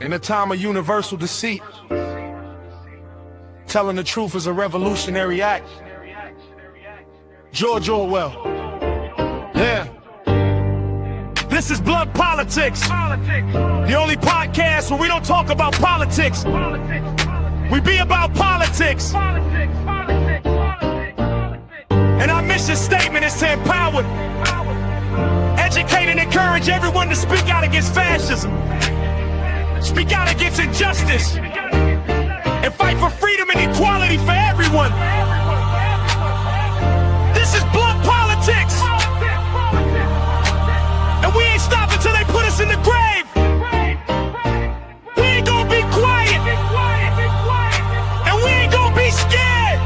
In a time of universal deceit, telling the truth is a revolutionary act. George Orwell. Yeah. This is Blood Politics. The only podcast where we don't talk about politics. We be about politics. And our mission statement is to empower, educate, and encourage everyone to speak out against fascism. Speak out against injustice and fight for freedom and equality for everyone. This is blood politics, and we ain't stopping till they put us in the grave. We ain't gonna be quiet, and we ain't gonna be scared,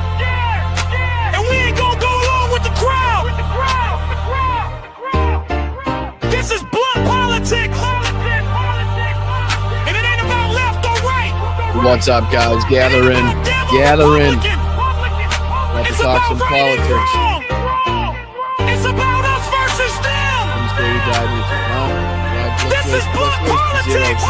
and we ain't gonna go along with the crowd. This is blood politics. What's up, guys? Gather in. Let's talk some politics. It's about us versus them. This is blood politics.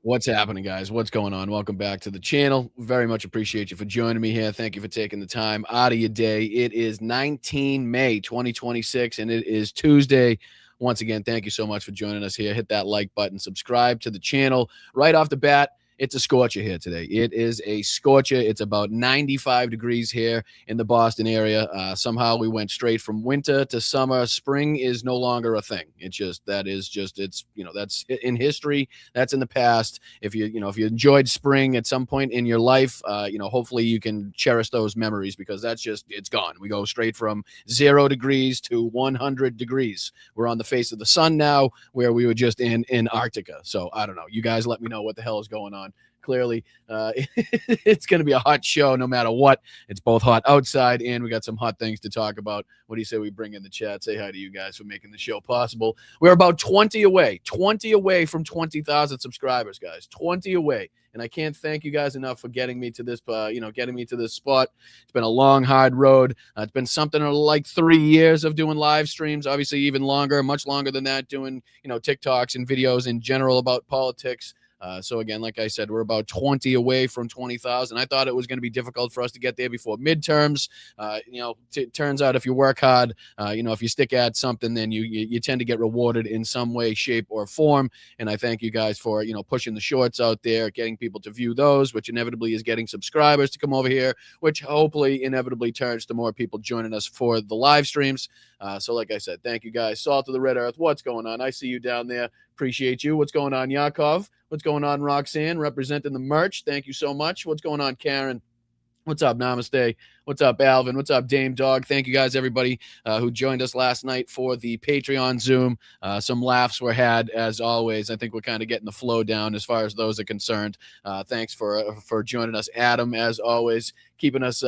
What's happening, guys? What's going on? Welcome back to the channel. Very much appreciate you for joining me here. Thank you for taking the time out of your day. It is 19 May 2026, and it is Tuesday. Once again, thank you so much for joining us here. Hit that like button, subscribe to the channel. Right off the bat, it's a scorcher here today. It is a scorcher. It's about 95 degrees here in the Boston area. Somehow we went straight from winter to summer. Spring is no longer a thing. It's that's in history. That's in the past. If you enjoyed spring at some point in your life, hopefully you can cherish those memories, because it's gone. We go straight from 0 degrees to 100 degrees. We're on the face of the sun now, where we were just in Antarctica. So I don't know. You guys let me know what the hell is going on. Clearly, it's going to be a hot show no matter what. It's both hot outside, and we got some hot things to talk about. What do you say we bring in the chat? Say hi to you guys for making the show possible. We're about 20 away from 20,000 subscribers, guys. 20 away. And I can't thank you guys enough for getting me to this, getting me to this spot. It's been a long, hard road. It's been something like 3 years of doing live streams, obviously even longer, much longer than that, doing, TikToks and videos in general about politics. So again, like I said, we're about 20 away from 20,000. I thought it was going to be difficult for us to get there before midterms. It turns out if you work hard, if you stick at something, then you tend to get rewarded in some way, shape, or form. And I thank you guys for, pushing the shorts out there, getting people to view those, which inevitably is getting subscribers to come over here, which hopefully inevitably turns to more people joining us for the live streams. So like I said, thank you guys. Salt of the Red Earth, what's going on? I see you down there. Appreciate you. What's going on, Yakov? What's going on, Roxanne, representing the merch? Thank you so much. What's going on, Karen? What's up, Namaste? What's up, Alvin? What's up, Dame Dog? Thank you guys, everybody who joined us last night for the Patreon Zoom. Some laughs were had, as always. I think we're kind of getting the flow down as far as those are concerned. Thanks for joining us, Adam, as always, keeping us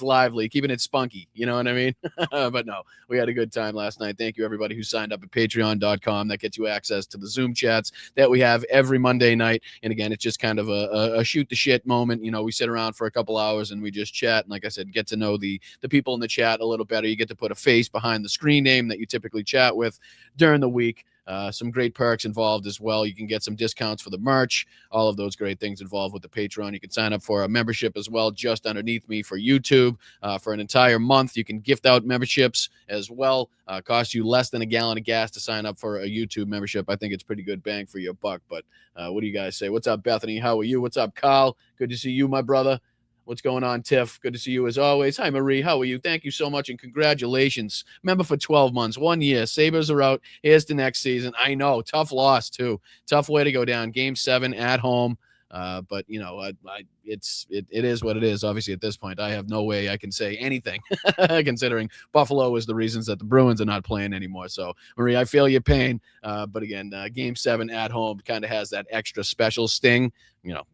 lively, keeping it spunky. You know what I mean? But no, we had a good time last night. Thank you, everybody who signed up at patreon.com. That gets you access to the Zoom chats that we have every Monday night. And again, it's just kind of a shoot the shit moment. We sit around for a couple hours and we just chat. And like I said, get to know the people in the chat a little better. You get to put a face behind the screen name that you typically chat with during the week. Some great perks involved as well. You can get some discounts for the merch, all of those great things involved with the Patreon. You can sign up for a membership as well, just underneath me for YouTube for an entire month. You can gift out memberships as well. Cost you less than a gallon of gas to sign up for a YouTube membership. I think it's pretty good bang for your buck. But what do you guys say? What's up, Bethany? How are you? What's up, Kyle? Good to see you, my brother. What's going on, Tiff? Good to see you as always. Hi, Marie. How are you? Thank you so much, and congratulations. Member for 12 months, 1 year. Sabres are out. Here's the next season. I know. Tough loss, too. Tough way to go down. Game 7 at home. But it is what it is. Obviously, at this point, I have no way I can say anything, considering Buffalo is the reasons that the Bruins are not playing anymore. So, Marie, I feel your pain. But again, Game 7 at home kind of has that extra special sting.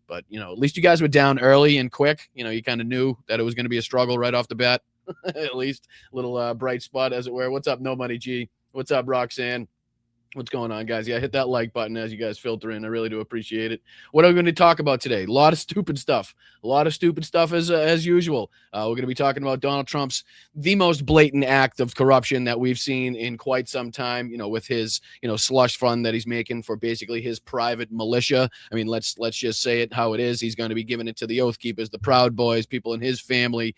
But at least you guys were down early and quick. You kind of knew that it was going to be a struggle right off the bat. At least a little bright spot, as it were. What's up, No Money G? What's up, Roxanne? What's going on, guys? Yeah, hit that like button as you guys filter in. I really do appreciate it. What are we going to talk about today? A lot of stupid stuff. A lot of stupid stuff as usual. We're going to be talking about Donald Trump's the most blatant act of corruption that we've seen in quite some time. With his slush fund that he's making for basically his private militia. I mean, let's just say it how it is. He's going to be giving it to the Oath Keepers, the Proud Boys, people in his family.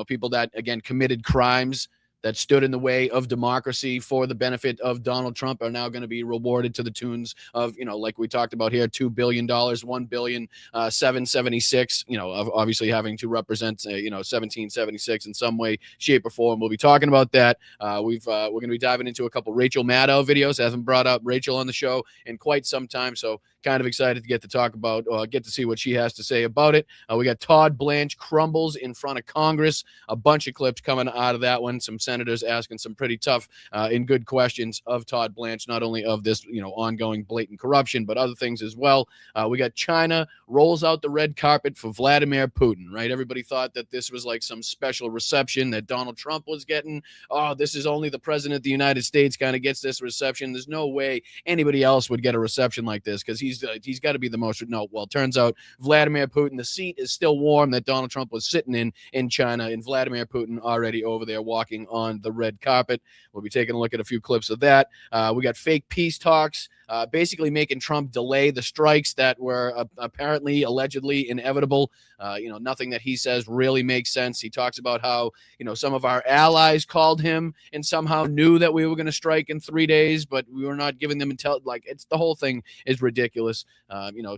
People that again committed crimes that stood in the way of democracy for the benefit of Donald Trump are now going to be rewarded to the tunes of, like we talked about here, $2 billion, $1 billion, 776, obviously having to represent, 1776 in some way, shape, or form. We'll be talking about that. We're going to be diving into a couple Rachel Maddow videos. I haven't brought up Rachel on the show in quite some time, so kind of excited to get to talk about, get to see what she has to say about it. We got Todd Blanche crumbles in front of Congress. A bunch of clips coming out of that one. Some senators asking some pretty tough and good questions of Todd Blanche, not only of this, ongoing blatant corruption, but other things as well. We got China rolls out the red carpet for Vladimir Putin, right? Everybody thought that this was like some special reception that Donald Trump was getting. Oh, this is only the president of the United States kind of gets this reception. There's no way anybody else would get a reception like this because he's got to be the most. No, well, turns out Vladimir Putin, the seat is still warm that Donald Trump was sitting in China, and Vladimir Putin already over there walking on the red carpet. We'll be taking a look at a few clips of that. We got fake peace talks, basically making Trump delay the strikes that were apparently, allegedly inevitable. Nothing that he says really makes sense. He talks about how, some of our allies called him and somehow knew that we were going to strike in 3 days, but we were not giving them until it's the whole thing is ridiculous.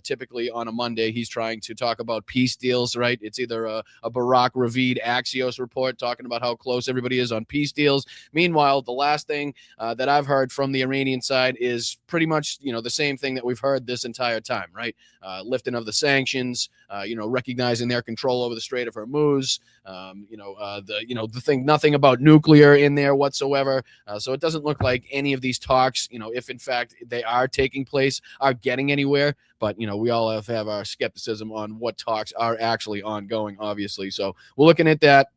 Typically on a Monday, he's trying to talk about peace deals, right? It's either a Barack Ravid Axios report talking about how close everybody is on peace deals. Meanwhile, the last thing that I've heard from the Iranian side is pretty much, the same thing that we've heard this entire time, right? Lifting of the sanctions, recognizing their control over the Strait of Hormuz, the thing, nothing about nuclear in there whatsoever. So it doesn't look like any of these talks, if in fact they are taking place, are getting anywhere. But, we all have our skepticism on what talks are actually ongoing, obviously. So we're looking at that.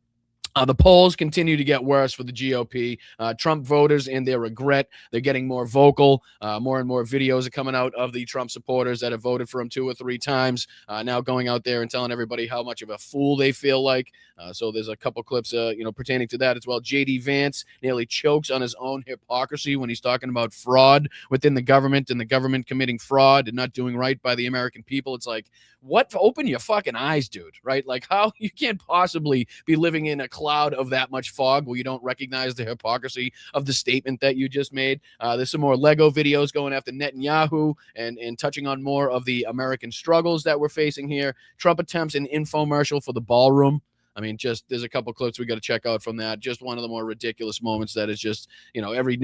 The polls continue to get worse for the GOP. Trump voters and their regret. They're getting more vocal. More and more videos are coming out of the Trump supporters that have voted for him 2 or 3 times, now going out there and telling everybody how much of a fool they feel like. So there's a couple clips, pertaining to that as well. J.D. Vance nearly chokes on his own hypocrisy when he's talking about fraud within the government and the government committing fraud and not doing right by the American people. It's like, what? Open your fucking eyes, dude, right? Like, how you can't possibly be living in a cloud of that much fog where you don't recognize the hypocrisy of the statement that you just made. There's some more Lego videos going after Netanyahu and touching on more of the American struggles that we're facing here. Trump attempts an infomercial for the ballroom. I mean, there's a couple clips we got to check out from that. Just one of the more ridiculous moments that is just, every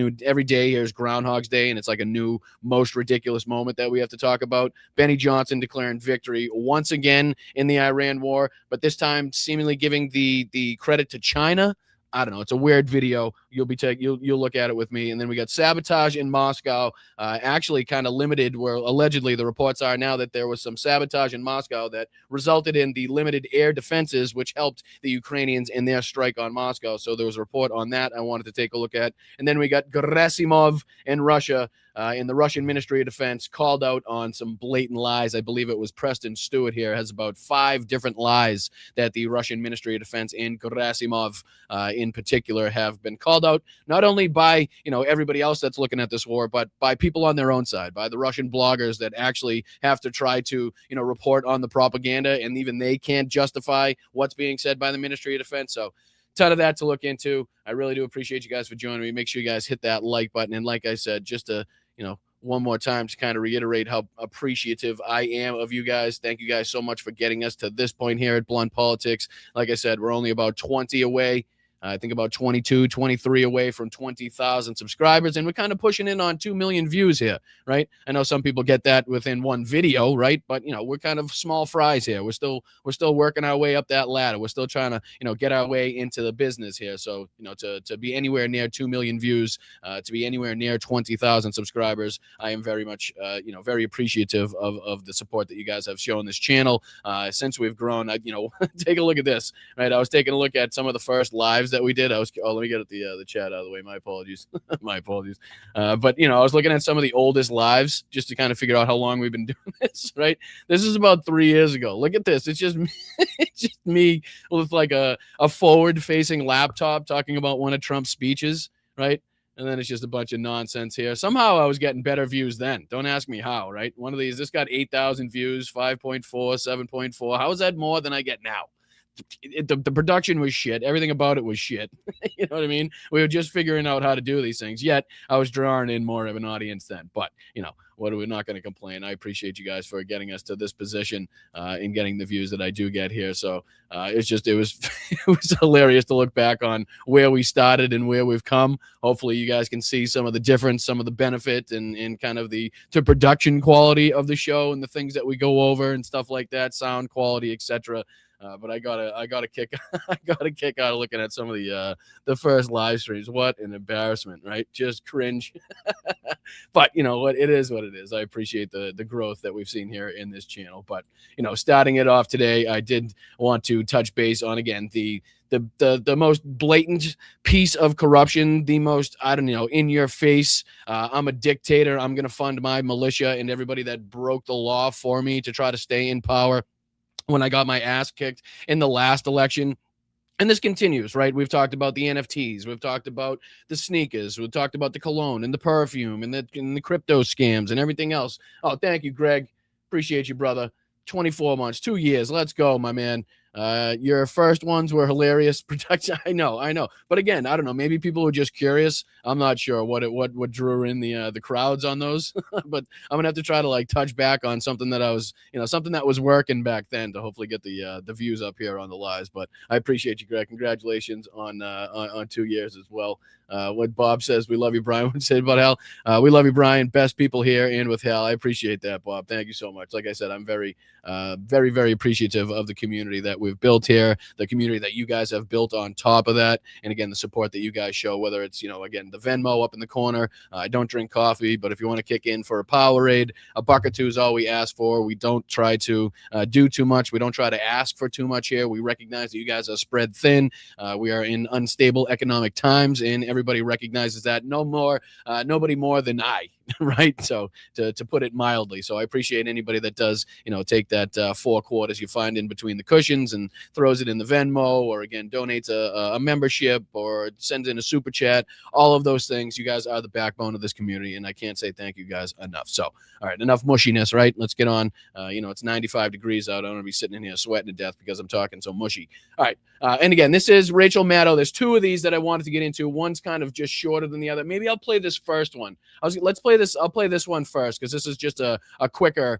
day here's Groundhog's Day, and it's like a new, most ridiculous moment that we have to talk about. Benny Johnson declaring victory once again in the Iran war, but this time seemingly giving the credit to China. I don't know. It's a weird video. You'll look at it with me. And then we got sabotage in Moscow, actually kind of limited, where allegedly the reports are now that there was some sabotage in Moscow that resulted in the limited air defenses, which helped the Ukrainians in their strike on Moscow. So there was a report on that I wanted to take a look at. And then we got Gerasimov in Russia. In the Russian Ministry of Defense called out on some blatant lies. I believe it was Preston Stewart here has about 5 different lies that the Russian Ministry of Defense and Gerasimov in particular have been called out, not only by, everybody else that's looking at this war, but by people on their own side, by the Russian bloggers that actually have to try to, report on the propaganda, and even they can't justify what's being said by the Ministry of Defense. So ton of that to look into. I really do appreciate you guys for joining me. Make sure you guys hit that like button. And like I said, just to, one more time to kind of reiterate how appreciative I am of you guys. Thank you guys so much for getting us to this point here at Blunt Politics. Like I said, we're only about 20 away. I think about 22, 23 away from 20,000 subscribers, and we're kind of pushing in on 2 million views here, right? I know some people get that within one video, right? But, we're kind of small fries here. We're still working our way up that ladder. We're still trying to, get our way into the business here. So, to be anywhere near 2 million views, to be anywhere near 20,000 subscribers, I am very much, very appreciative of the support that you guys have shown this channel since we've grown. Take a look at this, right? I was taking a look at some of the first lives lives that we did. Let me get the chat out of the way. My apologies. My apologies. But I was looking at some of the oldest lives just to kind of figure out how long we've been doing this, right? This is about 3 years ago. Look at this. It's just me, it's just me with like a forward facing laptop talking about one of Trump's speeches, right? And then it's just a bunch of nonsense here. Somehow I was getting better views then. Don't ask me how, right? One of these, this got 8,000 views, 5.4, 7.4. How is that more than I get now? The production was shit. Everything about it was shit. You know what I mean? We were just figuring out how to do these things. Yet I was drawing in more of an audience then. But, what are we not going to complain? I appreciate you guys for getting us to this position and getting the views that I do get here. So it was it was hilarious to look back on where we started and where we've come. Hopefully you guys can see some of the difference, some of the benefit and kind of the production quality of the show and the things that we go over and stuff like that, sound quality, etc. But I got a kick out of looking at some of the first live streams. What an embarrassment, right? Just cringe. But you know what? It is what it is. I appreciate the growth that we've seen here in this channel. But starting it off today, I did want to touch base on again the most blatant piece of corruption, the most, in your face. I'm a dictator. I'm going to fund my militia and everybody that broke the law for me to try to stay in power. When I got my ass kicked in the last election. And this continues, right? We've talked about the NFTs. We've talked about the sneakers. We've talked about the cologne and the perfume and the crypto scams and everything else. Oh, thank you, Greg. Appreciate you, brother. 24 months, 2 years. Let's go, my man. Your first ones were hilarious. Production, I know. But again, I don't know. Maybe people were just curious. I'm not sure what drew in the crowds on those. But I'm gonna have to try to touch back on something that I was, something that was working back then to hopefully get the views up here on the lives. But I appreciate you, Greg. Congratulations on 2 years as well. What Bob says, we love you, Brian. What said about Hal? We love you, Brian. Best people here and with Hal. I appreciate that, Bob. Thank you so much. Like I said, I'm very, very appreciative of the community that we've built here, the community that you guys have built on top of that. And again, the support that you guys show, whether it's, again, the Venmo up in the corner. I don't drink coffee, but if you want to kick in for a Powerade, a buck or two is all we ask for. We don't try to do too much. We don't try to ask for too much here. We recognize that you guys are spread thin. We are in unstable economic times, and everybody recognizes that. Nobody more than I. Right. So to put it mildly. So I appreciate anybody that does, take that 4 quarters you find in between the cushions and throws it in the Venmo, or again, donates a membership or sends in a super chat. All of those things. You guys are the backbone of this community, and I can't say thank you guys enough. So, all right, enough mushiness, right? Let's get on. It's 95 degrees out. I don't want to be sitting in here sweating to death because I'm talking so mushy. All right. And again, this is Rachel Maddow. There's 2 of these that I wanted to get into. One's kind of just shorter than the other. Maybe I'll play this first one. Let's play this. I'll play this one first because this is just a quicker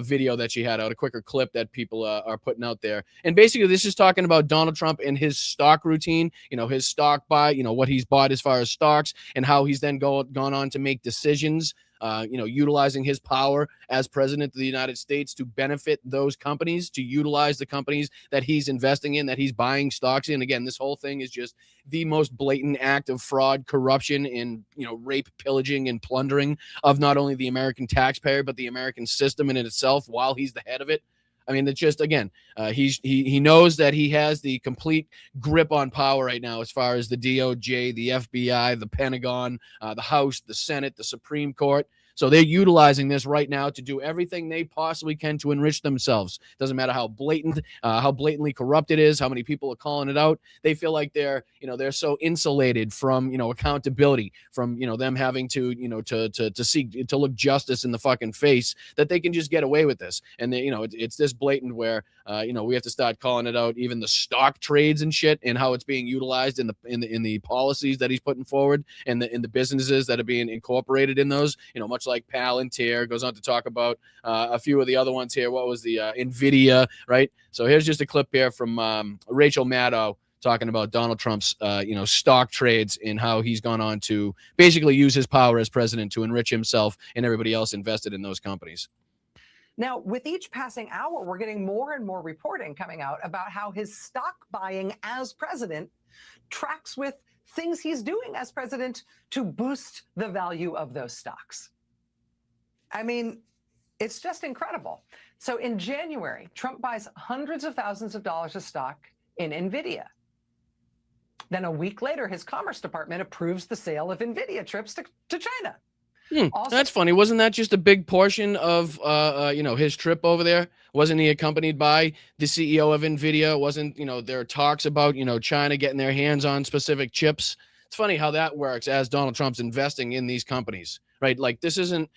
video that she had out, a quicker clip that people are putting out there. And basically, this is talking about Donald Trump and his stock routine, his stock buy, what he's bought as far as stocks and how he's then gone on to make decisions, utilizing his power as president of the United States to benefit those companies, to utilize the companies that he's investing in, that he's buying stocks in. Again, this whole thing is just the most blatant act of fraud, corruption, and rape, pillaging, and plundering of not only the American taxpayer but the American system in itself while he's the head of it. I mean, it's just, again, he knows that he has the complete grip on power right now as far as the DOJ, the FBI, the Pentagon, the House, the Senate, the Supreme Court. So they're utilizing this right now to do everything they possibly can to enrich themselves. Doesn't matter how blatantly corrupt it is, how many people are calling it out. They feel like they're so insulated from, accountability, from, them having to, to look justice in the fucking face, that they can just get away with this. And they, it's this blatant where, we have to start calling it out, even the stock trades and shit, and how it's being utilized in the policies that he's putting forward, and in the businesses that are being incorporated in those, much like Palantir. Goes on to talk about a few of the other ones here. What was the NVIDIA, right? So here's just a clip here from Rachel Maddow talking about Donald Trump's, stock trades and how he's gone on to basically use his power as president to enrich himself and everybody else invested in those companies. Now, with each passing hour, we're getting more and more reporting coming out about how his stock buying as president tracks with things he's doing as president to boost the value of those stocks. I mean, it's just incredible. So in January, Trump buys hundreds of thousands of dollars of stock in NVIDIA. Then a week later, his Commerce Department approves the sale of NVIDIA chips to China. Also, that's funny. Wasn't that just a big portion of his trip over there? Wasn't he accompanied by the CEO of NVIDIA? Wasn't, there are talks about, China getting their hands on specific chips? It's funny how that works as Donald Trump's investing in these companies, right? Like, this isn't,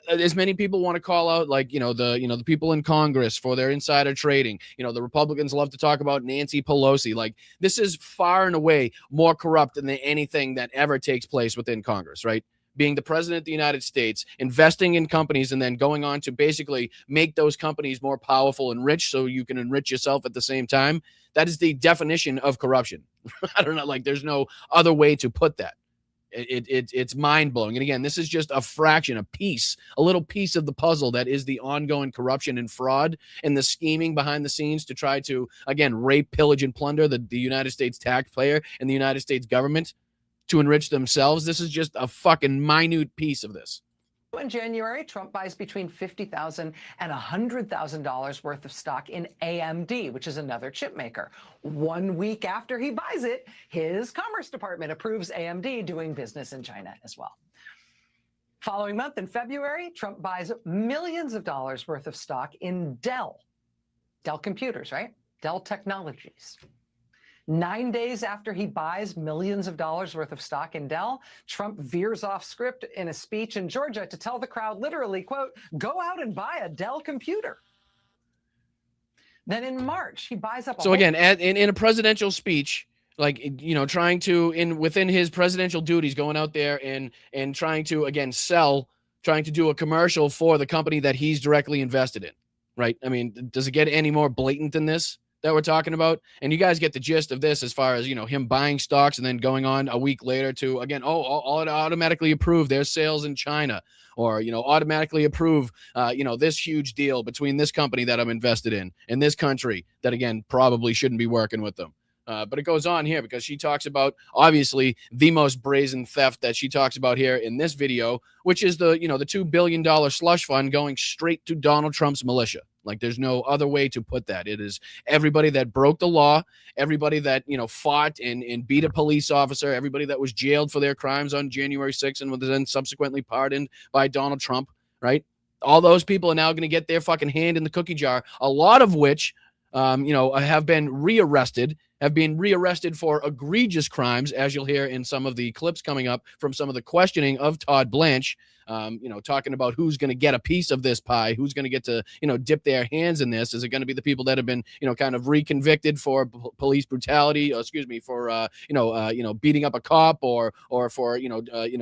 as many people want to call out, like, the people in Congress for their insider trading. The Republicans love to talk about Nancy Pelosi. Like, this is far and away more corrupt than anything that ever takes place within Congress, right? Being the president of the United States, investing in companies, and then going on to basically make those companies more powerful and rich so you can enrich yourself at the same time. That is the definition of corruption. I don't know, like, there's no other way to put that. It's mind-blowing. And again, this is just a fraction, a little piece of the puzzle that is the ongoing corruption and fraud and the scheming behind the scenes to try to, again, rape, pillage, and plunder the United States taxpayer and the United States government to enrich themselves. This is just a fucking minute piece of this. In January, Trump buys between $50,000 and $100,000 worth of stock in AMD, which is another chip maker. 1 week after he buys it, his Commerce Department approves AMD doing business in China as well. Following month, in February, Trump buys millions of dollars worth of stock in Dell Computers, right? Dell Technologies. 9 days after he buys millions of dollars worth of stock in Dell, Trump veers off script in a speech in Georgia to tell the crowd literally, quote, go out and buy a Dell computer. Then in March, he buys up. So again, in a presidential speech, like, trying to, within his presidential duties, going out there and trying to, again, trying to do a commercial for the company that he's directly invested in, right? I mean, does it get any more blatant than this that we're talking about? And you guys get the gist of this as far as, him buying stocks and then going on a week later to, again, automatically approve their sales in China, or, automatically approve, this huge deal between this company that I'm invested in this country that, again, probably shouldn't be working with them. But it goes on here because she talks about, obviously, the most brazen theft that she talks about here in this video, which is the $2 billion slush fund going straight to Donald Trump's militia. Like, there's no other way to put that. It is everybody that broke the law, everybody that, fought and beat a police officer, everybody that was jailed for their crimes on January 6th and was then subsequently pardoned by Donald Trump, right? All those people are now going to get their fucking hand in the cookie jar, a lot of which, have been rearrested for egregious crimes, as you'll hear in some of the clips coming up from some of the questioning of Todd Blanche, talking about who's going to get a piece of this pie, who's going to get to, dip their hands in this. Is it going to be the people that have been, kind of reconvicted for police brutality, for, beating up a cop or for,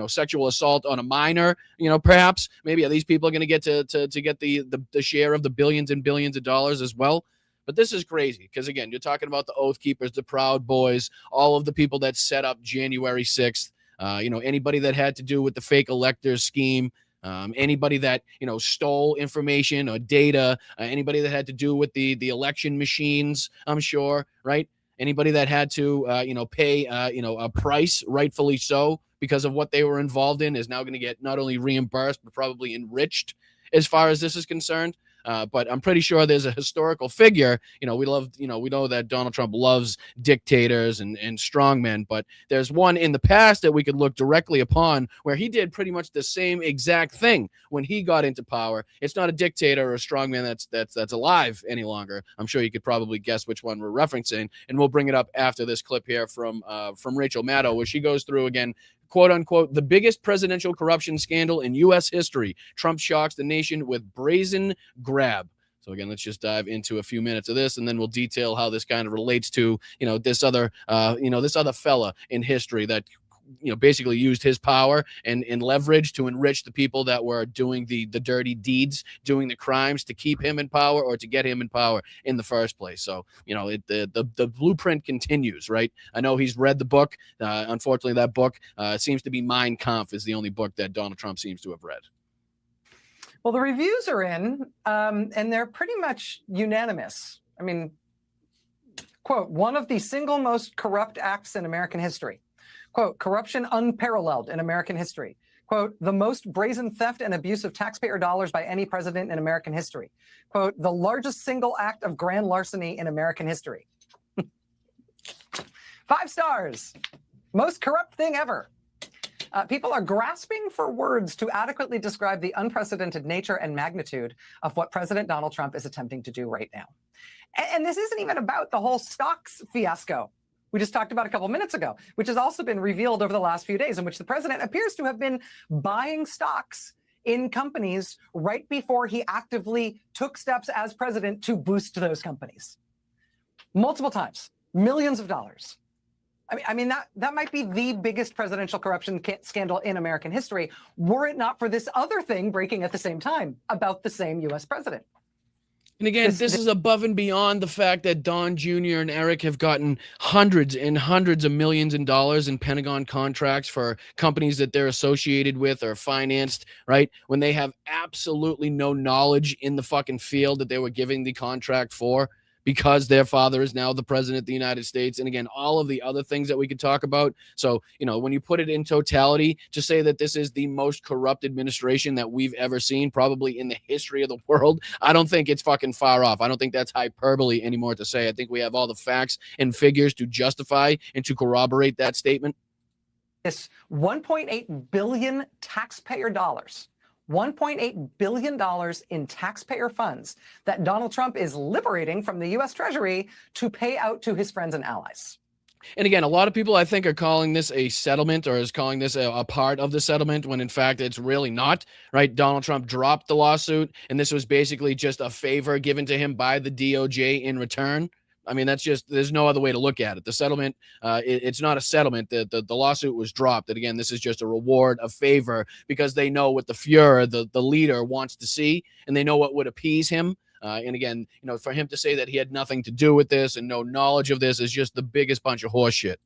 sexual assault on a minor, perhaps maybe are these people going to get to get the share of the billions and billions of dollars as well? But this is crazy because, again, you're talking about the Oath Keepers, the Proud Boys, all of the people that set up January 6th, anybody that had to do with the fake electors scheme, anybody that, stole information or data, anybody that had to do with the election machines, I'm sure, right? Anybody that had to, pay, a price, rightfully so, because of what they were involved in is now going to get not only reimbursed, but probably enriched as far as this is concerned. But I'm pretty sure there's a historical figure. We know that Donald Trump loves dictators and strongmen, but there's one in the past that we could look directly upon where he did pretty much the same exact thing when he got into power. It's not a dictator or a strongman that's alive any longer. I'm sure you could probably guess which one we're referencing, and we'll bring it up after this clip here from Rachel Maddow, where she goes through again, quote unquote, the biggest presidential corruption scandal in U.S. history. Trump shocks the nation with brazen grab. So again, let's just dive into a few minutes of this, and then we'll detail how this kind of relates to, this other fella in history that, basically used his power and leverage to enrich the people that were doing the dirty deeds, doing the crimes to keep him in power or to get him in power in the first place. So, the blueprint continues, right? I know he's read the book. Unfortunately, that book seems to be Mein Kampf is the only book that Donald Trump seems to have read. Well, the reviews are in, and they're pretty much unanimous. I mean, quote, one of the single most corrupt acts in American history. Quote, corruption unparalleled in American history. Quote, the most brazen theft and abuse of taxpayer dollars by any president in American history. Quote, the largest single act of grand larceny in American history. 5 stars. Most corrupt thing ever. People are grasping for words to adequately describe the unprecedented nature and magnitude of what President Donald Trump is attempting to do right now. And this isn't even about the whole stocks fiasco we just talked about a couple minutes ago, which has also been revealed over the last few days, in which the president appears to have been buying stocks in companies right before he actively took steps as president to boost those companies. Multiple times, millions of dollars. I mean that might be the biggest presidential corruption scandal in American history, were it not for this other thing breaking at the same time about the same U.S. president. And again, this is above and beyond the fact that Don Jr. and Eric have gotten hundreds and hundreds of millions in dollars in Pentagon contracts for companies that they're associated with or financed, right? When they have absolutely no knowledge in the fucking field that they were giving the contract for, because their father is now the president of the United States. And again, all of the other things that we could talk about. So, you know, when you put it in totality, to say that this is the most corrupt administration that we've ever seen, probably in the history of the world, I don't think it's fucking far off. I don't think that's hyperbole anymore to say. I think we have all the facts and figures to justify and to corroborate that statement. This $1.8 billion taxpayer dollars, $1.8 billion in taxpayer funds that Donald Trump is liberating from the U.S. Treasury to pay out to his friends and allies. And again, a lot of people, I think, are calling this a settlement, or is calling this a part of the settlement, when in fact it's really not, right? Donald Trump dropped the lawsuit, and this was basically just a favor given to him by the DOJ in return. I mean, that's just, there's no other way to look at it. The settlement, it's not a settlement. The lawsuit was dropped. And again, this is just a reward, a favor, because they know what the Fuhrer, the leader, wants to see, and they know what would appease him. And again, you know, for him to say that he had nothing to do with this and no knowledge of this is just the biggest bunch of horse shit.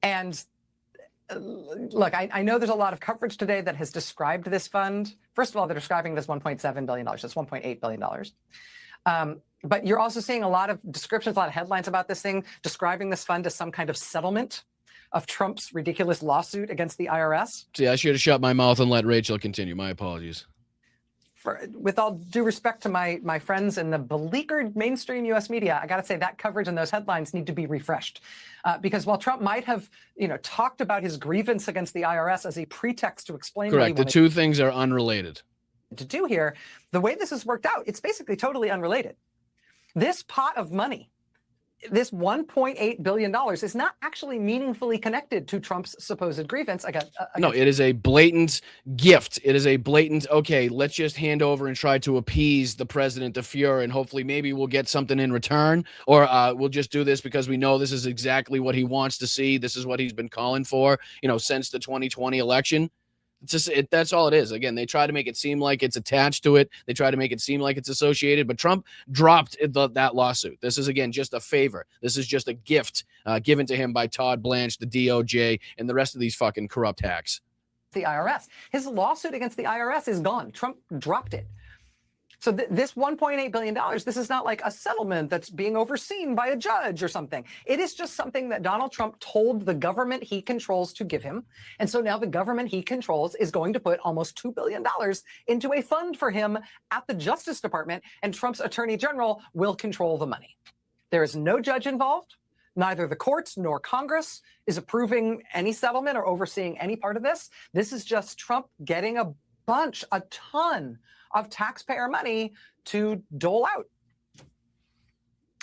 And look, I know there's a lot of coverage today that has described this fund. First of all, they're describing this $1.7 billion. That's $1.8 billion. But you're also seeing a lot of descriptions, a lot of headlines about this thing, describing this fund as some kind of settlement of Trump's ridiculous lawsuit against the IRS. See, I should have shut my mouth and let Rachel continue. My apologies. With all due respect to my friends in the beleaguered mainstream U.S. media, I got to say that coverage and those headlines need to be refreshed. Because while Trump might have, talked about his grievance against the IRS as a pretext to explain. Correct. The two things are unrelated. To do here, the way this has worked out, it's basically totally unrelated. This pot of money, this $1.8 billion, is not actually meaningfully connected to Trump's supposed grievance against. No, it is a blatant gift. It is a blatant, okay, let's just hand over and try to appease the president, the Fuhrer, and hopefully maybe we'll get something in return, or we'll just do this because we know this is exactly what he wants to see. This is what he's been calling for, since the 2020 election. It's just, that's all it is. Again, they try to make it seem like it's attached to it. They try to make it seem like it's associated, but Trump dropped that lawsuit. This is, again, just a favor. This is just a gift given to him by Todd Blanche, the DOJ, and the rest of these fucking corrupt hacks. The IRS. His lawsuit against the IRS is gone. Trump dropped it. So this $1.8 billion, this is not like a settlement that's being overseen by a judge or something. It is just something that Donald Trump told the government he controls to give him. And so now the government he controls is going to put almost $2 billion into a fund for him at the Justice Department, and Trump's attorney general will control the money. There is no judge involved. Neither the courts nor Congress is approving any settlement or overseeing any part of this. This is just Trump getting a ton of taxpayer money to dole out.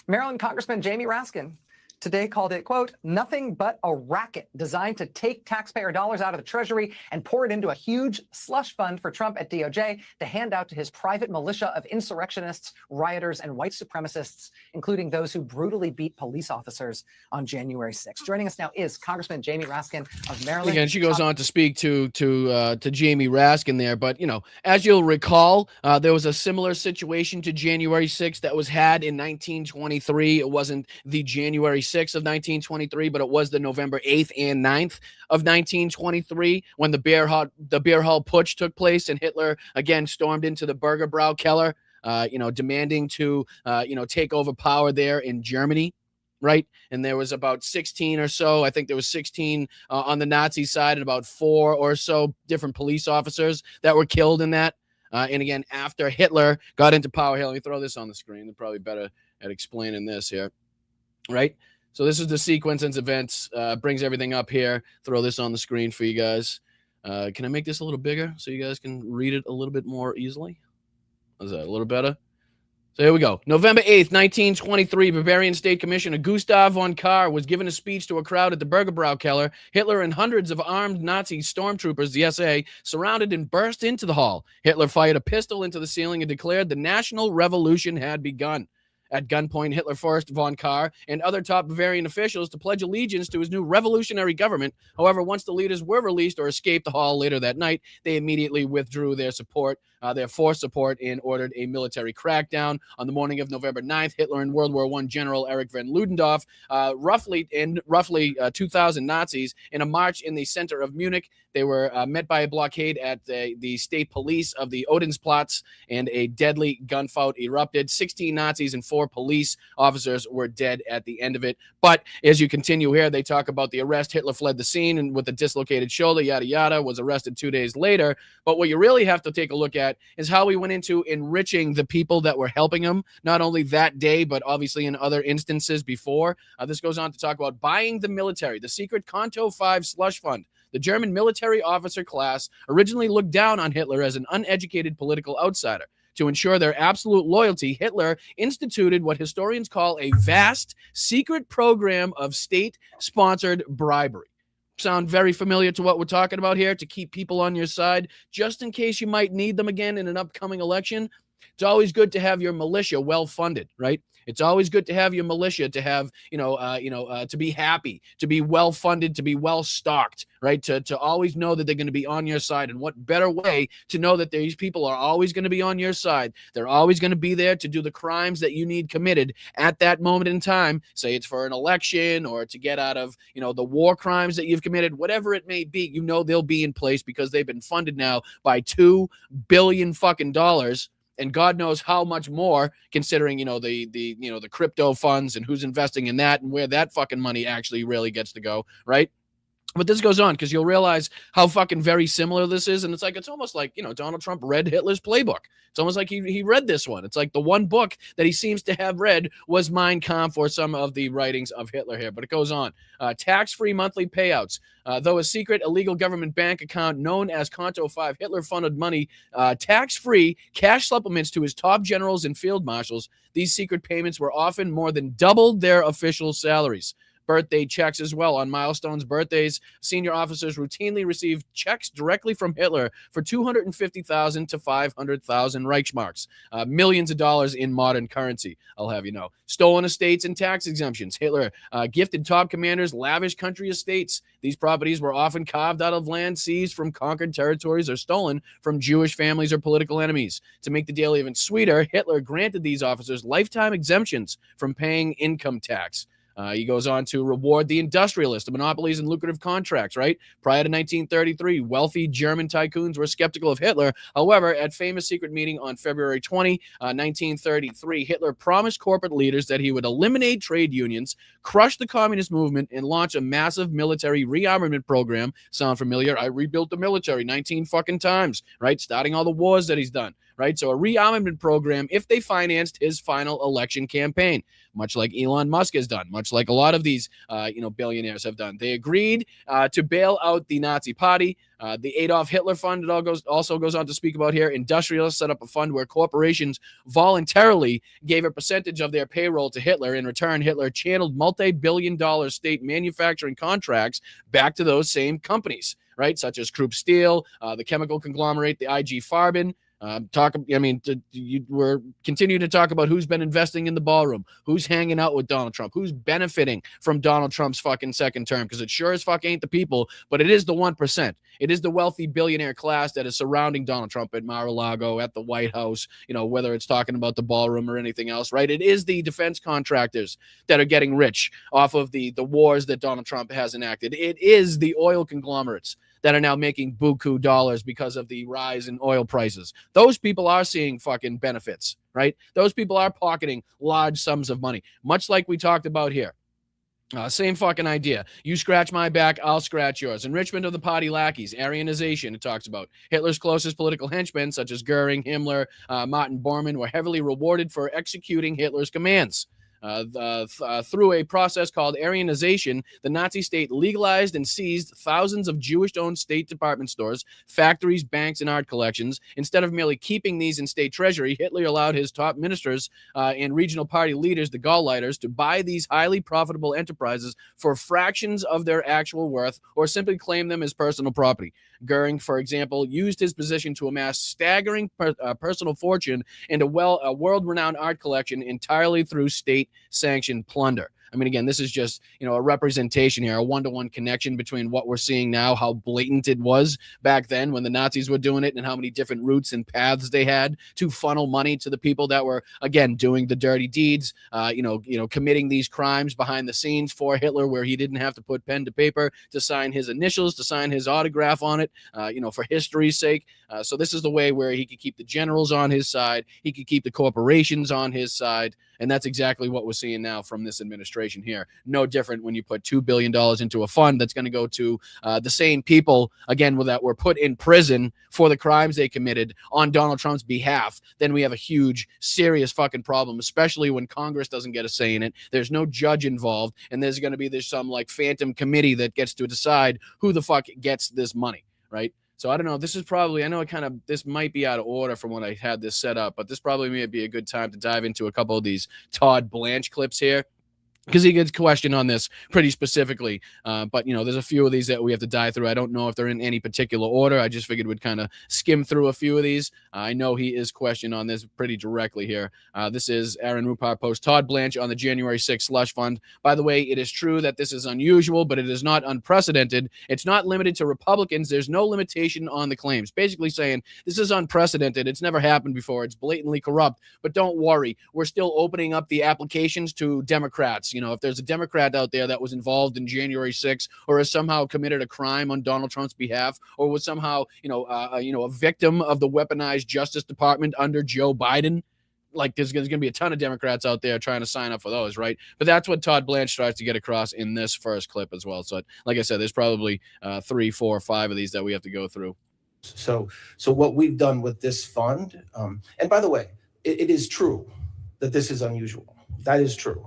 Maryland Congressman Jamie Raskin today called it, quote, nothing but a racket designed to take taxpayer dollars out of the Treasury and pour it into a huge slush fund for Trump at DOJ to hand out to his private militia of insurrectionists, rioters, and white supremacists, including those who brutally beat police officers on January 6th. Joining us now is Congressman Jamie Raskin of Maryland. Again, she goes on to speak to Jamie Raskin there, but as you'll recall, there was a similar situation to January 6th that was had in 1923. It wasn't the January 6th of 1923, but it was the November 8th and 9th of 1923 when the Beer Hall Putsch took place, and Hitler again stormed into the Burgerbrau Keller, demanding to take over power there in Germany. Right. And there was about 16 or so. I think there was 16 on the Nazi side and about 4 or so different police officers that were killed in that. And again, after Hitler got into power, here, let me throw this on the screen. They're probably better at explaining this here. Right. So this is the sequence of events. Brings everything up here. Throw this on the screen for you guys. Can I make this a little bigger so you guys can read it a little bit more easily? Is that a little better? So here we go. November 8th, 1923, Bavarian State Commissioner Gustav von Kahr was given a speech to a crowd at the Bürgerbrau Keller. Hitler and hundreds of armed Nazi stormtroopers, the SA, surrounded and burst into the hall. Hitler fired a pistol into the ceiling and declared the national revolution had begun. At gunpoint, Hitler forced von Kahr and other top Bavarian officials to pledge allegiance to his new revolutionary government. However, once the leaders were released or escaped the hall later that night, they immediately withdrew their support, their forced support, and ordered a military crackdown. On the morning of November 9th, Hitler and World War I General Erich von Ludendorff, roughly 2,000 Nazis, in a march in the center of Munich. They were met by a blockade at the state police of the Odensplatz, and a deadly gunfight erupted. 16 Nazis and 4 police officers were dead at the end of it. But as you continue here, they talk about the arrest. Hitler fled the scene and with a dislocated shoulder, yada, yada, was arrested 2 days later. But what you really have to take a look at is how he went into enriching the people that were helping him, not only that day, but obviously in other instances before. This goes on to talk about buying the military, the secret Konto 5 slush fund. The German military officer class originally looked down on Hitler as an uneducated political outsider. To ensure their absolute loyalty, Hitler instituted what historians call a vast, secret program of state-sponsored bribery. Sound very familiar to what we're talking about here? To keep people on your side, just in case you might need them again in an upcoming election. It's always good to have your militia well-funded, right? It's always good to have your militia to have, to be happy, to be well-funded, to be well-stocked, right? To always know that they're going to be on your side. And what better way to know that these people are always going to be on your side? They're always going to be there to do the crimes that you need committed at that moment in time. Say it's for an election or to get out of, the war crimes that you've committed, whatever it may be. They'll be in place because they've been funded now by $2 billion fucking dollars. And God knows how much more, considering the crypto funds and who's investing in that and where that fucking money actually really gets to go, right? But this goes on because you'll realize how fucking very similar this is. And it's almost like, Donald Trump read Hitler's playbook. It's almost like he read this one. It's like the one book that he seems to have read was Mein Kampf or some of the writings of Hitler here. But it goes on. Tax-free monthly payouts. Though a secret illegal government bank account known as Konto 5, Hitler funded money, tax-free cash supplements to his top generals and field marshals. These secret payments were often more than double their official salaries. Birthday checks as well. On milestones, birthdays, senior officers routinely received checks directly from Hitler for 250,000 to 500,000 Reichsmarks, millions of dollars in modern currency, I'll have you know. Stolen estates and tax exemptions. Hitler gifted top commanders lavish country estates. These properties were often carved out of land seized from conquered territories or stolen from Jewish families or political enemies. To make the deal even sweeter, Hitler granted these officers lifetime exemptions from paying income tax. He goes on to reward the industrialists, the monopolies and lucrative contracts, right? Prior to 1933, wealthy German tycoons were skeptical of Hitler. However, at famous secret meeting on February 20, 1933, Hitler promised corporate leaders that he would eliminate trade unions, crush the communist movement, and launch a massive military rearmament program. Sound familiar? I rebuilt the military 19 fucking times, right? Starting all the wars that he's done, right? So a rearmament program if they financed his final election campaign, much like Elon Musk has done, much like a lot of these, billionaires have done. They agreed to bail out the Nazi Party. The Adolf Hitler Fund, it also goes on to speak about here. Industrialists set up a fund where corporations voluntarily gave a percentage of their payroll to Hitler. In return, Hitler channeled multi-billion-dollar state manufacturing contracts back to those same companies, right? Such as Krupp Steel, the chemical conglomerate, the IG Farben. We're continuing to talk about who's been investing in the ballroom, who's hanging out with Donald Trump, who's benefiting from Donald Trump's fucking second term, because it sure as fuck ain't the people, but it is the 1%. It is the wealthy billionaire class that is surrounding Donald Trump at Mar-a-Lago, at the White House, whether it's talking about the ballroom or anything else, right? It is the defense contractors that are getting rich off of the wars that Donald Trump has enacted. It is the oil conglomerates that are now making buku dollars because of the rise in oil prices. Those people are seeing fucking benefits, right? Those people are pocketing large sums of money, much like we talked about here. Same fucking idea. You scratch my back, I'll scratch yours. Enrichment of the party lackeys, Aryanization, it talks about. Hitler's closest political henchmen, such as Goering, Himmler, Martin Bormann, were heavily rewarded for executing Hitler's commands. Through a process called Aryanization, the Nazi state legalized and seized thousands of Jewish-owned state department stores, factories, banks, and art collections. Instead of merely keeping these in state treasury, Hitler allowed his top ministers and regional party leaders, the Gauleiters, to buy these highly profitable enterprises for fractions of their actual worth or simply claim them as personal property. Goering, for example, used his position to amass staggering personal fortune and a world-renowned art collection entirely through state-sanctioned plunder. I mean, again, this is just, a representation here, a one-to-one connection between what we're seeing now, how blatant it was back then when the Nazis were doing it, and how many different routes and paths they had to funnel money to the people that were, again, doing the dirty deeds, committing these crimes behind the scenes for Hitler, where he didn't have to put pen to paper to sign his initials, to sign his autograph on it, for history's sake. So this is the way where he could keep the generals on his side, he could keep the corporations on his side, and that's exactly what we're seeing now from this administration here. No different when you put $2 billion into a fund that's going to go to the same people, again, that were put in prison for the crimes they committed on Donald Trump's behalf. Then we have a huge, serious fucking problem, especially when Congress doesn't get a say in it. There's no judge involved, and there's going to be some like phantom committee that gets to decide who the fuck gets this money, right? So I don't know. This is probably, I know this might be out of order from when I had this set up, but this probably may be a good time to dive into a couple of these Todd Blanche clips here, because he gets questioned on this pretty specifically. But, there's a few of these that we have to dive through. I don't know if they're in any particular order. I just figured we'd kind of skim through a few of these. I know he is questioned on this pretty directly here. This is Aaron Rupar post Todd Blanche on the January 6th slush fund. By the way, it is true that this is unusual, but it is not unprecedented. It's not limited to Republicans. There's no limitation on the claims. Basically saying this is unprecedented. It's never happened before. It's blatantly corrupt. But don't worry. We're still opening up the applications to Democrats. If there's a Democrat out there that was involved in January 6th or has somehow committed a crime on Donald Trump's behalf, or was somehow, a victim of the weaponized Justice Department under Joe Biden, like there's going to be a ton of Democrats out there trying to sign up for those, right? But that's what Todd Blanche tries to get across in this first clip as well. So, like I said, there's probably 3, 4, 5 of these that we have to go through. So what we've done with this fund, and by the way, it is true that this is unusual. That is true.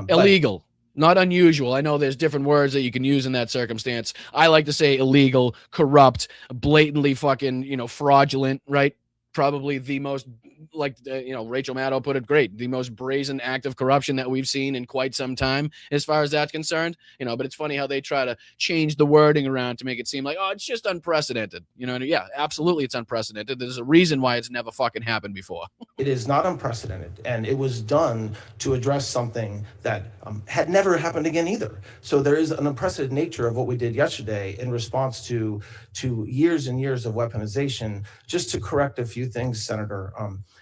Illegal, not unusual. I know there's different words that you can use in that circumstance. I like to say illegal, corrupt, blatantly fucking, fraudulent, right? Probably the most, Rachel Maddow put it great, the most brazen act of corruption that we've seen in quite some time as far as that's concerned, but it's funny how they try to change the wording around to make it seem like, oh, it's just unprecedented. Yeah, absolutely. It's unprecedented. There's a reason why it's never fucking happened before. It is not unprecedented, and it was done to address something that had never happened again either. So there is an unprecedented nature of what we did yesterday in response to years and years of weaponization. Just to correct a few things, Senator,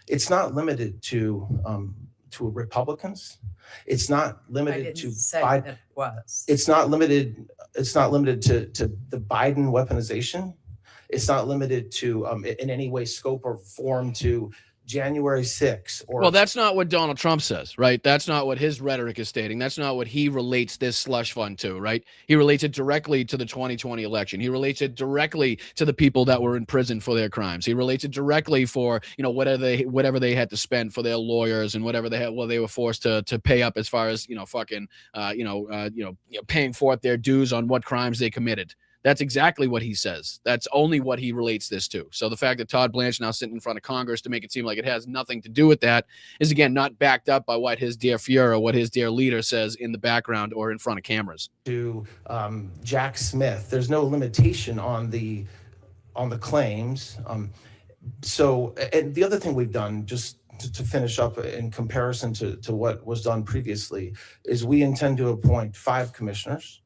it's not limited to Republicans. It's not limited to Biden. It was. It's not limited to the Biden weaponization. It's not limited to in any way, scope, or form to January 6th. Well, that's not what Donald Trump says, right? That's not what his rhetoric is stating. That's not what he relates this slush fund to, right? He relates it directly to the 2020 election. He relates it directly to the people that were in prison for their crimes. He relates it directly for, whatever they had to spend for their lawyers and whatever they were forced to pay up as far as, paying forth their dues on what crimes they committed. That's exactly what he says. That's only what he relates this to. So the fact that Todd Blanche now sitting in front of Congress to make it seem like it has nothing to do with that is, again, not backed up by what his dear Fuhrer, what his dear leader says in the background or in front of cameras. To Jack Smith, there's no limitation on the claims. So, and the other thing we've done, just to finish up in comparison to what was done previously, is we intend to appoint 5 commissioners.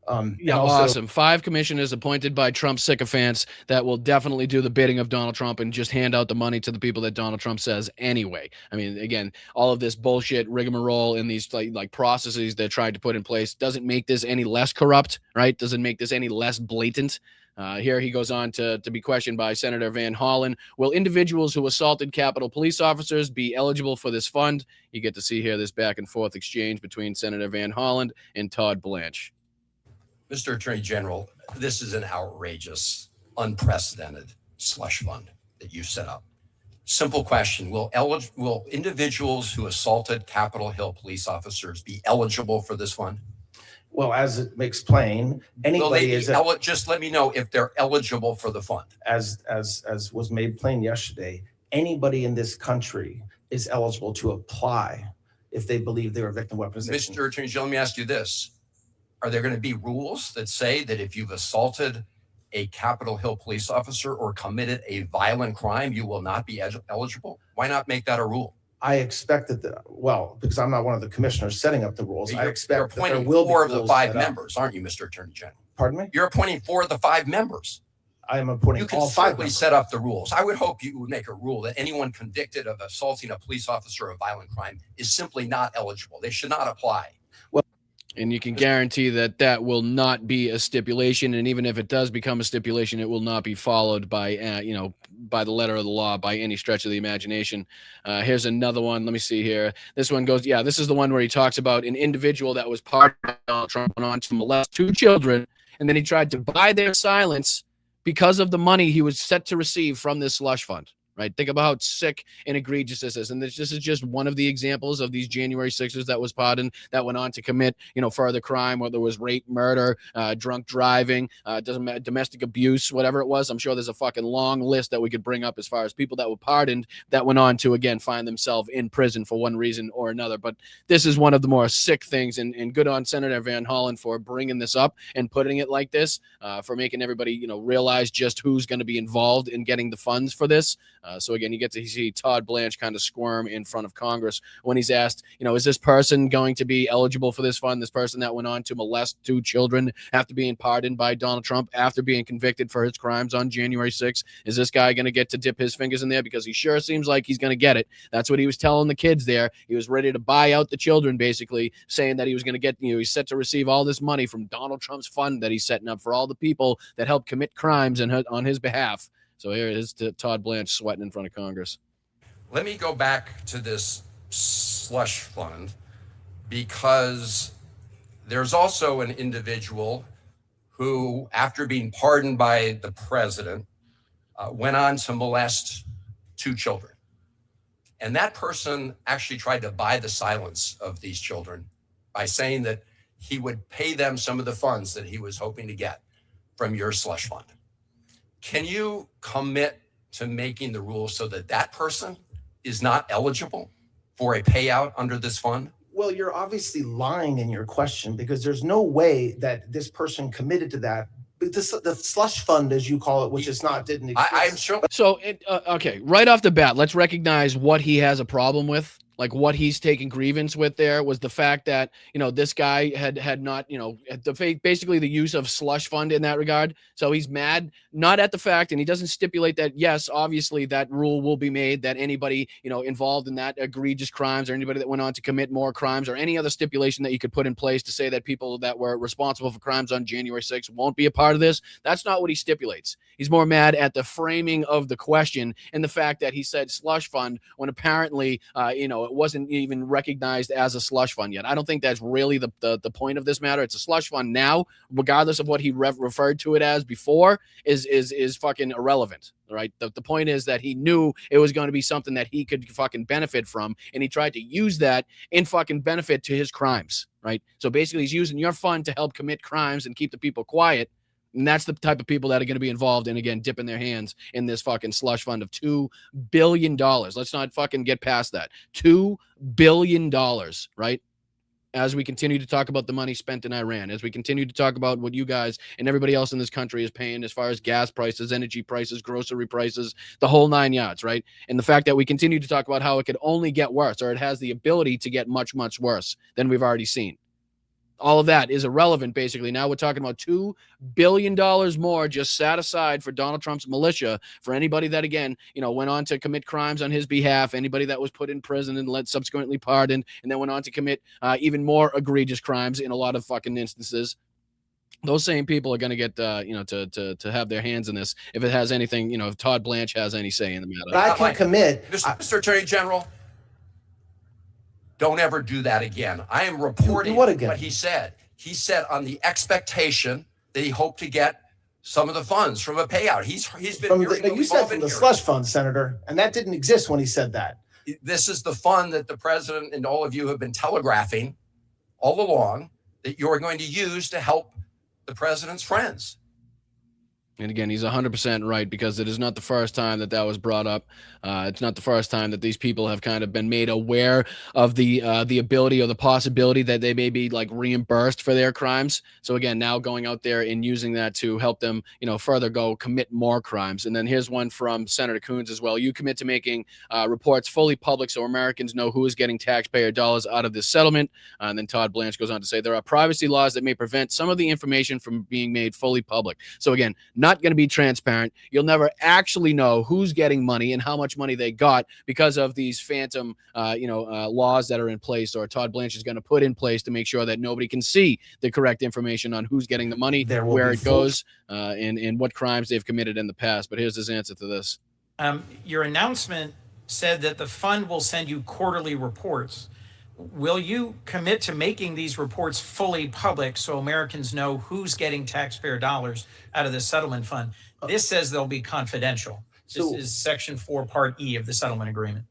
Awesome. 5 commissioners appointed by Trump sycophants that will definitely do the bidding of Donald Trump and just hand out the money to the people that Donald Trump says anyway. I mean, again, all of this bullshit rigmarole in these like processes they're trying to put in place doesn't make this any less corrupt, right? Doesn't make this any less blatant. Here he goes on to be questioned by Senator Van Hollen. Will individuals who assaulted Capitol police officers be eligible for this fund? You get to see here this back and forth exchange between Senator Van Hollen and Todd Blanche. Mr. Attorney General, this is an outrageous, unprecedented slush fund that you set up. Simple question. Will individuals who assaulted Capitol Hill police officers be eligible for this fund? Well, as it makes plain, Will they anybody be is just let me know if they're eligible for the fund. as was made plain yesterday, anybody in this country is eligible to apply if they believe they were victim weaponization. Mr. Attorney General, let me ask you this. Are there going to be rules that say that if you've assaulted a Capitol Hill police officer or committed a violent crime, you will not be eligible? Why not make that a rule? I expect that because I'm not one of the commissioners setting up the rules. I expect you're appointing that there will be 4 of the rules 5 set up. members, aren't you, Mr. Attorney General? Pardon me? You're appointing 4 of the 5 members. I am appointing You can all 5 certainly members. set up the rules. I would hope you would make a rule that anyone convicted of assaulting a police officer of violent crime is simply not eligible. They should not apply. And you can guarantee that that will not be a stipulation. And even if it does become a stipulation, it will not be followed by, by the letter of the law by any stretch of the imagination. Here's another one. Let me see here. This one goes, this is the one where he talks about an individual that was part of Donald Trump went on to molest 2 children. And then he tried to buy their silence because of the money he was set to receive from this slush fund. Right. Think about how sick and egregious this is. And this is just one of the examples of these January 6ers that was pardoned that went on to commit, further crime, whether it was rape, murder, drunk driving, doesn't matter, domestic abuse, whatever it was. I'm sure there's a fucking long list that we could bring up as far as people that were pardoned that went on to, again, find themselves in prison for one reason or another. But this is one of the more sick things. And good on Senator Van Hollen for bringing this up and putting it like this, for making everybody, realize just who's going to be involved in getting the funds for this. So again, you get to see Todd Blanche kind of squirm in front of Congress when he's asked, is this person going to be eligible for this fund? This person that went on to molest 2 children after being pardoned by Donald Trump, after being convicted for his crimes on January 6th. Is this guy going to get to dip his fingers in there? Because he sure seems like he's going to get it. That's what he was telling the kids there. He was ready to buy out the children, basically saying that he was going to get, he's set to receive all this money from Donald Trump's fund that he's setting up for all the people that helped commit crimes on his behalf. So here it is, Todd Blanche sweating in front of Congress. Let me go back to this slush fund, because there's also an individual who, after being pardoned by the president, went on to molest 2 children. And that person actually tried to buy the silence of these children by saying that he would pay them some of the funds that he was hoping to get from your slush fund. Can you commit to making the rules so that that person is not eligible for a payout under this fund? Well, you're obviously lying in your question, because there's no way that this person committed to that. The slush fund, as you call it, which is not, didn't exist. I'm sure. So, okay, right off the bat, let's recognize what he has a problem with. Like what he's taking grievance with there was the fact that, this guy had not, basically the use of slush fund in that regard. So he's mad, not at the fact, and he doesn't stipulate that, yes, obviously that rule will be made that anybody, involved in that egregious crimes or anybody that went on to commit more crimes or any other stipulation that you could put in place to say that people that were responsible for crimes on January 6th won't be a part of this. That's not what he stipulates. He's more mad at the framing of the question and the fact that he said slush fund when apparently, it wasn't even recognized as a slush fund yet. I don't think that's really the point of this matter. It's a slush fund now, regardless of what he referred to it as before, is fucking irrelevant. Right. The point is that he knew it was going to be something that he could fucking benefit from, and he tried to use that in fucking benefit to his crimes. Right. So basically, he's using your fund to help commit crimes and keep the people quiet. And that's the type of people that are going to be involved in, again, dipping their hands in this fucking slush fund of $2 billion. Let's not fucking get past that. $2 billion, right? As we continue to talk about the money spent in Iran, as we continue to talk about what you guys and everybody else in this country is paying as far as gas prices, energy prices, grocery prices, the whole 9 yards, right? And the fact that we continue to talk about how it could only get worse, or it has the ability to get much, much worse than we've already seen. All of that is irrelevant, basically. Now we're talking about $2 billion more just sat aside for Donald Trump's militia, for anybody that, again, went on to commit crimes on his behalf, anybody that was put in prison and subsequently pardoned, and then went on to commit even more egregious crimes in a lot of fucking instances. Those same people are going to get, to have their hands in this if it has anything, if Todd Blanche has any say in the matter. But I can commit. Mr. Attorney General, don't ever do that again. I am reporting what again? What he said. He said on the expectation that he hoped to get some of the funds from a payout. He's been From hearing the, what you we've all said been from the hearing. slush fund, Senator, and that didn't exist when he said that. This is the fund that the president and all of you have been telegraphing all along that you're going to use to help the president's friends. And again, he's 100% right, because it is not the first time that was brought up. It's not the first time that these people have kind of been made aware of the ability or the possibility that they may be like reimbursed for their crimes. So again, now going out there and using that to help them, further go commit more crimes. And then here's one from Senator Coons as well. You commit to making reports fully public so Americans know who is getting taxpayer dollars out of this settlement. And then Todd Blanche goes on to say there are privacy laws that may prevent some of the information from being made fully public. So again, not going to be transparent. You'll never actually know who's getting money and how much money they got because of these phantom, laws that are in place, or Todd Blanche is going to put in place to make sure that nobody can see the correct information on who's getting the money, where it goes, and what crimes they've committed in the past. But here's his answer to this. Your announcement said that the fund will send you quarterly reports. Will you commit to making these reports fully public so Americans know who's getting taxpayer dollars out of the settlement fund? This says they'll be confidential. This is Section 4, Part E of the settlement agreement.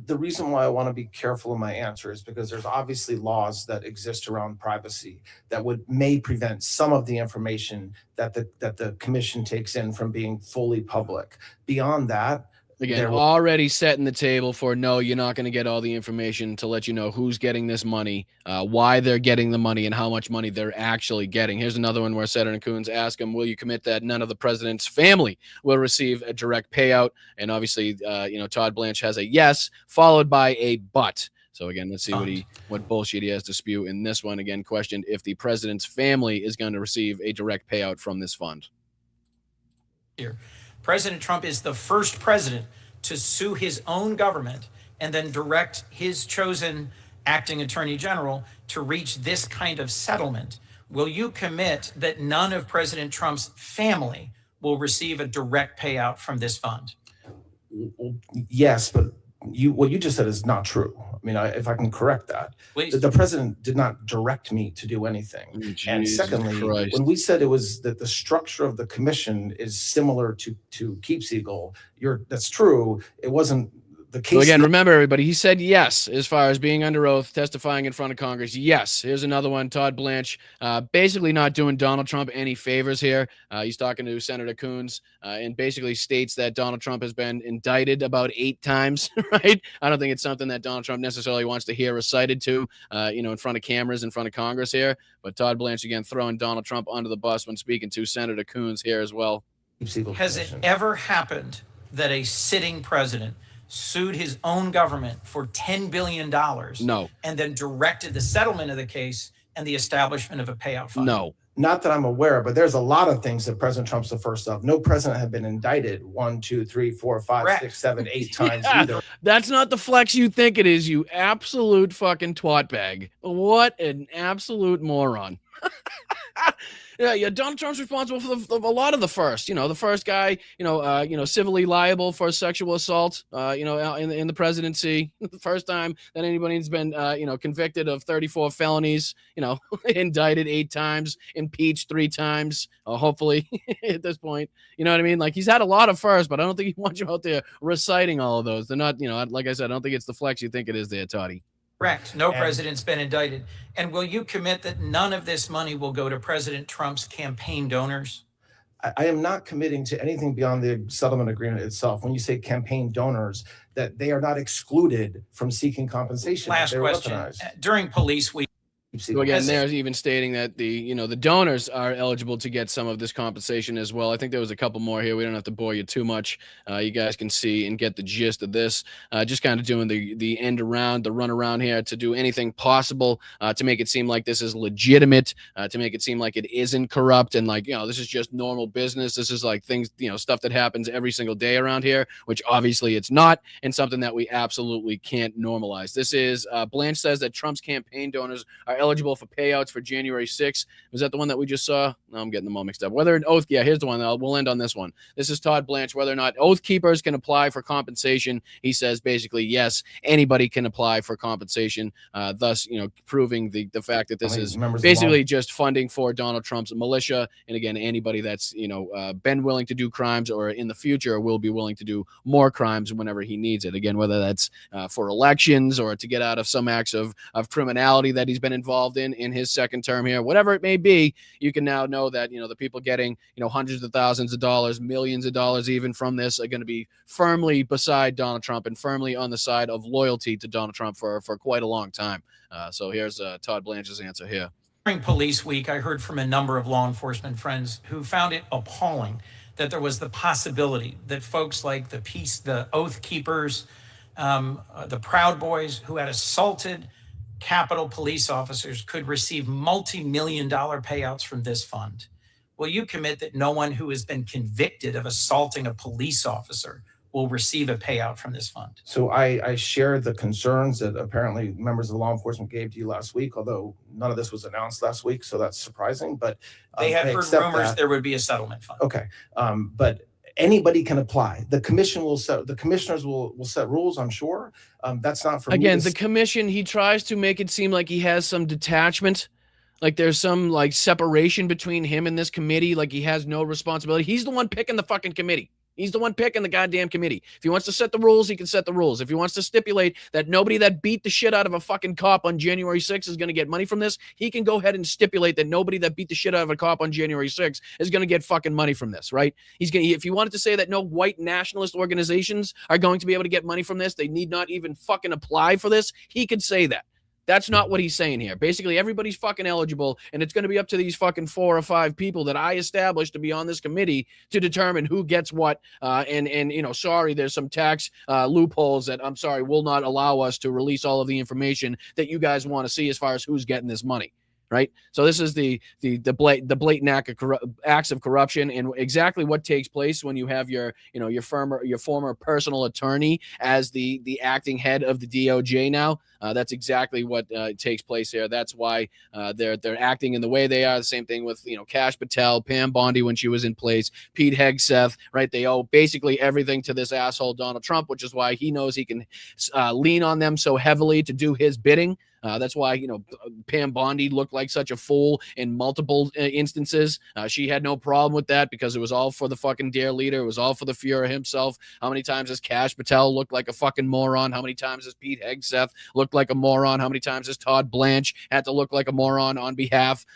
The reason why I want to be careful in my answer is because there's obviously laws that exist around privacy that may prevent some of the information that the commission takes in from being fully public. Beyond that, again, already setting the table for no, you're not going to get all the information to let you know who's getting this money, why they're getting the money, and how much money they're actually getting. Here's another one where Senator Coons asked him, will you commit that none of the president's family will receive a direct payout? And obviously, Todd Blanche has a yes, followed by a but. So again, let's see what bullshit he has to spew in this one. Again, questioned if the president's family is going to receive a direct payout from this fund. Here, President Trump is the first president to sue his own government and then direct his chosen acting attorney general to reach this kind of settlement. Will you commit that none of President Trump's family will receive a direct payout from this fund? Yes, but what you just said is not true. I mean, if I can correct that. Please. The president did not direct me to do anything. And secondly, when we said it was that the structure of the commission is similar to Keepseagle, that's true. It wasn't the case. So again, remember everybody, he said yes as far as being under oath, testifying in front of Congress. Yes. Here's another one. Todd Blanche, basically not doing Donald Trump any favors here. He's talking to Senator Coons and basically states that Donald Trump has been indicted about 8 times, right? I don't think it's something that Donald Trump necessarily wants to hear recited to, in front of cameras, in front of Congress here. But Todd Blanche, again, throwing Donald Trump under the bus when speaking to Senator Coons here as well. Has it ever happened that a sitting president sued his own government for $10 billion No. and then directed the settlement of the case and the establishment of a payout fund? No. Not that I'm aware, but there's a lot of things that President Trump's the first of. No president had been indicted 1, 2, 3, 4, 5, Correct. 6, 7, 8 times either. That's not the flex you think it is, you absolute fucking twat bag. What an absolute moron. Yeah, Donald Trump's responsible for a lot of the first. The first guy, civilly liable for sexual assault, in the presidency. The first time that anybody's been, convicted of 34 felonies, indicted 8 times, impeached 3 times, hopefully at this point. You know what I mean? Like, he's had a lot of firsts, but I don't think he wants you out there reciting all of those. They're not, like I said, I don't think it's the flex you think it is there, Toddy. Correct. No president's been indicted. And will you commit that none of this money will go to President Trump's campaign donors? I am not committing to anything beyond the settlement agreement itself. When you say campaign donors, that they are not excluded from seeking compensation. Last question. During police week. So again, there's even stating that the donors are eligible to get some of this compensation as well. I think there was a couple more here. We don't have to bore you too much. You guys can see and get the gist of this. Just kind of doing the end around, the run around here to do anything possible to make it seem like this is legitimate, to make it seem like it isn't corrupt and like, this is just normal business. This is like things, stuff that happens every single day around here, which obviously it's not, and something that we absolutely can't normalize. This is Blanche says that Trump's campaign donors are eligible for payouts for January 6th. Was that the one that we just saw? No, I'm getting them all mixed up. Whether an oath, yeah, here's the one. We'll end on this one. This is Todd Blanche. Whether or not oath keepers can apply for compensation. He says basically, yes, anybody can apply for compensation, thus, proving the fact that this is basically just funding for Donald Trump's militia. And again, anybody that's, been willing to do crimes or in the future will be willing to do more crimes whenever he needs it. Again, whether that's for elections or to get out of some acts of criminality that he's been involved in his second term here, whatever it may be, you can now know that, the people getting, hundreds of thousands of dollars, millions of dollars even from this are going to be firmly beside Donald Trump and firmly on the side of loyalty to Donald Trump for quite a long time. So here's Todd Blanche's answer here. During Police Week, I heard from a number of law enforcement friends who found it appalling that there was the possibility that folks like the Oath Keepers, the Proud Boys who had assaulted Capitol police officers could receive multi-million-dollar payouts from this fund. Will you commit that no one who has been convicted of assaulting a police officer will receive a payout from this fund? So I share the concerns that apparently members of the law enforcement gave to you last week, although none of this was announced last week, so that's surprising. But they had heard rumors there would be a settlement fund. Okay, but anybody can apply. The commission will set. The commissioners will set rules. I'm sure. That's not for me. Again, the commission. He tries to make it seem like he has some detachment. Like there's some like separation between him and this committee. Like he has no responsibility. He's the one picking the fucking committee. He's the one picking the goddamn committee. If he wants to set the rules, he can set the rules. If he wants to stipulate that nobody that beat the shit out of a fucking cop on January 6th is going to get money from this, he can go ahead and stipulate that nobody that beat the shit out of a cop on January 6th is going to get fucking money from this, right? If he wanted to say that no white nationalist organizations are going to be able to get money from this, they need not even fucking apply for this, he could say that. That's not what he's saying here. Basically, everybody's fucking eligible, and it's going to be up to these fucking 4 or 5 people that I established to be on this committee to determine who gets what. Sorry, there's some tax loopholes that I'm sorry will not allow us to release all of the information that you guys want to see as far as who's getting this money. Right. So this is the blatant acts of corruption and exactly what takes place when you have your former personal attorney as the acting head of the DOJ now. That's exactly what takes place here. That's why they're acting in the way they are. The same thing with Kash Patel, Pam Bondi when she was in place, Pete Hegseth. Right. They owe basically everything to this asshole Donald Trump, which is why he knows he can lean on them so heavily to do his bidding. That's why, Pam Bondi looked like such a fool in multiple instances. She had no problem with that because it was all for the fucking dear leader. It was all for the Fuhrer himself. How many times has Kash Patel looked like a fucking moron? How many times has Pete Hegseth looked like a moron? How many times has Todd Blanche had to look like a moron on behalf,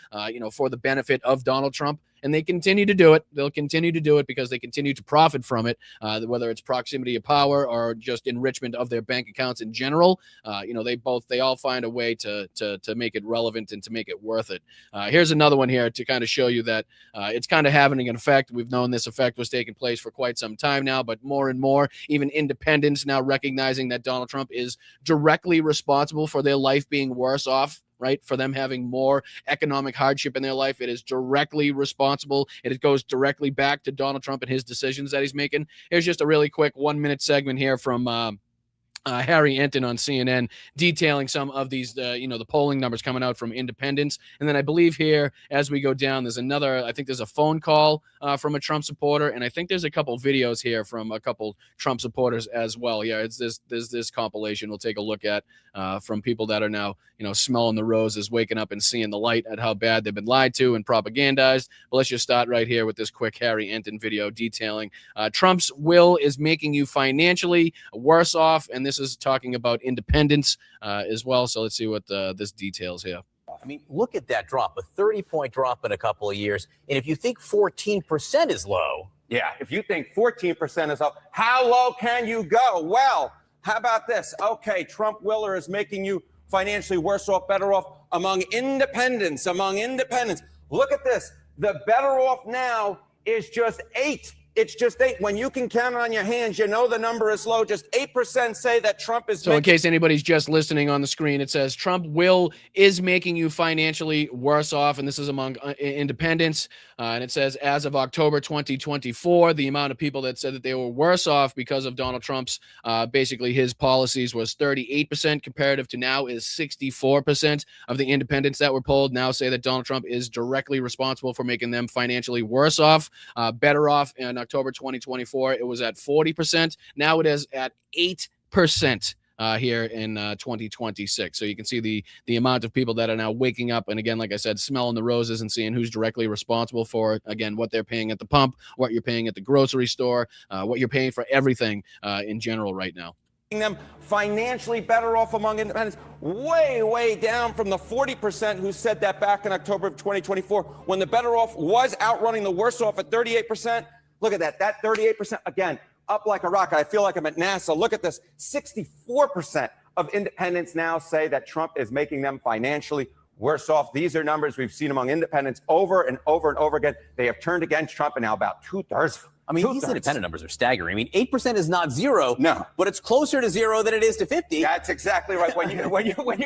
for the benefit of Donald Trump? And they continue to do it. They'll continue to do it because they continue to profit from it, whether it's proximity of power or just enrichment of their bank accounts in general. They all find a way to make it relevant and to make it worth it. Here's another one here to kind of show you that it's kind of having an effect. We've known this effect was taking place for quite some time now, but more and more, even independents now recognizing that Donald Trump is directly responsible for their life being worse off. Right, for them having more economic hardship in their life. It is directly responsible. It goes directly back to Donald Trump and his decisions that he's making. Here's just a really quick 1-minute segment here from Harry Enton on CNN detailing some of these, the polling numbers coming out from independents. And then I believe here, as we go down, there's a phone call from a Trump supporter. And I think there's a couple videos here from a couple Trump supporters as well. Yeah, there's this compilation we'll take a look at from people that are now, smelling the roses, waking up and seeing the light at how bad they've been lied to and propagandized. But let's just start right here with this quick Harry Enton video detailing Trump's will is making you financially worse off. And this is talking about independence as well. So let's see what this details here. I mean, look at that drop, a 30-point drop in a couple of years. And if you think 14% is low. Yeah, if you think 14% is low, how low can you go? Well, how about this? Okay, Trump Willer is making you financially worse off, better off among independents. Look at this. The better off now is just 8 It's just 8. When you can count on your hands, you know the number is low. Just 8% say that Trump is. So in case anybody's just listening on the screen, it says Trump is making you financially worse off, and this is among independents. And it says as of October 2024, the amount of people that said that they were worse off because of Donald Trump's basically his policies was 38%, comparative to now is 64% of the independents that were polled now say that Donald Trump is directly responsible for making them financially worse off. Better off in October 2024, it was at 40%. Now it is at 8% here in 2026. So you can see the amount of people that are now waking up and, again, like I said, smelling the roses and seeing who's directly responsible for, again, what they're paying at the pump, what you're paying at the grocery store, what you're paying for everything in general right now. Them financially better off among independents, way down from the 40% who said that back in October of 2024, when the better off was outrunning the worse off at 38%. Look at that 38%, again, up like a rocket. I feel like I'm at NASA. Look at this. 64% of independents now say that Trump is making them financially worse off. These are numbers we've seen among independents over and over and over again. They have turned against Trump, and now about two-thirds. I mean, these independent numbers are staggering. I mean, 8% is not zero. No, but it's closer to zero than it is to 50. That's exactly right. When you're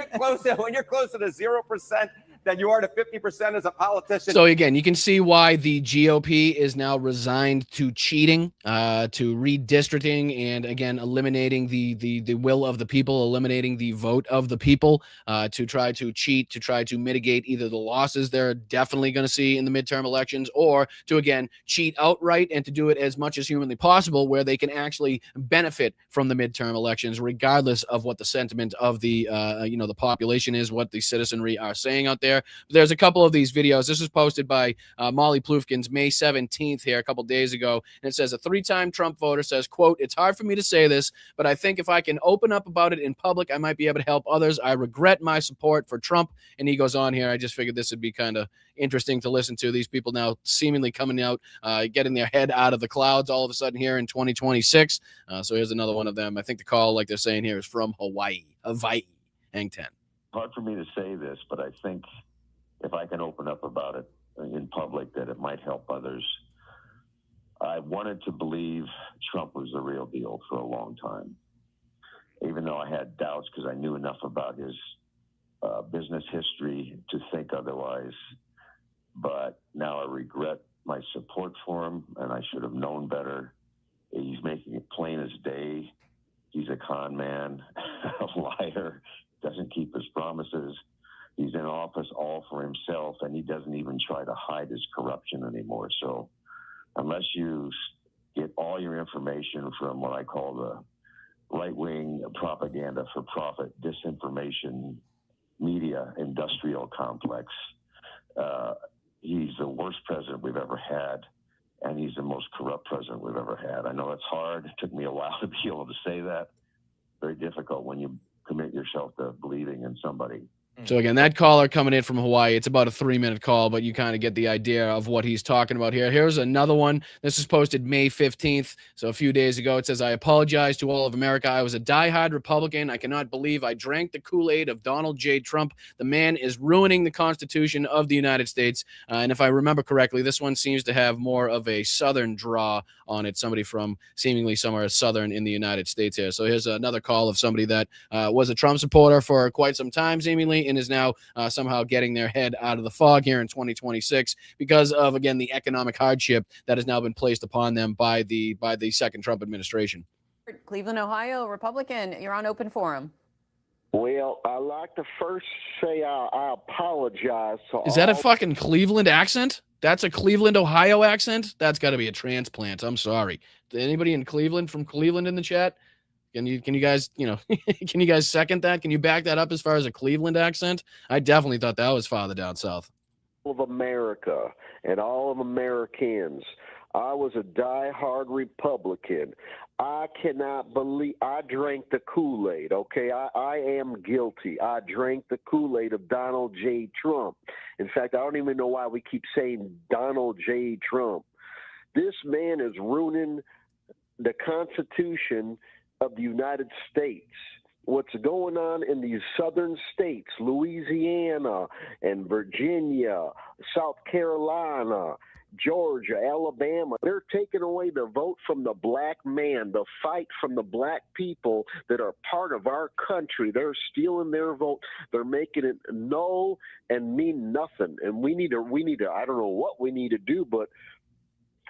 closer to 0% than you are to 50% as a politician. So again, you can see why the GOP is now resigned to cheating, to redistricting, and again eliminating the will of the people, eliminating the vote of the people, to try to cheat, to try to mitigate either the losses they're definitely going to see in the midterm elections, or to again cheat outright and to do it as much as humanly possible, where they can actually benefit from the midterm elections, regardless of what the sentiment of the the population is, what the citizenry are saying out there. There's a couple of these videos. This was posted by Molly Plufkins May 17th here a couple days ago, and it says a 3-time Trump voter says, quote, "It's hard for me to say this, but I think if I can open up about it in public, I might be able to help others. I regret my support for Trump." And he goes on here. I just figured this would be kind of interesting to listen to. These people now seemingly coming out, getting their head out of the clouds all of a sudden here in 2026. So here's another one of them. I think the call, like they're saying here, is from Hawaii. Hang 10. Hard for me to say this, but I think if I can open up about it in public, that it might help others. I wanted to believe Trump was the real deal for a long time, even though I had doubts because I knew enough about his business history to think otherwise. But now I regret my support for him, and I should have known better. He's making it plain as day. He's a con man, a liar, doesn't keep his promises. He's in office all for himself, and he doesn't even try to hide his corruption anymore. So unless you get all your information from what I call the right-wing propaganda for profit, disinformation, media, industrial complex, he's the worst president we've ever had, and he's the most corrupt president we've ever had. I know it's hard. It took me a while to be able to say that. Very difficult when you commit yourself to believing in somebody. So again, that caller coming in from Hawaii, it's about a 3-minute call, but you kind of get the idea of what he's talking about here. Here's another one. This is posted May 15th, so a few days ago. It says, "I apologize to all of America. I was a diehard Republican. I cannot believe I drank the Kool-Aid of Donald J. Trump. The man is ruining the Constitution of the United States." And if I remember correctly, this one seems to have more of a Southern draw on it, somebody from seemingly somewhere Southern in the United States here. So here's another call of somebody that was a Trump supporter for quite some time, seemingly, and is now somehow getting their head out of the fog here in 2026 because of, again, the economic hardship that has now been placed upon them by the second Trump administration. Cleveland, Ohio, Republican. You're on Open Forum. Well, I'd like to first say I apologize to Is that a fucking Cleveland accent? That's a Cleveland, Ohio accent? That's got to be a transplant. I'm sorry. Anybody in Cleveland from Cleveland in the chat? Can you guys, can you guys second that? Can you back that up as far as a Cleveland accent? I definitely thought that was farther down south. All of America and all of Americans. I was a diehard Republican. I cannot believe I drank the Kool-Aid, okay? I am guilty. I drank the Kool-Aid of Donald J. Trump. In fact, I don't even know why we keep saying Donald J. Trump. This man is ruining the Constitution of the United States. What's going on in these southern states, Louisiana and Virginia, South Carolina, Georgia, Alabama. They're taking away the vote from the black man, the fight from the black people that are part of our country. They're stealing their vote. They're making it null and mean nothing. And we need to, I don't know what we need to do, but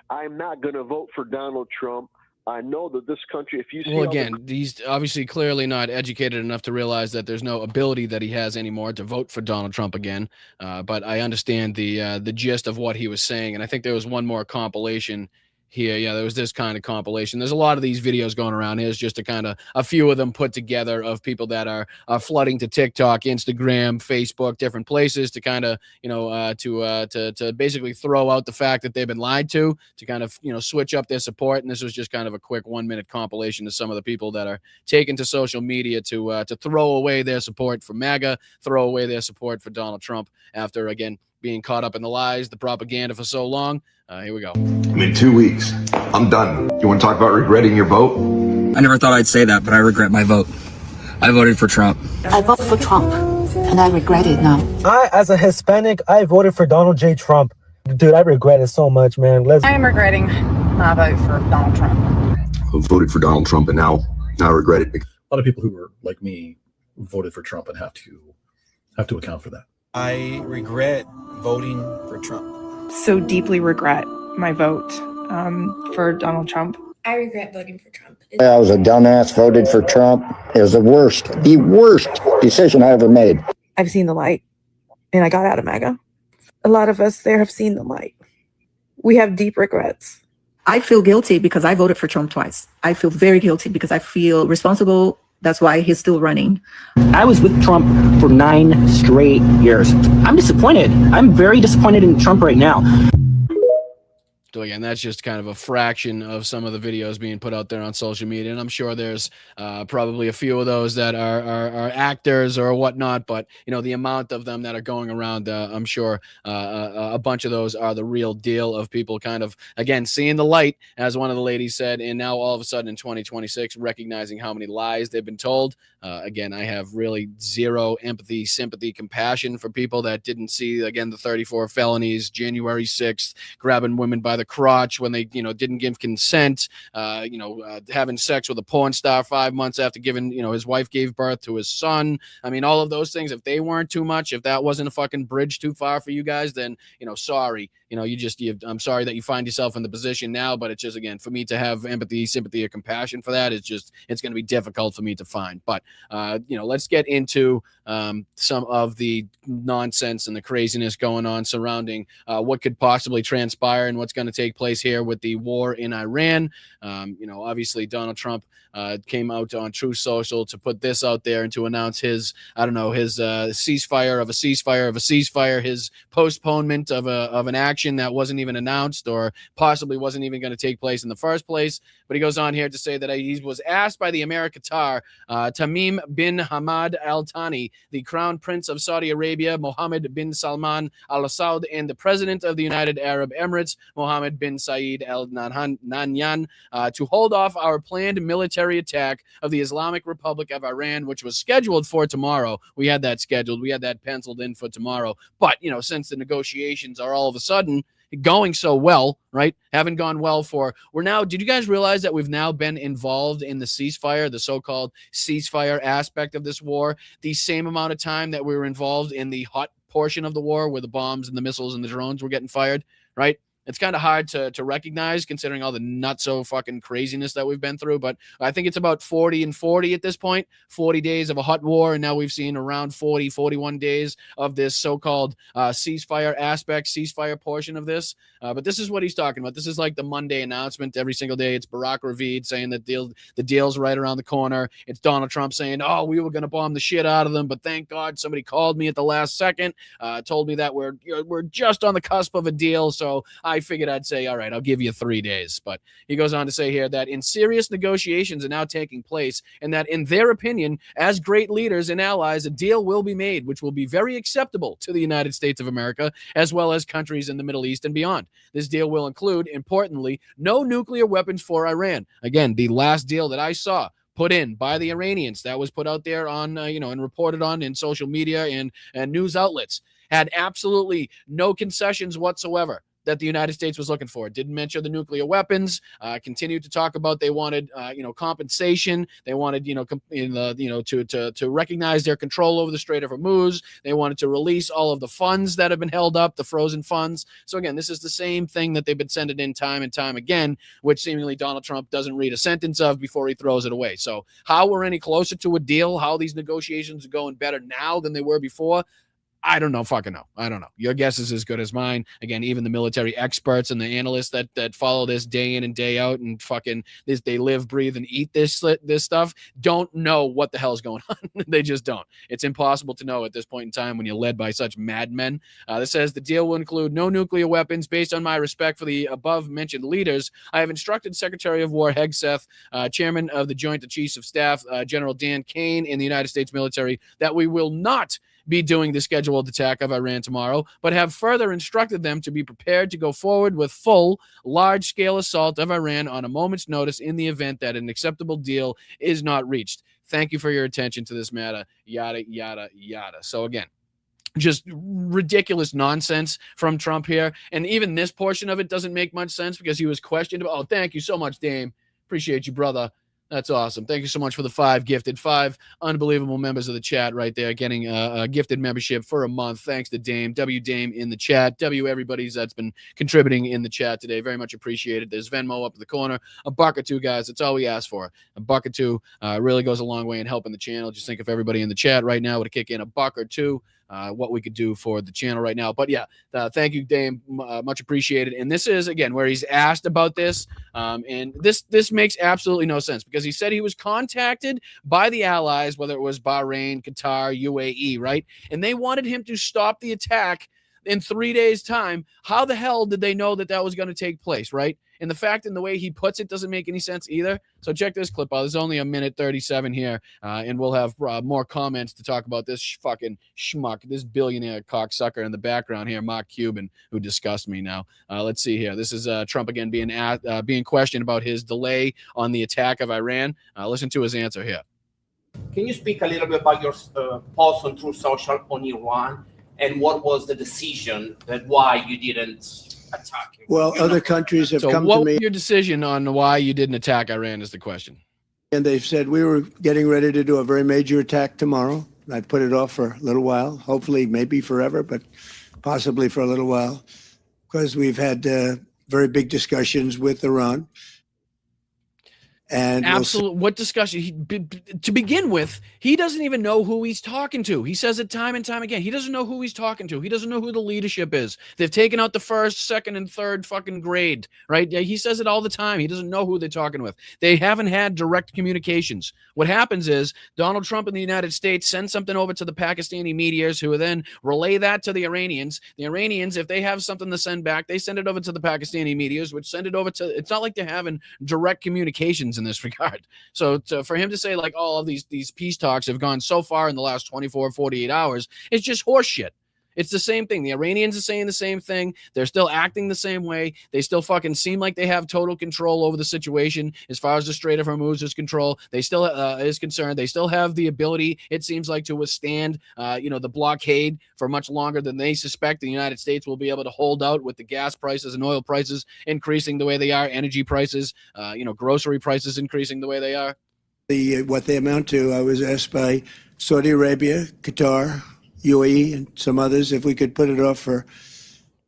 I'm not going to vote for Donald Trump. I know that this country, if you see... Well, again, he's obviously clearly not educated enough to realize that there's no ability that he has anymore to vote for Donald Trump again. But I understand the gist of what he was saying. And I think there was one more compilation here. Yeah, there was this kind of compilation. There's a lot of these videos going around. Here's just a few of them put together of people that are flooding to TikTok, Instagram, Facebook, different places to kind of, to basically throw out the fact that they've been lied to kind of, switch up their support. And this was just kind of a quick 1-minute compilation of some of the people that are taken to social media to throw away their support for MAGA, throw away their support for Donald Trump after, again, being caught up in the lies, the propaganda for so long. Here we go. I'm in 2 weeks. I'm done. You want to talk about regretting your vote? I never thought I'd say that, but I regret my vote. I voted for Trump. I voted for Trump, and I regret it now. As a Hispanic, I voted for Donald J. Trump. Dude, I regret it so much, man. I am regretting my vote for Donald Trump. I voted for Donald Trump, and now I regret it. A lot of people who were like me voted for Trump and have to account for that. I regret voting for Trump. So deeply regret my vote for Donald Trump. I regret voting for Trump. I was a dumbass, voted for Trump. It was the worst decision I ever made. I've seen the light, and I got out of MAGA. A lot of us there have seen the light. We have deep regrets. I feel guilty because I voted for Trump twice. I feel very guilty because I feel responsible. That's why he's still running. I was with Trump for 9 straight years. I'm disappointed. I'm very disappointed in Trump right now. So again, that's just kind of a fraction of some of the videos being put out there on social media, and I'm sure there's probably a few of those that are actors or whatnot. But the amount of them that are going around, I'm sure a bunch of those are the real deal of people kind of again seeing the light, as one of the ladies said, and now all of a sudden in 2026 recognizing how many lies they've been told. Again, I have really zero empathy, sympathy, compassion for people that didn't see again the 34 felonies, January 6th, grabbing women by the crotch when they didn't give consent, having sex with a porn star 5 months after giving his wife gave birth to his son. I mean, all of those things, if they weren't too much, if that wasn't a fucking bridge too far for you guys, then sorry, I'm sorry that you find yourself in the position now, but it's just, again, for me to have empathy, sympathy, or compassion for that, it's going to be difficult for me to find. But let's get into some of the nonsense and the craziness going on surrounding what could possibly transpire and what's going to take place here with the war in Iran. Obviously Donald Trump came out on Truth Social to put this out there and to announce his ceasefire of a ceasefire of a ceasefire, his postponement of an action that wasn't even announced or possibly wasn't even going to take place in the first place. But he goes on here to say that he was asked by the Emir Qatar, Tamim bin Hamad Al Thani, the Crown Prince of Saudi Arabia, Mohammed bin Salman Al Saud, and the President of the United Arab Emirates, Mohammed bin Saeed Al Nahyan, to hold off our planned military attack of the Islamic Republic of Iran, which was scheduled for tomorrow. We had that scheduled. We had that penciled in for tomorrow. But, since the negotiations are all of a sudden going so well, right? Haven't gone well did you guys realize that we've now been involved in the ceasefire, the so-called ceasefire aspect of this war, the same amount of time that we were involved in the hot portion of the war where the bombs and the missiles and the drones were getting fired, right? It's kind of hard to recognize considering all the not so fucking craziness that we've been through. But I think it's about 40 and 40 at this point, 40 days of a hot war. And now we've seen around 40, 41 days of this so-called ceasefire portion of this. But this is what he's talking about. This is like the Monday announcement. Every single day it's Barack Ravid saying that the deal's right around the corner. It's Donald Trump saying, oh, we were going to bomb the shit out of them, but thank God somebody called me at the last second, told me that we're just on the cusp of a deal. So I figured I'd say, all right, I'll give you 3 days. But he goes on to say here that in serious negotiations are now taking place and that in their opinion, as great leaders and allies, a deal will be made, which will be very acceptable to the United States of America, as well as countries in the Middle East and beyond. This deal will include, importantly, no nuclear weapons for Iran. Again, the last deal that I saw put in by the Iranians that was put out there on, and reported on in social media and news outlets had absolutely no concessions whatsoever. that the United States was looking for. Didn't mention the nuclear weapons. Continued to talk about they wanted, compensation. They wanted, to recognize their control over the Strait of Hormuz. They wanted to release all of the funds that have been held up, the frozen funds. So again, this is the same thing that they've been sending in time and time again, which seemingly Donald Trump doesn't read a sentence of before he throws it away. So how we're any closer to a deal, how these negotiations are going better now than they were before, I don't know. Fucking know. I don't know. Your guess is as good as mine. Again, even the military experts and the analysts that follow this day in and day out and fucking this, they live, breathe, and eat this stuff, don't know what the hell's going on. They just don't. It's impossible to know at this point in time when you're led by such madmen. This says the deal will include no nuclear weapons. Based on my respect for the above mentioned leaders, I have instructed Secretary of War Hegseth, Chairman of the Joint Chiefs of Staff, General Dan Kane, in the United States military, that we will not be doing the scheduled attack of Iran tomorrow, but have further instructed them to be prepared to go forward with full, large-scale assault of Iran on a moment's notice in the event that an acceptable deal is not reached. Thank you for your attention to this matter, yada, yada, yada. So again, just ridiculous nonsense from Trump here. And even this portion of it doesn't make much sense because he was questioned about, oh, thank you so much, Dame. Appreciate you, brother. That's awesome. Thank you so much for the 5 gifted. 5 unbelievable members of the chat right there getting a gifted membership for a month. Thanks to Dame. W Dame in the chat. W everybody's that's been contributing in the chat today. Very much appreciated. There's Venmo up in the corner. A buck or two, guys. That's all we ask for. A buck or two really goes a long way in helping the channel. Just think if everybody in the chat right now would kick in a buck or two, what we could do for the channel right now. But yeah, thank you, Dame. Much appreciated. And this is, again, where he's asked about this. And this makes absolutely no sense because he said he was contacted by the allies, whether it was Bahrain, Qatar, UAE, right? And they wanted him to stop the attack in 3 days' time. How the hell did they know that that was going to take place, right? And the fact and the way he puts it doesn't make any sense either. So check this clip out. There's only a minute 37 here, and we'll have more comments to talk about this fucking schmuck, this billionaire cocksucker in the background here, Mark Cuban, who disgusts me now. Let's see here. This is Trump again being questioned about his delay on the attack of Iran. Listen to his answer here. Can you speak a little bit about your post on Truth Social on Iran and what was the decision that why you didn't attack him? Well, other countries have come to what me. was your decision on why you didn't attack Iran is the question. And they've said we were getting ready to do a very major attack tomorrow. I put it off for a little while, hopefully maybe forever, but possibly for a little while, because we've had very big discussions with Iran. And absolutely. What discussion? To begin with, he doesn't even know who he's talking to. He says it time and time again. He doesn't know who he's talking to. He doesn't know who the leadership is. They've taken out the first, second, and third fucking grade, right? He says it all the time. He doesn't know who they're talking with. They haven't had direct communications. What happens is Donald Trump in the United States sends something over to the Pakistani medias who then relay that to the Iranians. The Iranians, if they have something to send back, they send it over to the Pakistani medias, which send it over to, it's not like they're having direct communications in this regard. So for him to say like all of these peace talks have gone so far in the last 24, 48 hours, it's just horseshit. It's the same thing. The Iranians are saying the same thing. They're still acting the same way. They still fucking seem like they have total control over the situation as far as the Strait of Hormuz is control. They still is concerned. They still have the ability, it seems like, to withstand, the blockade for much longer than they suspect. The United States will be able to hold out with the gas prices and oil prices increasing the way they are, energy prices, grocery prices increasing the way they are. What they amount to, I was asked by Saudi Arabia, Qatar, UAE, and some others if we could put it off for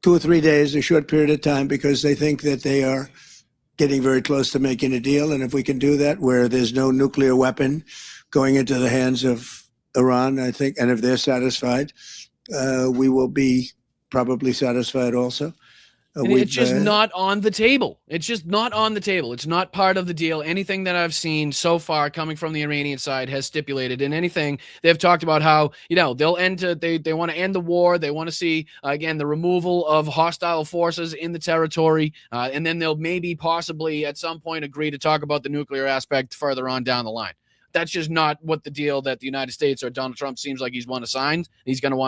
2 or 3 days, a short period of time, because they think that they are getting very close to making a deal. And if we can do that where there's no nuclear weapon going into the hands of Iran, I think, and if they're satisfied, we will be probably satisfied also. And it's just not on the table. It's just not on the table. It's not part of the deal. Anything that I've seen so far coming from the Iranian side has stipulated in anything. They've talked about how, they'll end they want to end the war. They want to see, again, the removal of hostile forces in the territory. And then they'll maybe possibly at some point agree to talk about the nuclear aspect further on down the line. That's just not what the deal that the United States or Donald Trump seems like he's going to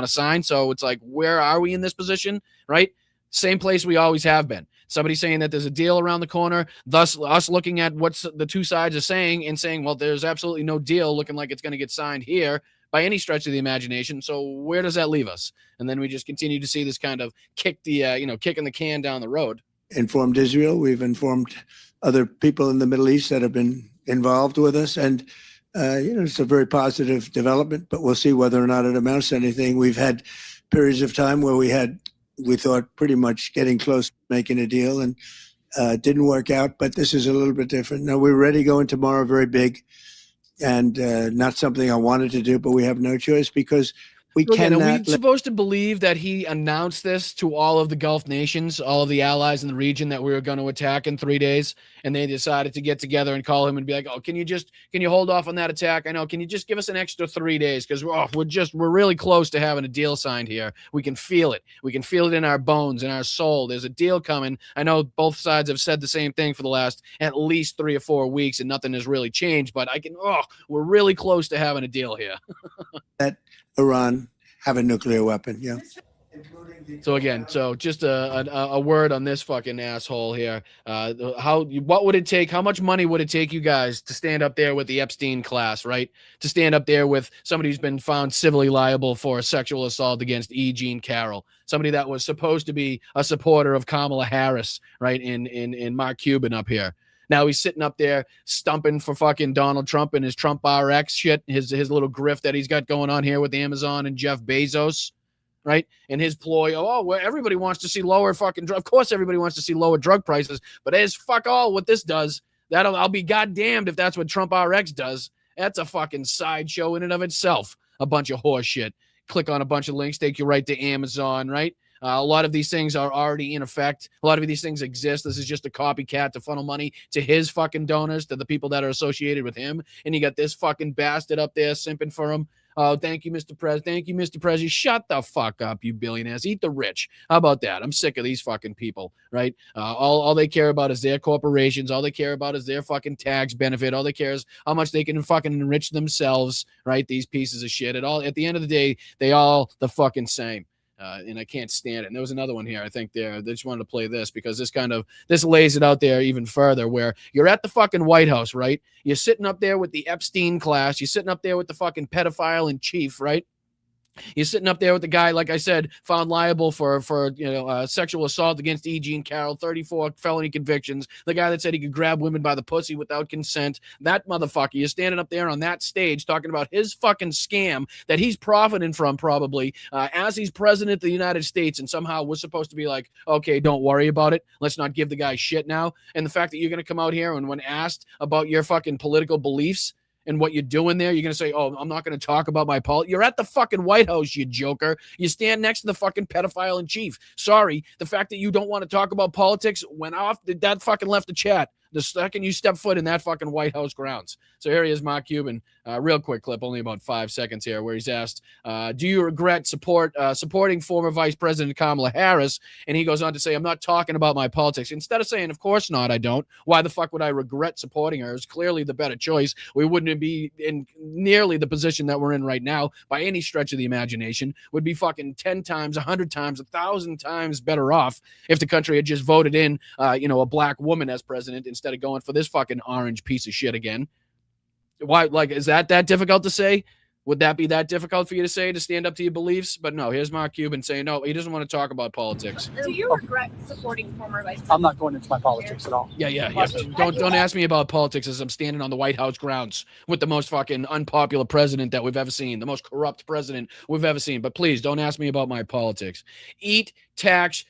sign. So it's like, where are we in this position, right? Same place we always have been. Somebody saying that there's a deal around the corner, thus us looking at what the two sides are saying and saying, well, there's absolutely no deal looking like it's going to get signed here, by any stretch of the imagination. So where does that leave us? And then we just continue to see this kind of kicking the can down the road. Informed Israel. We've informed other people in the Middle East that have been involved with us. And, it's a very positive development, but we'll see whether or not it amounts to anything. We've had periods of time where we thought pretty much getting close to making a deal, and didn't work out. But this is a little bit different. Now, we're ready going tomorrow, very big, and not something I wanted to do, but we have no choice because we cannot. Are we supposed to believe that he announced this to all of the Gulf nations, all of the allies in the region, that we were going to attack in 3 days, and they decided to get together and call him and be like, "Oh, can you hold off on that attack? I know. Can you just give us an extra 3 days? Because we're really close to having a deal signed here. We can feel it. We can feel it in our bones, in our soul. There's a deal coming." I know both sides have said the same thing for the last at least 3 or 4 weeks, and nothing has really changed. But we're really close to having a deal here. That Iran have a nuclear weapon. Yeah. So again, just a word on this fucking asshole here. What would it take? How much money would it take you guys to stand up there with the Epstein class, right? To stand up there with somebody who's been found civilly liable for a sexual assault against E. Jean Carroll, somebody that was supposed to be a supporter of Kamala Harris, right? In Mark Cuban up here. Now he's sitting up there stumping for fucking Donald Trump and his Trump RX shit, his little grift that he's got going on here with Amazon and Jeff Bezos, right? And his ploy, well, everybody wants to see lower fucking drug. Of course, everybody wants to see lower drug prices, but as fuck all what this does, I'll be goddamned if that's what Trump RX does. That's a fucking sideshow in and of itself. A bunch of horse shit. Click on a bunch of links, take you right to Amazon, right? A lot of these things are already in effect. A lot of these things exist. This is just a copycat to funnel money to his fucking donors, to the people that are associated with him. And you got this fucking bastard up there simping for him. Oh, thank you, Mr. Prez. Thank you, Mr. Prez. You shut the fuck up, you billionaires. Eat the rich. How about that? I'm sick of these fucking people, right? All they care about is their corporations. All they care about is their fucking tax benefit. All they care is how much they can fucking enrich themselves, right? These pieces of shit. At the end of the day, they all the fucking same. And I can't stand it. And there was another one here, I think they just wanted to play this because this lays it out there even further, where you're at the fucking White House, right? You're sitting up there with the Epstein class. You're sitting up there with the fucking pedophile in chief, right? You're sitting up there with the guy, like I said, found liable for sexual assault against E. Jean Carroll, 34 felony convictions. The guy that said he could grab women by the pussy without consent. That motherfucker. You're standing up there on that stage talking about his fucking scam that he's profiting from probably as he's president of the United States. And somehow we're supposed to be like, okay, don't worry about it. Let's not give the guy shit now. And the fact that you're going to come out here and when asked about your fucking political beliefs and what you're doing there, you're going to say, oh, I'm not going to talk about my politics. You're at the fucking White House, you joker. You stand next to the fucking pedophile in chief. Sorry, the fact that you don't want to talk about politics went off. That fucking left the chat the second you step foot in that fucking White House grounds. So here he is, Mark Cuban. Real quick clip, only about 5 seconds here, where he's asked, do you regret supporting former Vice President Kamala Harris? And he goes on to say, I'm not talking about my politics. Instead of saying, of course not, I don't. Why the fuck would I regret supporting her? It's clearly the better choice. We wouldn't be in nearly the position that we're in right now by any stretch of the imagination. Would be fucking 10 times, 100 times, 1,000 times better off if the country had just voted in, a black woman as president instead of going for this fucking orange piece of shit again. Why? Like, is that difficult to say? Would that be that difficult for you to say, to stand up to your beliefs? But no, here's Mark Cuban saying, no, he doesn't want to talk about politics. Do you regret supporting former Vice President? I'm not going into my politics at all. Yeah. Don't ask me about politics as I'm standing on the White House grounds with the most fucking unpopular president that we've ever seen, the most corrupt president we've ever seen. But please don't ask me about my politics. Eat, tax,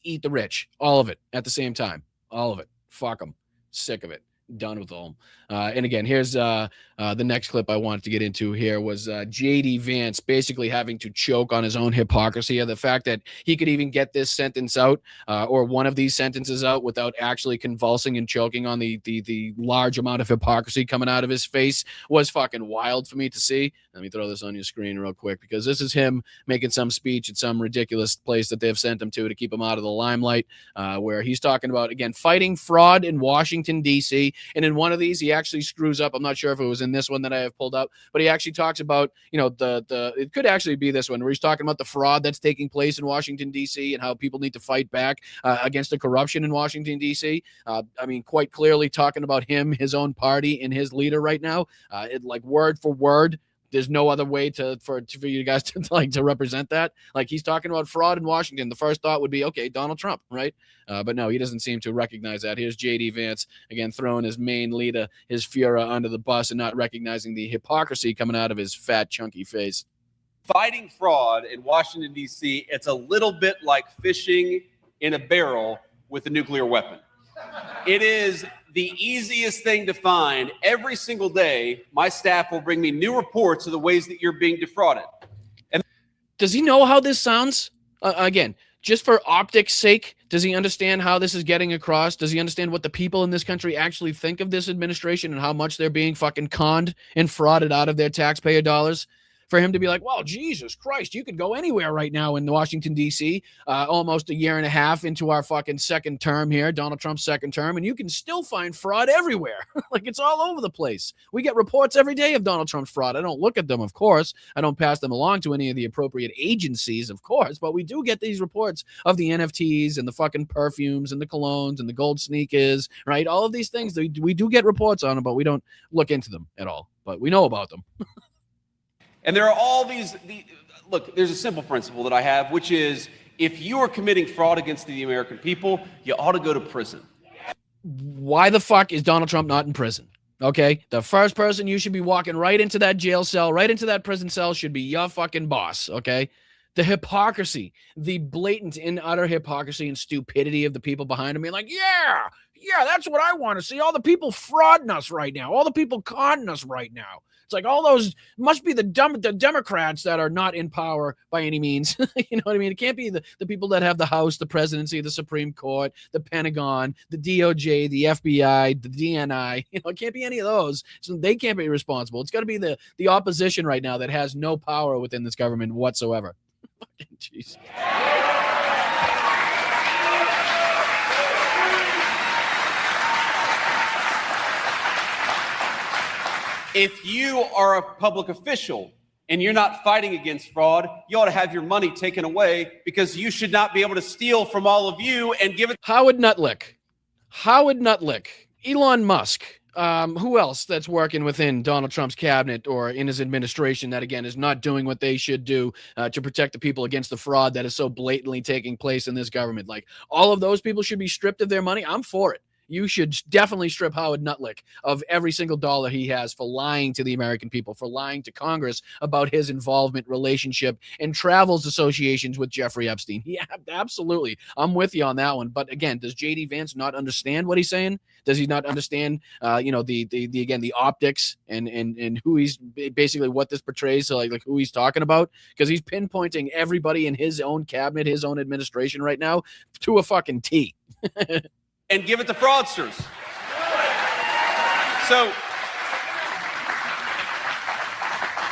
eat the rich. All of it at the same time. All of it. Fuck them. Sick of it. Done with them. And again, here's the next clip I wanted to get into here was J.D. Vance basically having to choke on his own hypocrisy, of the fact that he could even get this sentence out or one of these sentences out without actually convulsing and choking on the large amount of hypocrisy coming out of his face was fucking wild for me to see. Let me throw this on your screen real quick, because this is him making some speech at some ridiculous place that they've sent him to keep him out of the limelight, where he's talking about, again, fighting fraud in Washington, D.C. And in one of these, he actually screws up. I'm not sure if it was in this one that I have pulled up, but he actually talks about, it could actually be this one, where he's talking about the fraud that's taking place in Washington, D.C. and how people need to fight back against the corruption in Washington, D.C. Quite clearly talking about him, his own party, and his leader right now, like word for word, there's no other way for you guys to represent that. Like, he's talking about fraud in Washington. The first thought would be, okay, Donald Trump, right? But no, he doesn't seem to recognize that. Here's J.D. Vance, again, throwing his main leader, his Führer, under the bus and not recognizing the hypocrisy coming out of his fat, chunky face. Fighting fraud in Washington, D.C., it's a little bit like fishing in a barrel with a nuclear weapon. It is the easiest thing to find. Every single day, my staff will bring me new reports of the ways that you're being defrauded. And does he know how this sounds? Again, just for optics' sake, does he understand how this is getting across? Does he understand what the people in this country actually think of this administration and how much they're being fucking conned and frauded out of their taxpayer dollars? For him to be like, well, Jesus Christ, you could go anywhere right now in Washington, D.C., almost a year and a half into our fucking second term here, Donald Trump's second term, and you can still find fraud everywhere. Like, it's all over the place. We get reports every day of Donald Trump's fraud. I don't look at them, of course. I don't pass them along to any of the appropriate agencies, of course, but we do get these reports of the NFTs and the fucking perfumes and the colognes and the gold sneakers, right? All of these things, we do get reports on them, but we don't look into them at all. But we know about them. And there are all look, there's a simple principle that I have, which is if you are committing fraud against the American people, you ought to go to prison. Why the fuck is Donald Trump not in prison? Okay, the first person you should be walking right into that jail cell, right into that prison cell should be your fucking boss, okay? The hypocrisy, the blatant and utter hypocrisy and stupidity of the people behind him being like, yeah, that's what I want to see. All the people frauding us right now. All the people conning us right now. It's like all those must be the Democrats that are not in power by any means. You know what I mean? It can't be the people that have the House, the presidency, the Supreme Court, the Pentagon, the DOJ, the FBI, the DNI. You know, it can't be any of those. So they can't be responsible. It's got to be the opposition right now that has no power within this government whatsoever. Fucking jeez. If you are a public official and you're not fighting against fraud, you ought to have your money taken away because you should not be able to steal from all of you and give it. Howard Nutlick, Elon Musk, who else that's working within Donald Trump's cabinet or in his administration that, again, is not doing what they should do to protect the people against the fraud that is so blatantly taking place in this government? Like, all of those people should be stripped of their money. I'm for it. You should definitely strip Howard Nutlick of every single dollar he has for lying to the American people, for lying to Congress about his involvement, relationship, and travels associations with Jeffrey Epstein. Yeah, absolutely. I'm with you on that one. But again, does J.D. Vance not understand what he's saying? Does he not understand, the optics and who he's basically what this portrays, so like who he's talking about? Because he's pinpointing everybody in his own cabinet, his own administration right now to a fucking T. And give it to fraudsters. So,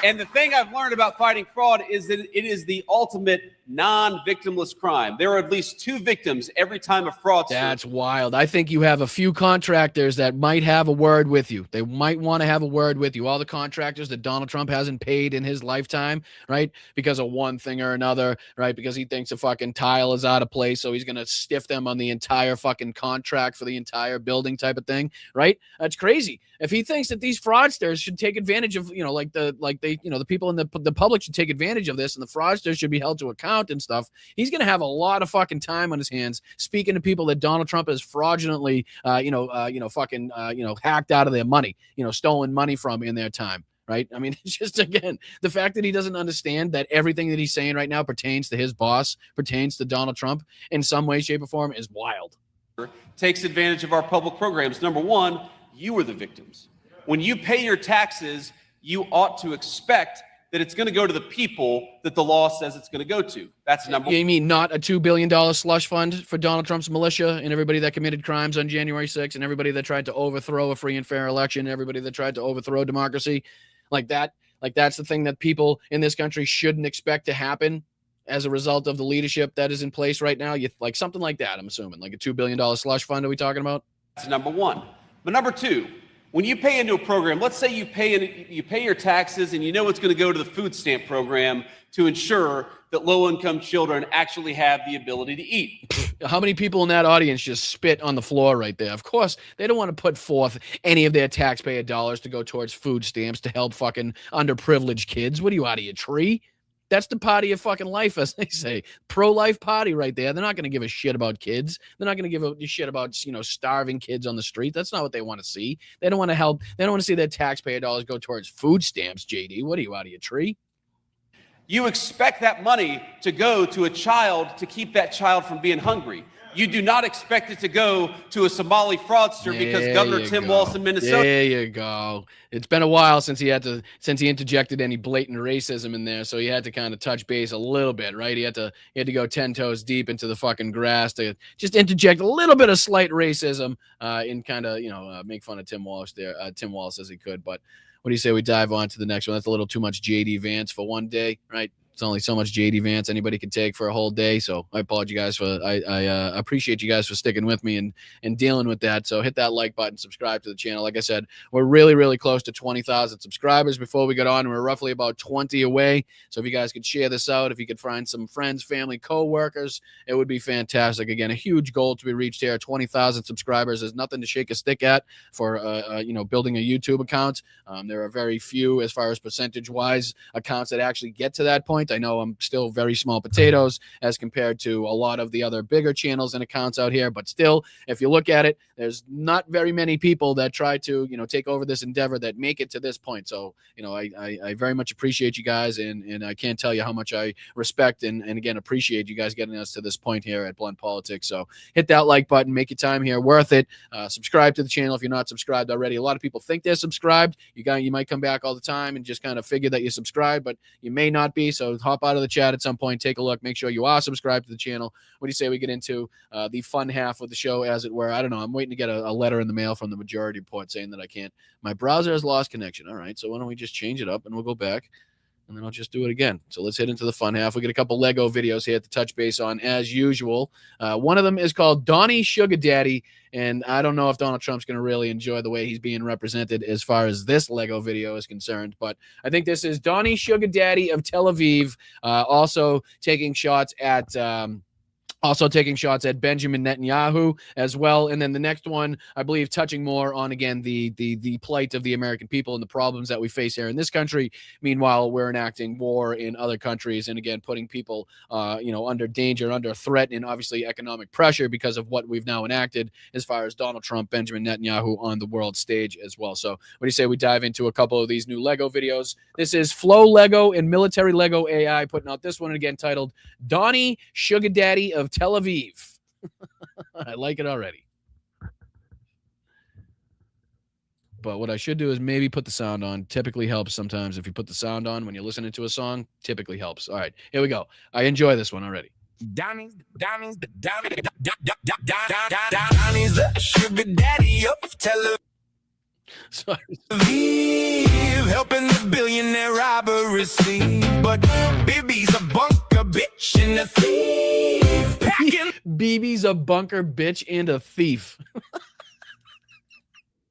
and the thing I've learned about fighting fraud is that it is the ultimate non-victimless crime. There are at least 2 victims every time a fraudster. That's wild. I think you have a few contractors that might have a word with you. They might want to have a word with you. All the contractors that Donald Trump hasn't paid in his lifetime, right? Because of one thing or another, right? Because he thinks a fucking tile is out of place, so he's going to stiff them on the entire fucking contract for the entire building type of thing, right? That's crazy. If he thinks that these fraudsters should take advantage of, the people in the public should take advantage of this and the fraudsters should be held to account and stuff, he's going to have a lot of fucking time on his hands speaking to people that Donald Trump has fraudulently, hacked out of their money, stolen money from in their time. Right. I mean, it's just, again, the fact that he doesn't understand that everything that he's saying right now pertains to his boss, pertains to Donald Trump in some way, shape, or form is wild. Takes advantage of our public programs. Number one, you are the victims. When you pay your taxes, you ought to expect that it's going to go to the people that the law says it's going to go to. That's number one. You mean not a $2 billion slush fund for Donald Trump's militia and everybody that committed crimes on January 6th and everybody that tried to overthrow a free and fair election, everybody that tried to overthrow democracy? Like that's the thing that people in this country shouldn't expect to happen as a result of the leadership that is in place right now? Like something like that, I'm assuming. Like a $2 billion slush fund, are we talking about? That's number one. But number two, When you pay into a program, let's say you pay your taxes and you know it's going to go to the food stamp program to ensure that low-income children actually have the ability to eat. How many people in that audience just spit on the floor right there? Of course, they don't want to put forth any of their taxpayer dollars to go towards food stamps to help fucking underprivileged kids. What are you, out of your tree? That's the party of fucking life, as they say. Pro-life party right there. They're not going to give a shit about kids. They're not going to give a shit about, you know, starving kids on the street. That's not what they want to see. They don't want to help. They don't want to see their taxpayer dollars go towards food stamps, JD. What are you, out of your tree? You expect that money to go to a child to keep that child from being hungry. You do not expect it to go to a Somali fraudster because Governor Tim Walz in Minnesota. There you go. It's been a while since he interjected any blatant racism in there, so he had to kind of touch base a little bit, right? He had to go 10 toes deep into the fucking grass to just interject a little bit of slight racism and kind of, make fun of Tim Walz there. Tim Walz as he could, but what do you say we dive on to the next one? That's a little too much JD Vance for one day, right? It's only so much JD Vance anybody can take for a whole day. So I apologize I appreciate you guys for sticking with me and dealing with that. So hit that like button, subscribe to the channel. Like I said, we're really, really close to 20,000 subscribers before we get on. We're roughly about 20 away. So if you guys could share this out, if you could find some friends, family, co-workers, it would be fantastic. Again, a huge goal to be reached here. 20,000 subscribers is nothing to shake a stick at for, building a YouTube account. There are very few, as far as percentage-wise, accounts that actually get to that point. I know I'm still very small potatoes as compared to a lot of the other bigger channels and accounts out here, but still, if you look at it, there's not very many people that try to, take over this endeavor that make it to this point. So, I very much appreciate you guys, and I can't tell you how much I respect and again, appreciate you guys getting us to this point here at Blunt Politics. So hit that like button, make your time here worth it. Subscribe to the channel if you're not subscribed already. A lot of people think they're subscribed. You might come back all the time and just kind of figure that you're subscribed, but you may not be. So hop out of the chat at some point, take a look, make sure you are subscribed to the channel. What do you say we get into the fun half of the show, as it were? I don't know. I'm waiting to get a letter in the mail from the Majority Report saying that I can't. My browser has lost connection. All right, so why don't we just change it up and we'll go back, and then I'll just do it again. So let's hit into the fun half. We get a couple Lego videos here to touch base on, as usual. One of them is called Donnie Sugar Daddy, and I don't know if Donald Trump's going to really enjoy the way he's being represented as far as this Lego video is concerned, but I think this is Donnie Sugar Daddy of Tel Aviv, also taking shots at Benjamin Netanyahu as well. And then the next one, I believe, touching more on, again, the plight of the American people and the problems that we face here in this country. Meanwhile, we're enacting war in other countries and, again, putting people, under danger, under threat, and obviously economic pressure because of what we've now enacted as far as Donald Trump, Benjamin Netanyahu on the world stage as well. So what do you say we dive into a couple of these new Lego videos? This is Flow Lego and Military Lego AI putting out this one, again, titled Donnie Sugar Daddy of Tel Aviv. I like it already. But what I should do is maybe put the sound on. Typically helps sometimes if you put the sound on when you're listening to a song. Typically helps. All right, here we go. I enjoy this one already. Donnie's the sugar daddy of Tel Aviv. Sorry. Helping the billionaire robber receive, but Bibi's a bunker bitch and a thief. Bibi's a bunker bitch and a thief.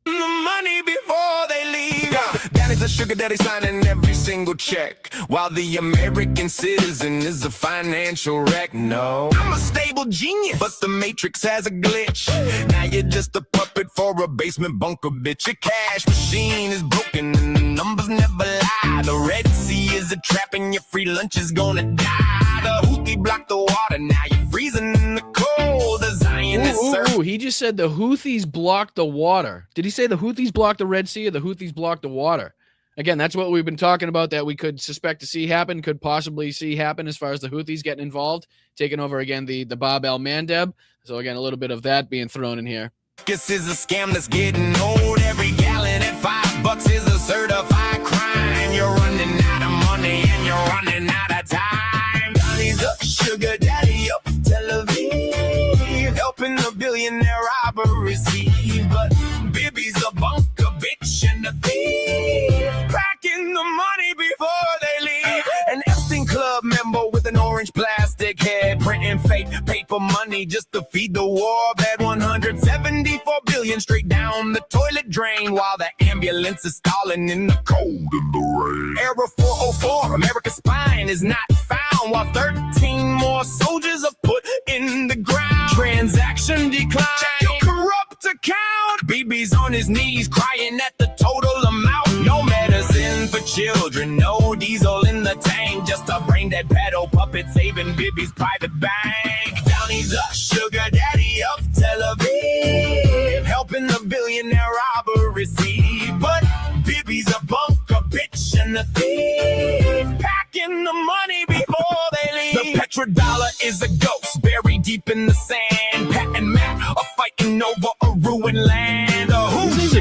The money before they leave. Daddy's a sugar daddy signing every single check, while the American citizen is a financial wreck. No, I'm a stable genius, but the matrix has a glitch. Now you're just a puppet for a basement bunker bitch. Your cash machine is broken and the numbers never lie. The Red Sea is a trap and your free lunch is gonna die. The Houthi blocked the water, now you're freezing in the cold. The Zionists he just said the Houthis blocked the water. Did he say the Houthis blocked the Red Sea or the Houthis blocked the water? Again, that's what we've been talking about, that we could suspect to see happen, could possibly see happen as far as the Houthis getting involved, taking over again the Bab el-Mandeb. So again, a little bit of that being thrown in here. This is a scam that's getting old. Every gallon at $5 is a certified crime. You're running out of money and you're running out of time. Donnie's a sugar daddy of Tel Aviv, helping the billionaire robber receive, but Bibi's a bunker bitch and a thief, packing the money before they leave. An Epstein Club member with an orange plastic head, printing fake paper money just to feed the war. Bet 174 billion straight down the toilet. drain while the ambulance is stalling in the cold and the rain. Era 404, America's spine is not found while 13 more soldiers are put in the ground. Transaction decline. Check your corrupt account. BB's on his knees crying at the total amount. No medicine for children, no diesel in the tank. Just a brain dead pedo puppet saving Bibi's private bank. Downey's a sugar daddy of Tel Aviv, helping the billionaire robber receive. But Bibi's a bunker bitch and a thief, packing the money before they leave. The petrodollar is a ghost buried deep in the sand. Pat and Matt are fighting over a ruined land.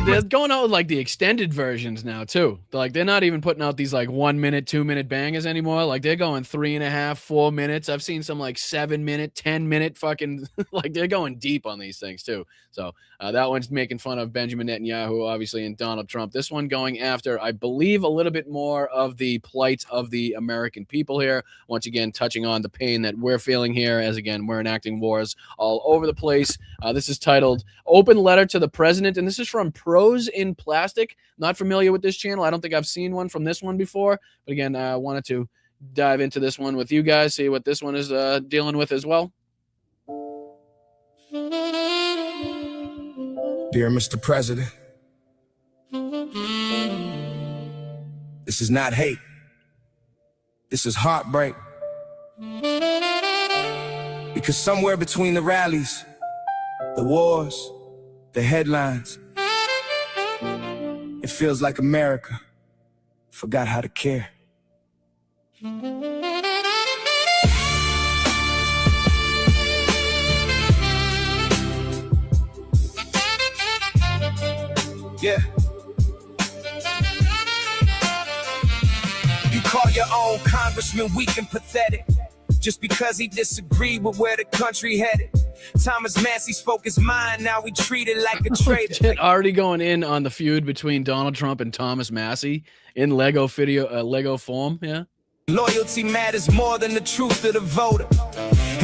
They're going out with like the extended versions now too. They're not even putting out these like 1 minute, 2 minute bangers anymore. Like they're going 3.5, 4 minutes. I've seen some like 7 minute, 10 minute fucking like they're going deep on these things too. So that one's making fun of Benjamin Netanyahu, obviously, and Donald Trump. This one going after, I believe, a little bit more of the plight of the American people here. Once again, touching on the pain that we're feeling here as, again, we're enacting wars all over the place. This is titled Open Letter to the President, and this is from Pros in Plastic. Not familiar with this channel. I don't think I've seen one from this one before. But again, I wanted to dive into this one with you guys, see what this one is dealing with as well. Dear Mr. President, this is not hate. This is heartbreak. Because somewhere between the rallies, the wars, the headlines, it feels like America forgot how to care. Yeah. You call your own congressman weak and pathetic just because he disagreed with where the country headed. Thomas Massey spoke his mind, now we treat it like a traitor. Already going in on the feud between Donald Trump and Thomas Massey in Lego form, yeah. Loyalty matters more than the truth of the voter.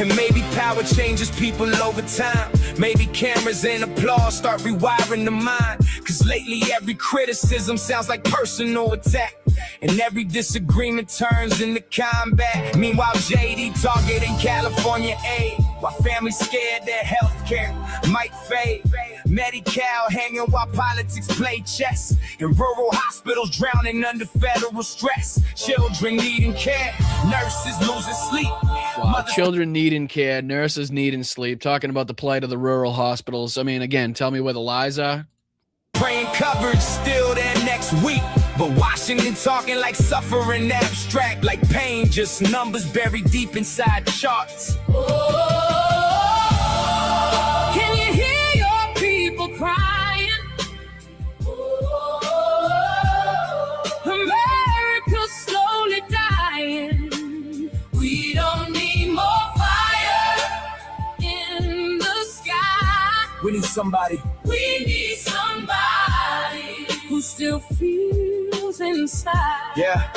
And maybe power changes people over time. Maybe cameras and applause start rewiring the mind. Cause lately every criticism sounds like personal attack. And every disagreement turns into combat. Meanwhile, JD targeting California aid, while families scared their health care might fade. Medi-Cal hanging while politics play chess. And rural hospitals drowning under federal stress. Children needing care, nurses losing sleep. Wow, children needing care, nurses needing sleep. Talking about the plight of the rural hospitals. I mean, again, tell me where the lies are. Praying coverage still there next week. But Washington talking like suffering abstract, like pain, just numbers buried deep inside charts. Can you hear your people crying? America's slowly dying. We don't need more fire in the sky. We need somebody. We need somebody who still feels inside. Yeah.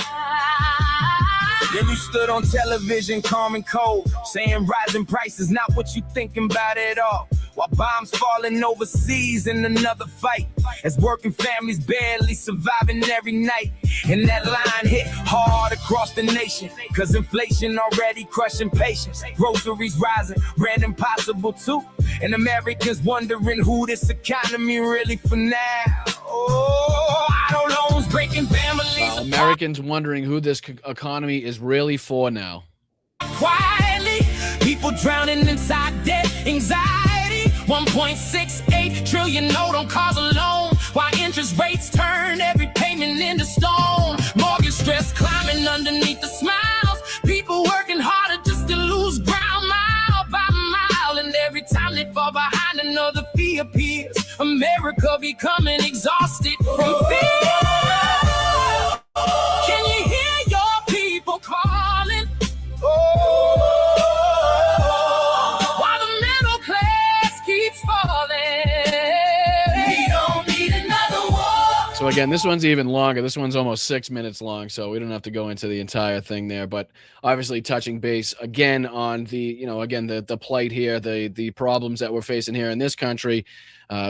Then you stood on television, calm and cold, saying rising prices not what you thinking about at all. While bombs falling overseas in another fight, as working families barely surviving every night. And that line hit hard across the nation, cause inflation already crushing patience. Groceries rising, rent impossible too. And Americans wondering who this economy really for now. Oh, auto loans breaking families. Wow, Americans wondering who this economy is really for now. Quietly, people drowning inside debt, anxiety. 1.68 trillion note on cars alone, while interest rates turn every payment into stone. Mortgage stress climbing underneath the smiles. People working harder just to lose ground mile by mile. And every time they fall behind, another fee appears. America becoming exhausted from fear. Can you hear your people calling? While the middle class keeps falling. We don't need another war. So again, this one's even longer. This one's almost 6 minutes long, so we don't have to go into the entire thing there. But obviously touching base again on the, again, the plight here, the problems that we're facing here in this country.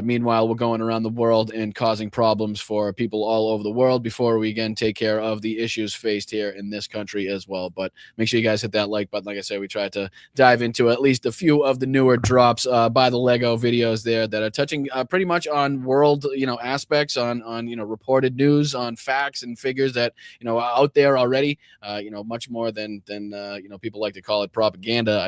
Meanwhile, we're going around the world and causing problems for people all over the world before we again take care of the issues faced here in this country as well. But make sure you guys hit that like button. Like I said, we tried to dive into at least a few of the newer drops by the Lego videos there that are touching pretty much on world, aspects, on reported news, on facts and figures that are out there already. Much more than people like to call it propaganda.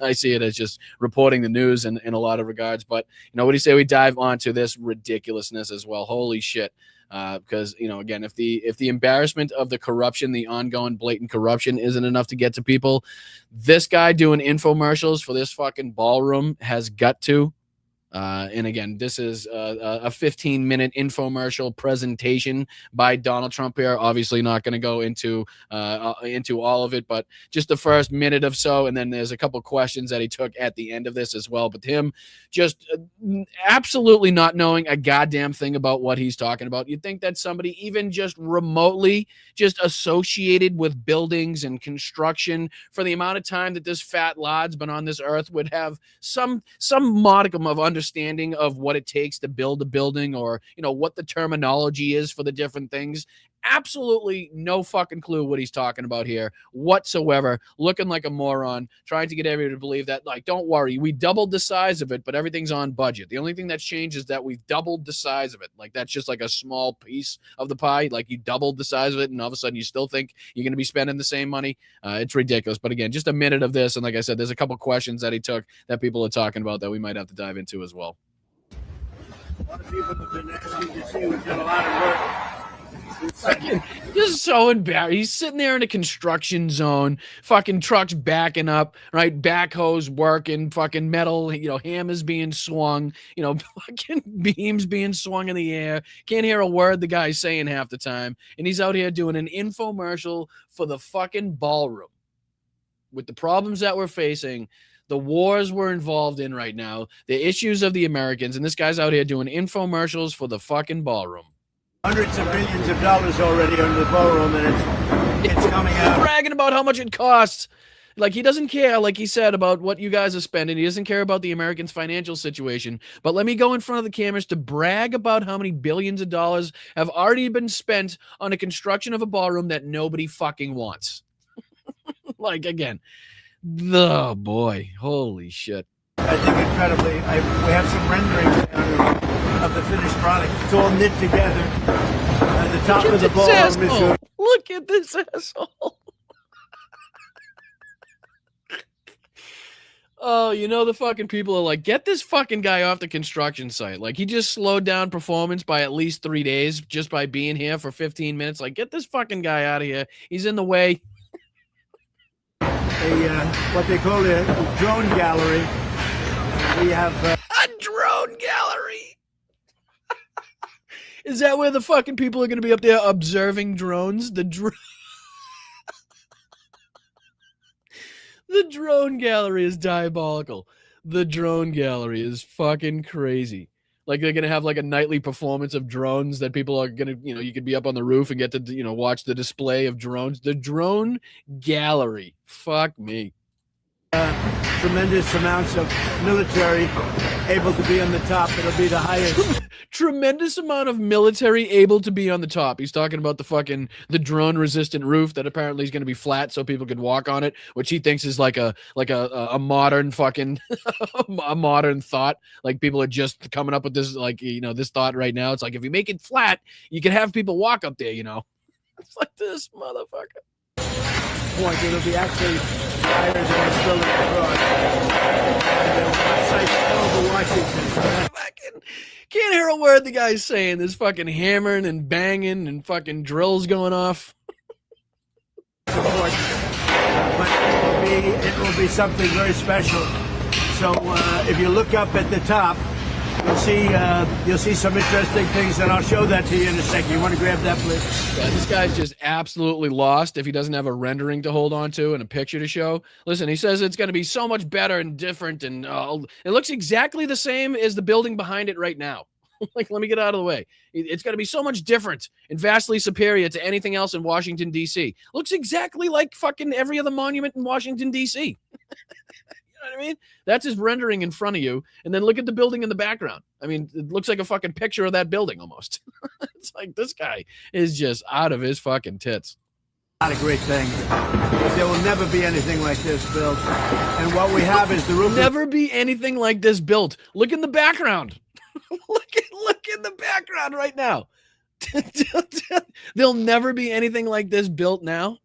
I see it as just reporting the news in a lot of regards. But what do you say we dive onto this ridiculousness as well? Holy shit. Because again, if the embarrassment of the corruption, the ongoing blatant corruption isn't enough to get to people, this guy doing infomercials for this fucking ballroom has got to. And again, this is a 15-minute infomercial presentation by Donald Trump here. Obviously not going to go into all of it, but just the first minute of so. And then there's a couple questions that he took at the end of this as well. But him just absolutely not knowing a goddamn thing about what he's talking about. You'd think that somebody even just remotely just associated with buildings and construction for the amount of time that this fat lad's been on this earth would have some modicum of understanding of what it takes to build a building, or what the terminology is for the different things. Absolutely no fucking clue what he's talking about here whatsoever. Looking like a moron, trying to get everybody to believe that, like, don't worry, we doubled the size of it, but everything's on budget. The only thing that's changed is that we've doubled the size of it. Like, that's just like a small piece of the pie. Like, you doubled the size of it, and all of a sudden you still think you're going to be spending the same money. It's ridiculous. But again, just a minute of this, and like I said, there's a couple questions that he took that people are talking about that we might have to dive into as well. A lot of people have been asking to see we've done a lot of work. Fucking, just so embarrassed. He's sitting there in a construction zone, fucking trucks backing up, right? Backhoes working, fucking metal, hammers being swung, fucking beams being swung in the air. Can't hear a word the guy's saying half the time. And he's out here doing an infomercial for the fucking ballroom. With the problems that we're facing, the wars we're involved in right now, the issues of the Americans, and this guy's out here doing infomercials for the fucking ballroom. Hundreds of billions of dollars already under the ballroom, and it's coming out. Bragging about how much it costs. Like, he doesn't care, like he said, about what you guys are spending. He doesn't care about the Americans' financial situation. But let me go in front of the cameras to brag about how many billions of dollars have already been spent on the construction of a ballroom that nobody fucking wants. Like, again, oh boy, holy shit. I think incredibly. We have some renderings of the finished product. It's all knit together. At the top of the ballroom is Look at this asshole. Oh, the fucking people are like, get this fucking guy off the construction site. Like, he just slowed down performance by at least 3 days just by being here for 15 minutes. Like, get this fucking guy out of here. He's in the way. What they call a drone gallery. We have a drone gallery. Is that where the fucking people are going to be up there observing drones? The drone gallery is diabolical. The drone gallery is fucking crazy. Like, they're going to have like a nightly performance of drones that people are going to, you could be up on the roof and get to, watch the display of drones. The drone gallery. Fuck me. Tremendous amounts of military able to be on the top. It'll be the highest. Tremendous amount of military able to be on the top. He's talking about the drone resistant roof that apparently is going to be flat so people could walk on it, which he thinks is like a modern fucking a modern thought. Like, people are just coming up with this, like, this thought right now. It's like, if you make it flat, you can have people walk up there, It's like, this motherfucker. Point, it'll be actually higher than this building abroad. Over Washington. Fucking can't hear a word the guy's saying. There's fucking hammering and banging and fucking drills going off. But it will be something very special. So if you look up at the top, you'll see some interesting things, and I'll show that to you in a second. You want to grab that, please? Yeah, this guy's just absolutely lost if he doesn't have a rendering to hold on to and a picture to show. Listen, he says it's going to be so much better and different, and it looks exactly the same as the building behind it right now. Like, let me get out of the way. It's going to be so much different and vastly superior to anything else in Washington, D.C. Looks exactly like fucking every other monument in Washington, D.C. what I mean? That's his rendering in front of you. And then look at the building in the background. I mean, it looks like a fucking picture of that building almost. It's like this guy is just out of his fucking tits. Not a great thing. But there will never be anything like this built. And what we have is the roof. Never be anything like this built. Look in the background. look in the background right now. There'll never be anything like this built now.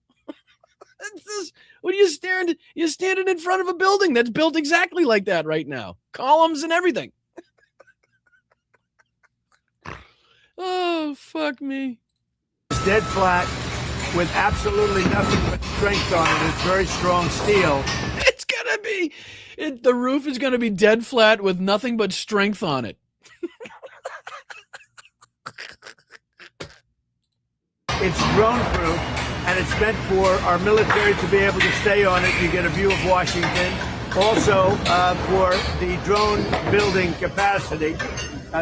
What are you staring? You're standing in front of a building that's built exactly like that right now. Columns and everything. Oh, fuck me. It's dead flat with absolutely nothing but strength on it. It's very strong steel. It's going to be, the roof is going to be dead flat with nothing but strength on it. It's drone proof, and it's meant for our military to be able to stay on it. You get a view of Washington. Also, for the drone building capacity,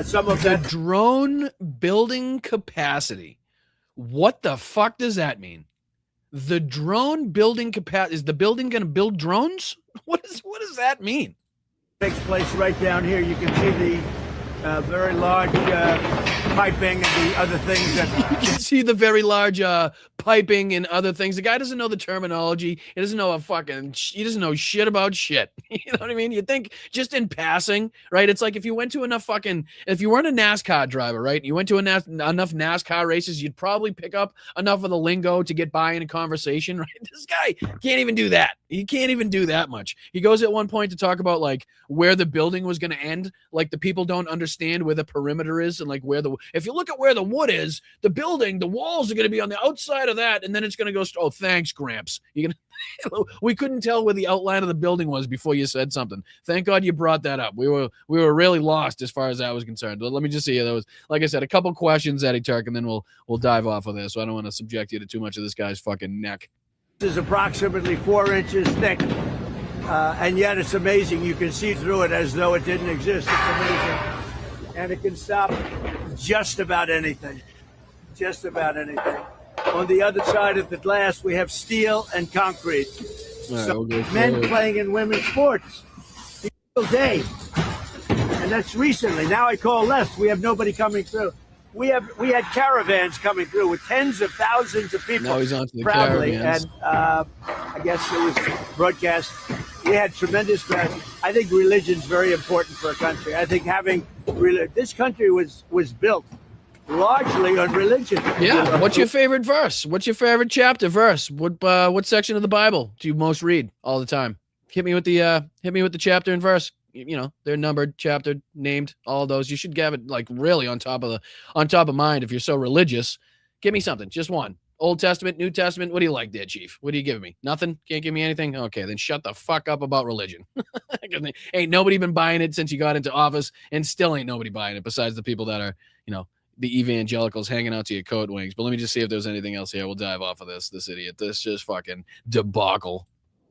some of that. Drone building capacity. What the fuck does that mean? The drone building capacity. Is the building going to build drones? What does that mean? Takes place right down here. You can see the very large piping and the other things that you can see the very large piping and other things. The guy doesn't know the terminology. He doesn't know he doesn't know shit about shit. You know what I mean? You think just in passing, right? It's like if you went to if you weren't a NASCAR driver, right? You went to enough NASCAR races, you'd probably pick up enough of the lingo to get by in a conversation, right? This guy can't even do that. He can't even do that much. He goes at one point to talk about like where the building was going to end. Like the people don't understand where the perimeter is and like if you look at where the wood is, the walls are going to be on the outside of that, and then it's going to go. Oh, thanks, Gramps. We couldn't tell where the outline of the building was before you said something. Thank God you brought that up. We were really lost as far as that was concerned. But let me just see. There was, like I said, a couple questions, Eddie Turk, and then we'll dive off of this. So I don't want to subject you to too much of this guy's fucking neck. This is approximately 4 inches thick, and yet it's amazing. You can see through it as though it didn't exist. It's amazing. And it can stop just about anything. Just about anything. On the other side of the glass, we have steel and concrete. Right, so men playing in women's sports all day. And that's recently. Now I call less. We have nobody coming through. We had caravans coming through with tens of thousands of people. Now he's on to the proudly, caravans. And I guess it was broadcast. We had tremendous crowds. I think religion's very important for a country. I think this country was built largely on religion. Yeah. What's your favorite verse? What's your favorite chapter verse? What section of the Bible do you most read all the time? Hit me with the chapter and verse. You know, they're numbered, chapter, named, all those. You should have it like really on top of mind if you're so religious. Give me something, just one. Old Testament, New Testament. What do you like there, Chief? What are you giving me? Nothing? Can't give me anything? Okay, then shut the fuck up about religion. Ain't nobody been buying it since you got into office, and still ain't nobody buying it besides the people that are, the evangelicals hanging out to your coat wings. But let me just see if there's anything else here. We'll dive off of this idiot. This just fucking debacle.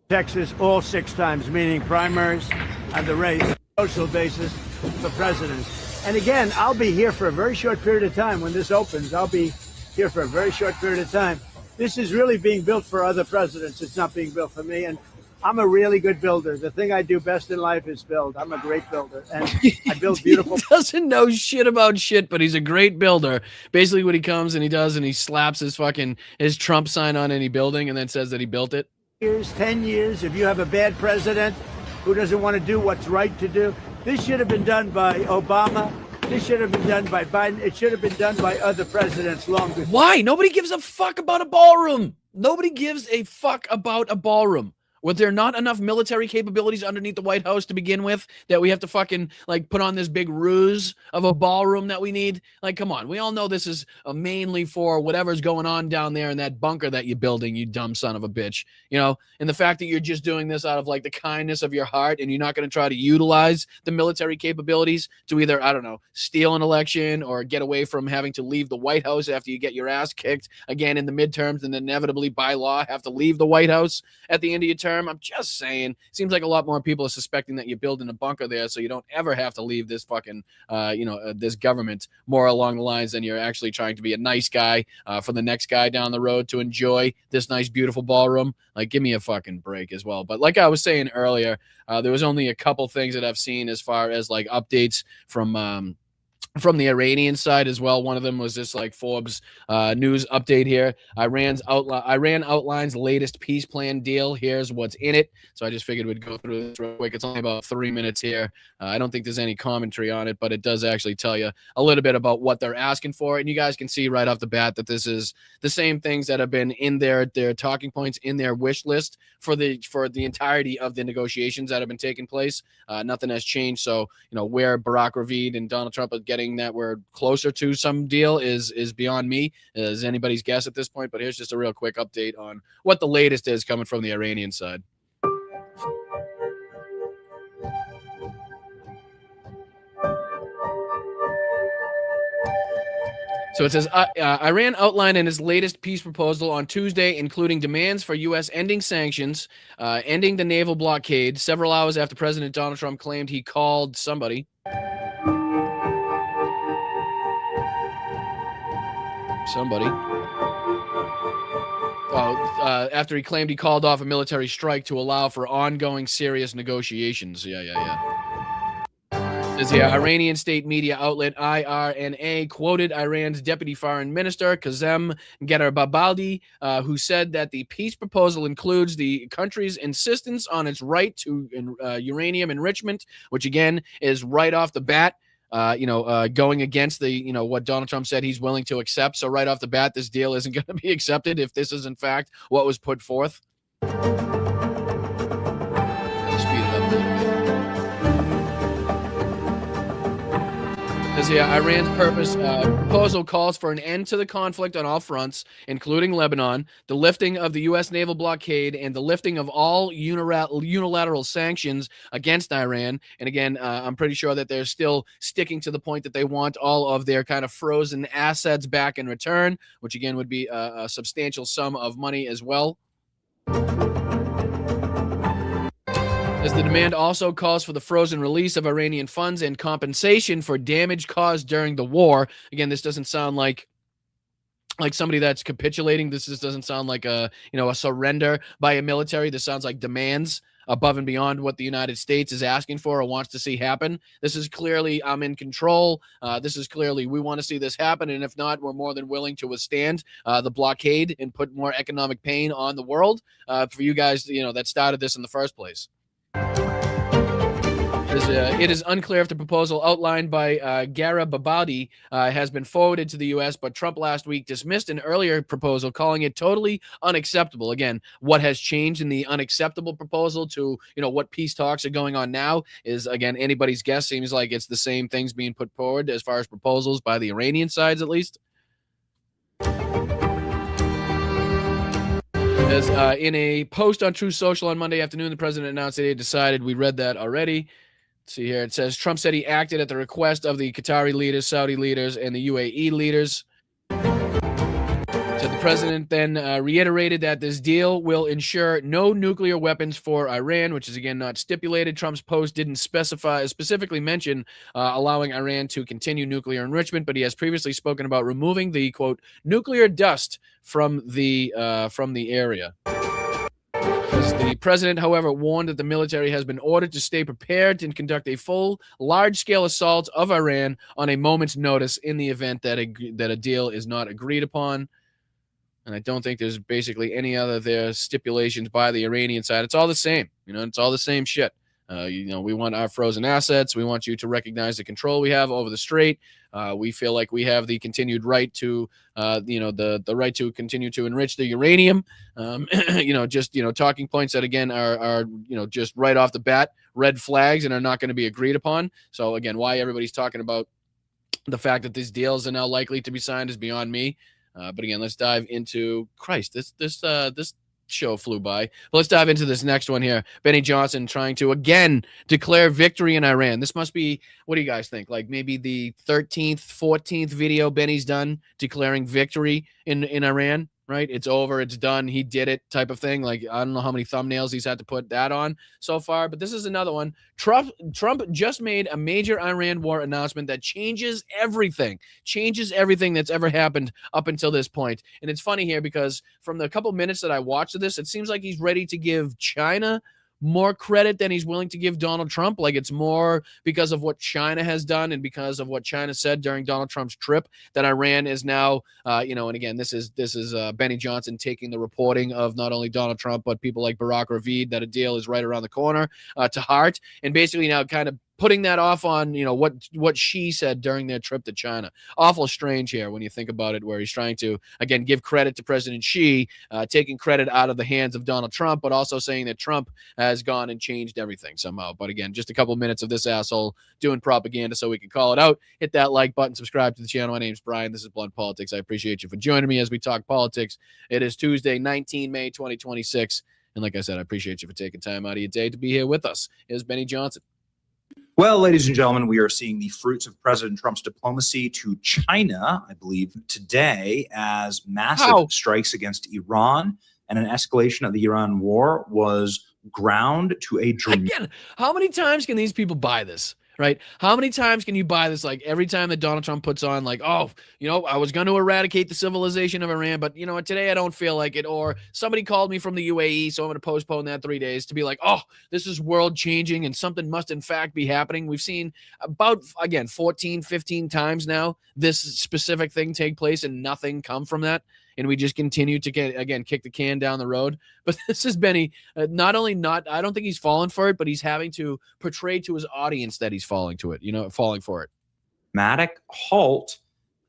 Texas all 6 times, meaning primaries and the race, social basis for presidents. And again, I'll be here for a very short period of time. When this opens, I'll be here for a very short period of time. This is really being built for other presidents. It's not being built for me. And I'm a really good builder. The thing I do best in life is build. I'm a great builder. And I build beautiful. He doesn't know shit about shit, but he's a great builder. Basically what he comes and he does, and he slaps his Trump sign on any building and then says that he built it. 10 years, if you have a bad president who doesn't want to do what's right to do, this should have been done by Obama. This should have been done by Biden. It should have been done by other presidents long before. Why? Nobody gives a fuck about a ballroom. Nobody gives a fuck about a ballroom. Were there not enough military capabilities underneath the White House to begin with that we have to fucking put on this big ruse of a ballroom that we need? Like, come on. We all know this is mainly for whatever's going on down there in that bunker that you're building, you dumb son of a bitch. And the fact that you're just doing this out of the kindness of your heart and you're not going to try to utilize the military capabilities to either, I don't know, steal an election or get away from having to leave the White House after you get your ass kicked again in the midterms and inevitably by law have to leave the White House at the end of your term. term. I'm just saying. Seems like a lot more people are suspecting that you're building a bunker there, so you don't ever have to leave this fucking, this government more along the lines than you're actually trying to be a nice guy for the next guy down the road to enjoy this nice, beautiful ballroom. Like, give me a fucking break as well. But like I was saying earlier, there was only a couple things that I've seen as far as like updates from the Iranian side as well. One of them was this like Forbes news update here. Iran outlines latest peace plan deal. Here's what's in it. So I just figured we'd go through this real quick. It's only about 3 minutes here. I don't think there's any commentary on it, but it does actually tell you a little bit about what they're asking for. And you guys can see right off the bat that this is the same things that have been in their talking points in their wish list for the entirety of the negotiations that have been taking place. Nothing has changed. So, where Barack Ravid and Donald Trump are getting that we're closer to some deal is beyond me, is anybody's guess at this point. But here's just a real quick update on what the latest is coming from the Iranian side. So it says, Iran outlined in its latest peace proposal on Tuesday, including demands for U.S. ending sanctions, ending the naval blockade, several hours after President Donald Trump claimed he called somebody. After he claimed he called off a military strike to allow for ongoing serious negotiations. Says here, Iranian state media outlet IRNA quoted Iran's deputy foreign minister, Kazem Gharibabadi, who said that the peace proposal includes the country's insistence on its right to uranium enrichment, which again is right off the bat, going against the, what Donald Trump said he's willing to accept. So right off the bat, this deal isn't going to be accepted if this is in fact what was put forth. Speed it up a little bit. Says here, Iran's proposal calls for an end to the conflict on all fronts, including Lebanon, the lifting of the U.S. naval blockade, and the lifting of all unilateral sanctions against Iran. And again, I'm pretty sure that they're still sticking to the point that they want all of their kind of frozen assets back in return, which again would be a substantial sum of money as well. As the demand also calls for the frozen release of Iranian funds and compensation for damage caused during the war. Again, this doesn't sound like somebody that's capitulating. This just doesn't sound like a surrender by a military. This sounds like demands above and beyond what the United States is asking for or wants to see happen. This is clearly, I'm in control. This is clearly, we want to see this happen. And if not, we're more than willing to withstand the blockade and put more economic pain on the world for you guys, that started this in the first place. It is unclear if the proposal outlined by Gharibabadi has been forwarded to the U.S., but Trump last week dismissed an earlier proposal, calling it totally unacceptable. Again, what has changed in the unacceptable proposal to, what peace talks are going on now is, again, anybody's guess. Seems like it's the same things being put forward as far as proposals by the Iranian sides, at least. As in a post on Truth Social on Monday afternoon, the president announced that he had decided, we read that already. Let's see here. It says Trump said he acted at the request of the Qatari leaders, Saudi leaders, and the UAE leaders. So the president then reiterated that this deal will ensure no nuclear weapons for Iran, which is again not stipulated. Trump's post didn't specifically mention allowing Iran to continue nuclear enrichment, but he has previously spoken about removing the quote nuclear dust from the area. The president, however, warned that the military has been ordered to stay prepared and conduct a full, large-scale assault of Iran on a moment's notice in the event that a deal is not agreed upon. And I don't think there's basically any other stipulations by the Iranian side. It's all the same. It's all the same shit. We want our frozen assets. We want you to recognize the control we have over the strait. We feel like we have the continued right to, the right to continue to enrich the uranium. Talking points that again are just right off the bat red flags and are not going to be agreed upon. So again, why everybody's talking about the fact that these deals are now likely to be signed is beyond me. But again, let's dive into this show flew by. But let's dive into this next one here. Benny Johnson trying to again declare victory in Iran. This must be, what do you guys think? Like maybe the 13th, 14th video Benny's done declaring victory in Iran. right? It's over, it's done, he did it type of thing. Like, I don't know how many thumbnails he's had to put that on so far, but this is another one. Trump just made a major Iran war announcement that changes everything that's ever happened up until this point. And it's funny here because from the couple minutes that I watched of this, it seems like he's ready to give China more credit than he's willing to give Donald Trump. Like, it's more because of what China has done and because of what China said during Donald Trump's trip that Iran is now, and again, this is Benny Johnson taking the reporting of not only Donald Trump, but people like Barack Ravid, that a deal is right around the corner, to heart, and basically now kind of putting that off on, what she said during their trip to China. Awful strange here when you think about it, where he's trying to, again, give credit to President Xi, taking credit out of the hands of Donald Trump, but also saying that Trump has gone and changed everything somehow. But again, just a couple minutes of this asshole doing propaganda so we can call it out. Hit that like button, subscribe to the channel. My name's Brian. This is Blunt Politics. I appreciate you for joining me as we talk politics. It is Tuesday, 19 May, 2026. And like I said, I appreciate you for taking time out of your day to be here with us. Here's Benny Johnson. Well, ladies and gentlemen, we are seeing the fruits of President Trump's diplomacy to China, I believe, today, as massive strikes against Iran and an escalation of the Iran war was ground to a dramatic. Again, how many times can these people buy this? Right? How many times can you buy this? Like, every time that Donald Trump puts on, like, I was going to eradicate the civilization of Iran, but today I don't feel like it. Or somebody called me from the UAE, so I'm going to postpone that 3 days, to be like, this is world changing and something must in fact be happening. We've seen about, again, 14, 15 times now this specific thing take place and nothing come from that. And we just continue to kick the can down the road. But this is Benny, I don't think he's fallen for it, but he's having to portray to his audience that he's falling for it. Dramatic halt,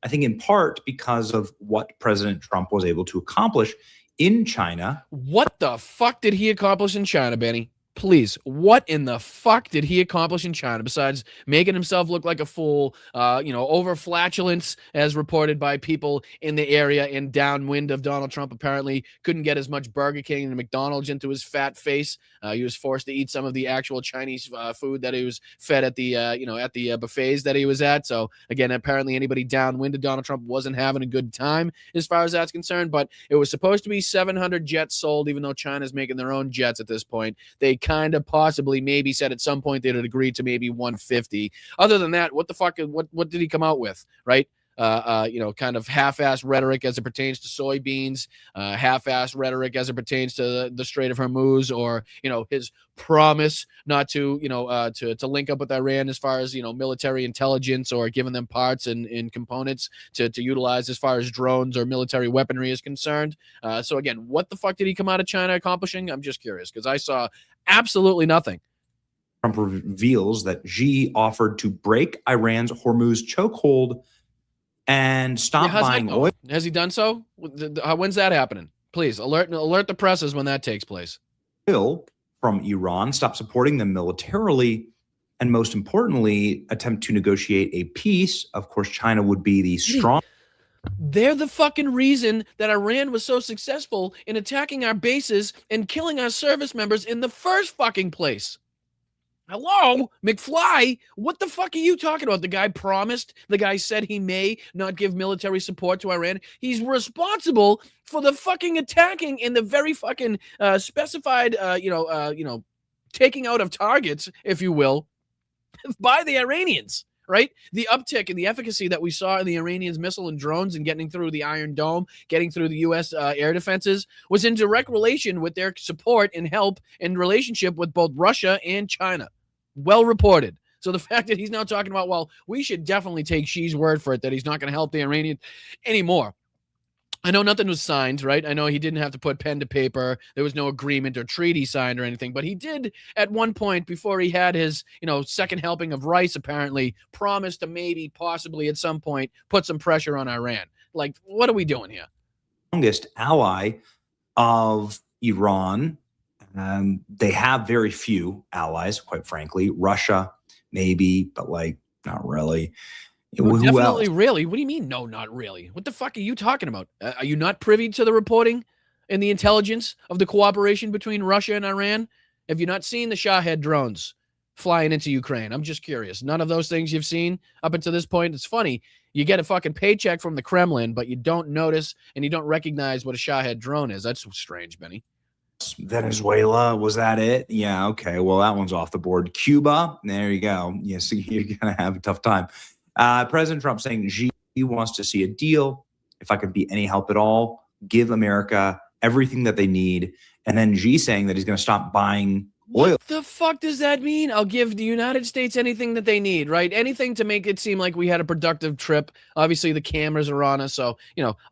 I think in part because of what President Trump was able to accomplish in China. What the fuck did he accomplish in China, Benny? Please, what in the fuck did he accomplish in China besides making himself look like a fool, over flatulence, as reported by people in the area and downwind of Donald Trump? Apparently couldn't get as much Burger King and McDonald's into his fat face. He was forced to eat some of the actual Chinese food that he was fed at the buffets that he was at. So again, apparently anybody downwind of Donald Trump wasn't having a good time as far as that's concerned. But it was supposed to be 700 jets sold, even though China's making their own jets at this point. They kind of possibly maybe said at some point they'd agreed to maybe 150. Other than that, what the fuck? What did he come out with? Right? Kind of half-assed rhetoric as it pertains to soybeans, half-assed rhetoric as it pertains to the Strait of Hormuz, or his promise not to to link up with Iran as far as military intelligence or giving them parts and components to utilize as far as drones or military weaponry is concerned. So again, what the fuck did he come out of China accomplishing? I'm just curious because I saw absolutely nothing. Trump reveals that Xi offered to break Iran's Hormuz chokehold and stop buying oil. Has he done so? When's that happening? Please alert the presses when that takes place. From Iran, stop supporting them militarily, and most importantly, attempt to negotiate a peace. Of course, China would be the strong. They're the fucking reason that Iran was so successful in attacking our bases and killing our service members in the first fucking place. Hello, McFly, what the fuck are you talking about? The guy promised, the guy said he may not give military support to Iran. He's responsible for the fucking attacking in the very fucking specified, taking out of targets, if you will, by the Iranians, right? The uptick in the efficacy that we saw in the Iranians' missile and drones and getting through the Iron Dome, getting through the U.S. Air defenses was in direct relation with their support and help and relationship with both Russia and China. Well reported. So the fact that he's now talking about, well, we should definitely take Xi's word for it that he's not going to help the Iranians anymore. I know nothing was signed, right? I know he didn't have to put pen to paper. There was no agreement or treaty signed or anything, but he did at one point before he had his, second helping of rice, apparently promise to maybe possibly at some point put some pressure on Iran. Like, what are we doing here? Longest ally of Iran. They have very few allies, quite frankly. Russia, maybe, but not really. Well, definitely, really. What do you mean? No, not really. What the fuck are you talking about? Are you not privy to the reporting and the intelligence of the cooperation between Russia and Iran? Have you not seen the Shahed drones flying into Ukraine? I'm just curious. None of those things you've seen up until this point. It's funny. You get a fucking paycheck from the Kremlin, but you don't notice and you don't recognize what a Shahed drone is. That's strange, Benny. Venezuela, was that it? Yeah, okay. Well, that one's off the board. Cuba, there you go. Yeah, so you're going to have a tough time. President Trump saying Xi wants to see a deal. If I can be any help at all, give America everything that they need. And then Xi saying that he's going to stop buying oil. What the fuck does that mean? I'll give the United States anything that they need, right? Anything to make it seem like we had a productive trip. Obviously, the cameras are on us. So,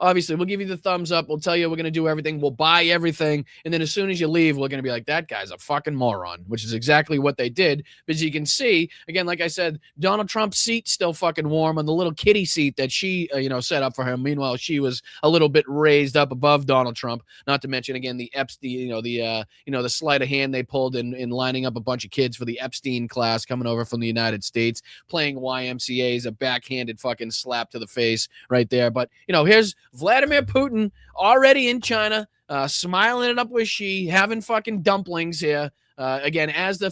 obviously, we'll give you the thumbs up. We'll tell you we're going to do everything. We'll buy everything. And then as soon as you leave, we're going to be like, that guy's a fucking moron, which is exactly what they did. Because you can see, again, like I said, Donald Trump's seat's still fucking warm on the little kitty seat that she, set up for him. Meanwhile, she was a little bit raised up above Donald Trump. Not to mention, again, the Epstein, the sleight of hand they pulled in lining up a bunch of kids for the Epstein class coming over from the United States, playing YMCA's, a backhanded fucking slap to the face right there. But, here's Vladimir Putin already in China, smiling it up with Xi, having fucking dumplings here. Again, as the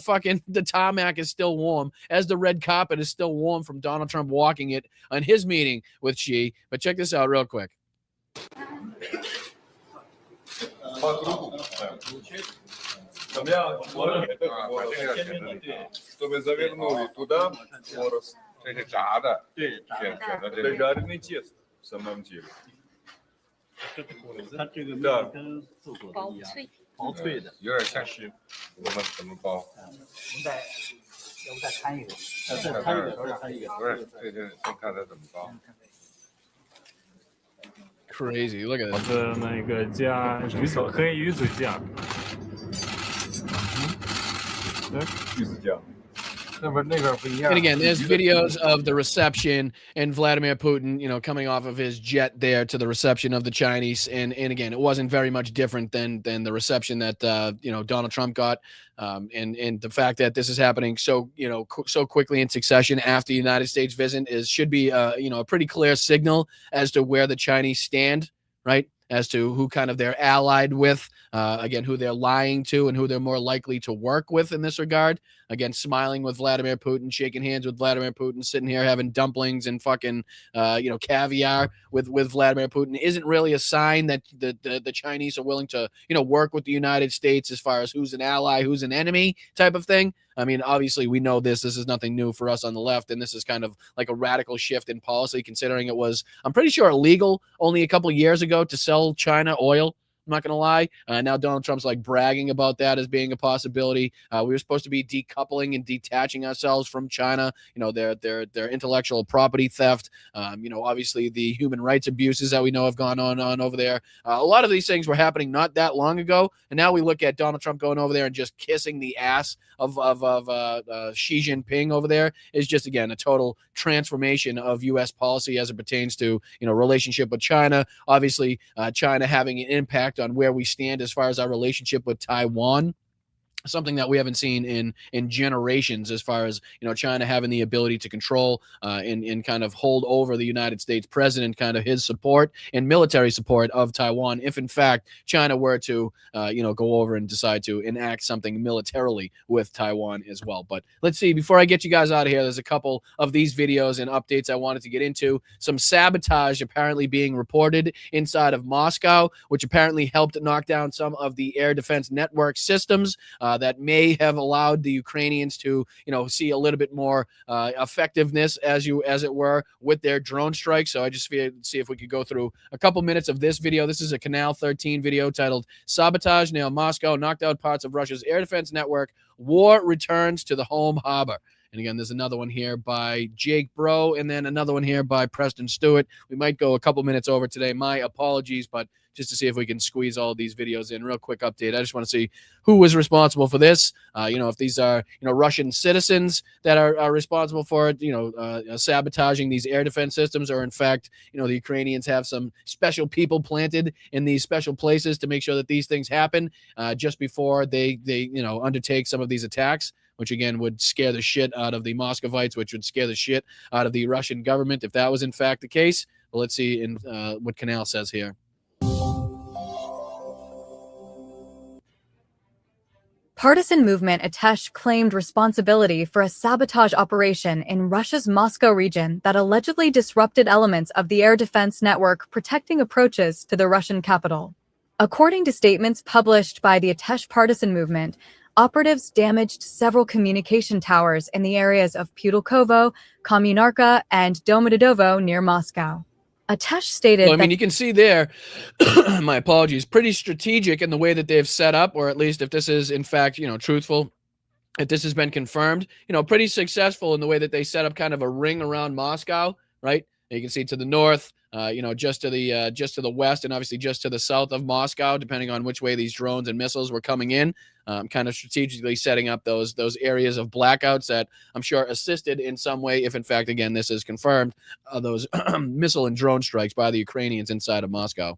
tarmac is still warm, as the red carpet is still warm from Donald Trump walking it on his meeting with Xi. But check this out real quick. Чтобы завернули туда мороз. Это жада. Это жареный тесто в самом деле. Да.薄脆的，有点像是我们怎么包？要不再掺一个？再掺一个，再掺一个。对，先看它怎么包。Crazy, look at this. 是那个加黑鱼子酱。鱼子酱。And again, there's videos of the reception and Vladimir Putin, coming off of his jet there to the reception of the Chinese. And again, it wasn't very much different than the reception that, Donald Trump got. And the fact that this is happening so quickly in succession after the United States visit should be, a pretty clear signal as to where the Chinese stand, right? As to who kind of they're allied with, again, who they're lying to and who they're more likely to work with in this regard. Again, smiling with Vladimir Putin, shaking hands with Vladimir Putin, sitting here having dumplings and fucking, caviar with Vladimir Putin isn't really a sign that the Chinese are willing to, work with the United States as far as who's an ally, who's an enemy type of thing. I mean, obviously, we know this. This is nothing new for us on the left, and this is kind of like a radical shift in policy, considering it was, I'm pretty sure, illegal only a couple of years ago to sell China oil. I'm not going to lie. Now Donald Trump's like bragging about that as being a possibility. We were supposed to be decoupling and detaching ourselves from China, their intellectual property theft, obviously the human rights abuses that we know have gone on over there. A lot of these things were happening not that long ago. And now we look at Donald Trump going over there and just kissing the ass of Xi Jinping over there is just, again, a total transformation of U.S. policy as it pertains to, relationship with China. Obviously, China having an impact on where we stand as far as our relationship with Taiwan. Something that we haven't seen in generations, as far as China having the ability to control and kind of hold over the United States president, kind of his support and military support of Taiwan, if in fact China were to go over and decide to enact something militarily with Taiwan as well. But let's see, before I get you guys out of here, there's a couple of these videos and updates I wanted to get into. Some sabotage apparently being reported inside of Moscow, which apparently helped knock down some of the air defense network systems that may have allowed the Ukrainians to, see a little bit more effectiveness, as it were, with their drone strikes. So I just figured see if we could go through a couple minutes of this video. This is a Canal 13 video titled "Sabotage Nail Moscow Knocked Out Parts of Russia's Air Defense Network. War Returns to the Home Harbor." And again, there's another one here by Jake Bro, and then another one here by Preston Stewart. We might go a couple minutes over today. My apologies, but just to see if we can squeeze all of these videos in. Real quick update. I just want to see who was responsible for this. If these are, Russian citizens that are responsible for it, sabotaging these air defense systems, or in fact, the Ukrainians have some special people planted in these special places to make sure that these things happen just before they undertake some of these attacks, which again would scare the shit out of the Muscovites, which would scare the shit out of the Russian government if that was in fact the case. Well, let's see in what Canal says here. partisan movement Atesh claimed responsibility for a sabotage operation in Russia's Moscow region that allegedly disrupted elements of the air defense network protecting approaches to the Russian capital. According to statements published by the Atesh partisan movement, operatives damaged several communication towers in the areas of Pudalkovo, Kommunarka, and Domodedovo near Moscow. Atesh stated Well, I mean, you can see there, my apologies, pretty strategic in the way that they've set up, or at least if this is, in fact, truthful, if this has been confirmed, pretty successful in the way that they set up kind of a ring around Moscow, right? You can see to the north, just to the west, and obviously just to the south of Moscow, depending on which way these drones and missiles were coming in, kind of strategically setting up those areas of blackouts that I'm sure assisted in some way, if in fact, again, this is confirmed, those missile and drone strikes by the Ukrainians inside of Moscow.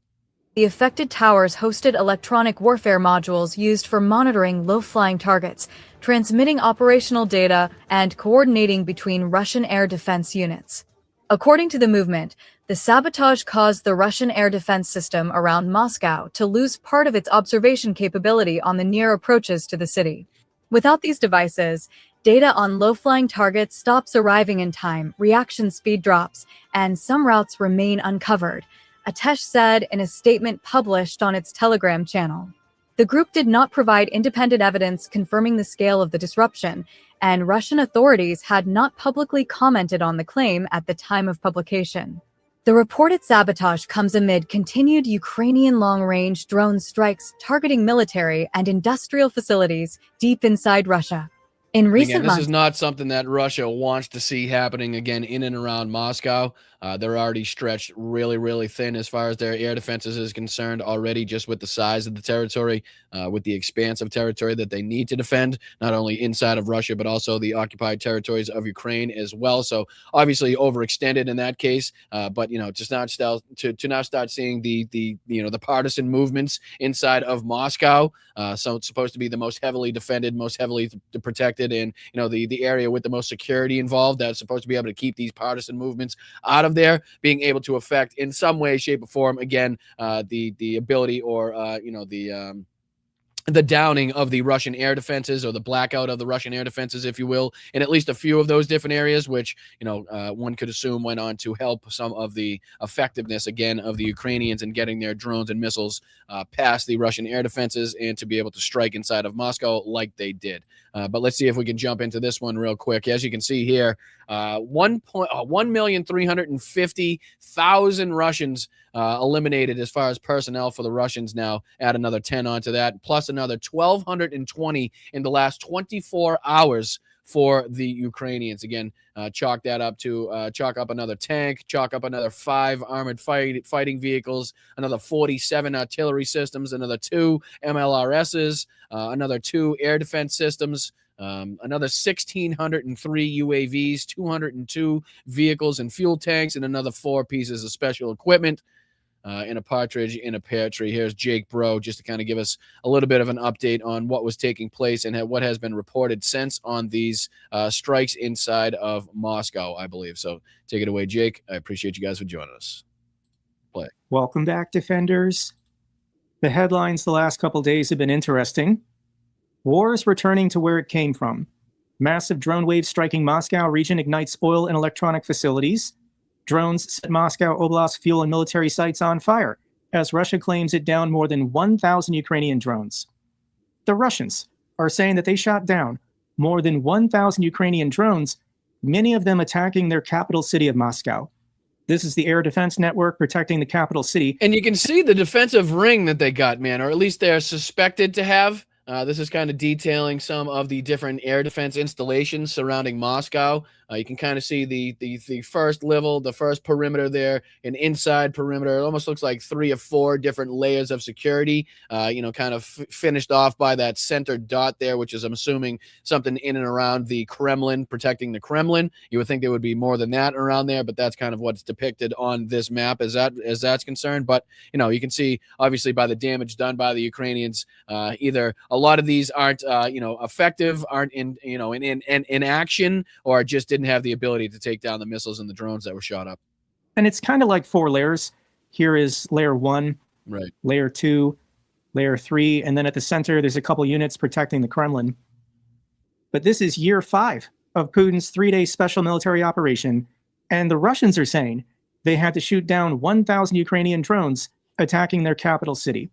The affected towers hosted electronic warfare modules used for monitoring low-flying targets, transmitting operational data, and coordinating between Russian air defense units. According to the movement, the sabotage caused the Russian air defense system around Moscow to lose part of its observation capability on the near approaches to the city. Without these devices, data on low-flying targets stops arriving in time, reaction speed drops, and some routes remain uncovered, Atesh said in a statement published on its Telegram channel. The group did not provide independent evidence confirming the scale of the disruption, and Russian authorities had not publicly commented on the claim at the time of publication. The reported sabotage comes amid continued Ukrainian long-range drone strikes targeting military and industrial facilities deep inside Russia. In recent This months, is not something that Russia wants to see happening again in and around Moscow. They're already stretched really, really thin as far as their air defenses is concerned already, just with the size of the territory, with the expanse of territory that they need to defend, not only inside of Russia, but also the occupied territories of Ukraine as well. So obviously overextended in that case. But, just not to now start seeing the partisan movements inside of Moscow. So it's supposed to be the most heavily defended, most heavily protected, and, the area with the most security involved that's supposed to be able to keep these partisan movements out of there, being able to affect in some way, shape, or form, again, the ability or, the downing of the Russian air defenses, or the blackout of the Russian air defenses, if you will, in at least a few of those different areas, which, one could assume went on to help some of the effectiveness, again, of the Ukrainians in getting their drones and missiles past the Russian air defenses and to be able to strike inside of Moscow like they did. But let's see if we can jump into this one real quick. As you can see here, 1,350,000 Russians eliminated as far as personnel for the Russians now. Add another 10 onto that, plus another 1,220 in the last 24 hours for the Ukrainians. Again, chalk that up to chalk up another tank, chalk up another 5 armored fighting vehicles, another 47 artillery systems, another 2 MLRSs, another 2 air defense systems, another 1,603 UAVs, 202 vehicles and fuel tanks, and another 4 pieces of special equipment. In a partridge in a pear tree. Here's Jake Bro, just to kind of give us a little bit of an update on what was taking place and what has been reported since on these strikes inside of Moscow, I believe. So take it away, Jake. I appreciate you guys for joining us. Play. Welcome back, Defenders. The headlines the last couple days have been interesting. War is returning to where it came from. Massive drone wave striking Moscow region ignites oil and electronic facilities. Drones set Moscow Oblast fuel and military sites on fire, as Russia claims it downed more than 1,000 Ukrainian drones. The Russians are saying that they shot down more than 1,000 Ukrainian drones, many of them attacking their capital city of Moscow. This is the air defense network protecting the capital city. And you can see the defensive ring that they got, man, or at least they're suspected to have. This is kind of detailing some of the different air defense installations surrounding Moscow. You can kind of see the first level, the first perimeter there, an inside perimeter. It almost looks like 3 or 4 different layers of security, kind of finished off by that center dot there, which is, I'm assuming, something in and around the Kremlin, protecting the Kremlin. You would think there would be more than that around there, but that's kind of what's depicted on this map as that's concerned. But, you can see, obviously, by the damage done by the Ukrainians, either a lot of these aren't, effective, aren't in action, or just didn't have the ability to take down the missiles and the drones that were shot up. And it's kind of like 4 layers. Here is layer 1, right? Layer 2, Layer 3, and then at the center, there's a couple units protecting the Kremlin. But this is year 5 of Putin's 3-day special military operation, and the Russians are saying they had to shoot down 1,000 Ukrainian drones attacking their capital city.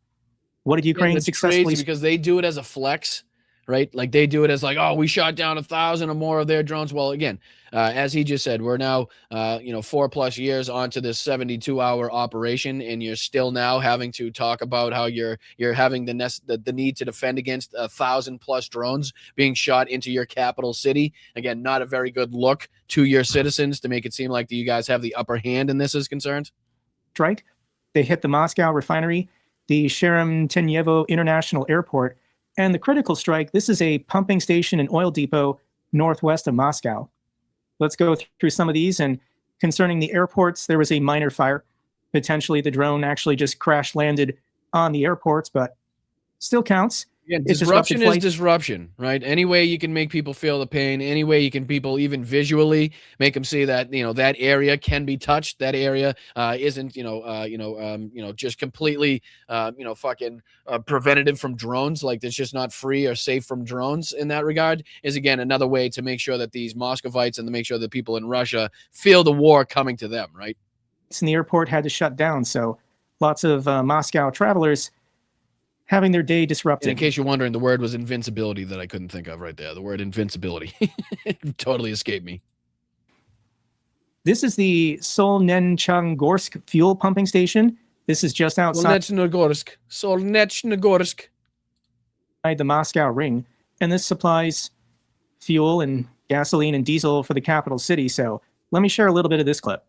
What did Ukraine That's successfully... crazy because they do it as a flex, right? Like they do it as like, oh, we shot down 1,000 or more of their drones. Well, again, as he just said, we're now, 4+ years onto this 72-hour operation, and you're still now having to talk about how you're having the need to defend against 1,000+ drones being shot into your capital city. Again, not a very good look to your citizens to make it seem like you guys have the upper hand in this is concerned. Strike. They hit the Moscow refinery, the Sheremetyevo International Airport, and the critical strike. This is a pumping station and oil depot northwest of Moscow. Let's go through some of these. And concerning the airports, there was a minor fire. Potentially the drone actually just crash landed on the airports, but still counts. Yeah, It's disruption disrupted is flight. disruption, right? Any way you can make people feel the pain, any way you can people even visually make them see that that area can be touched. That area isn't just completely preventative from drones. Like it's just not free or safe from drones in that regard. Is again another way to make sure that these Muscovites and to make sure that people in Russia feel the war coming to them, right? And the airport had to shut down, so lots of Moscow travelers having their day disrupted. And in case you're wondering, the word was invincibility that I couldn't think of right there. The word invincibility it totally escaped me. This is the Solnechny-Gorsk fuel pumping station. This is just outside Solnechny-Gorsk. The Moscow ring, and this supplies fuel and gasoline and diesel for the capital city. So let me share a little bit of this clip.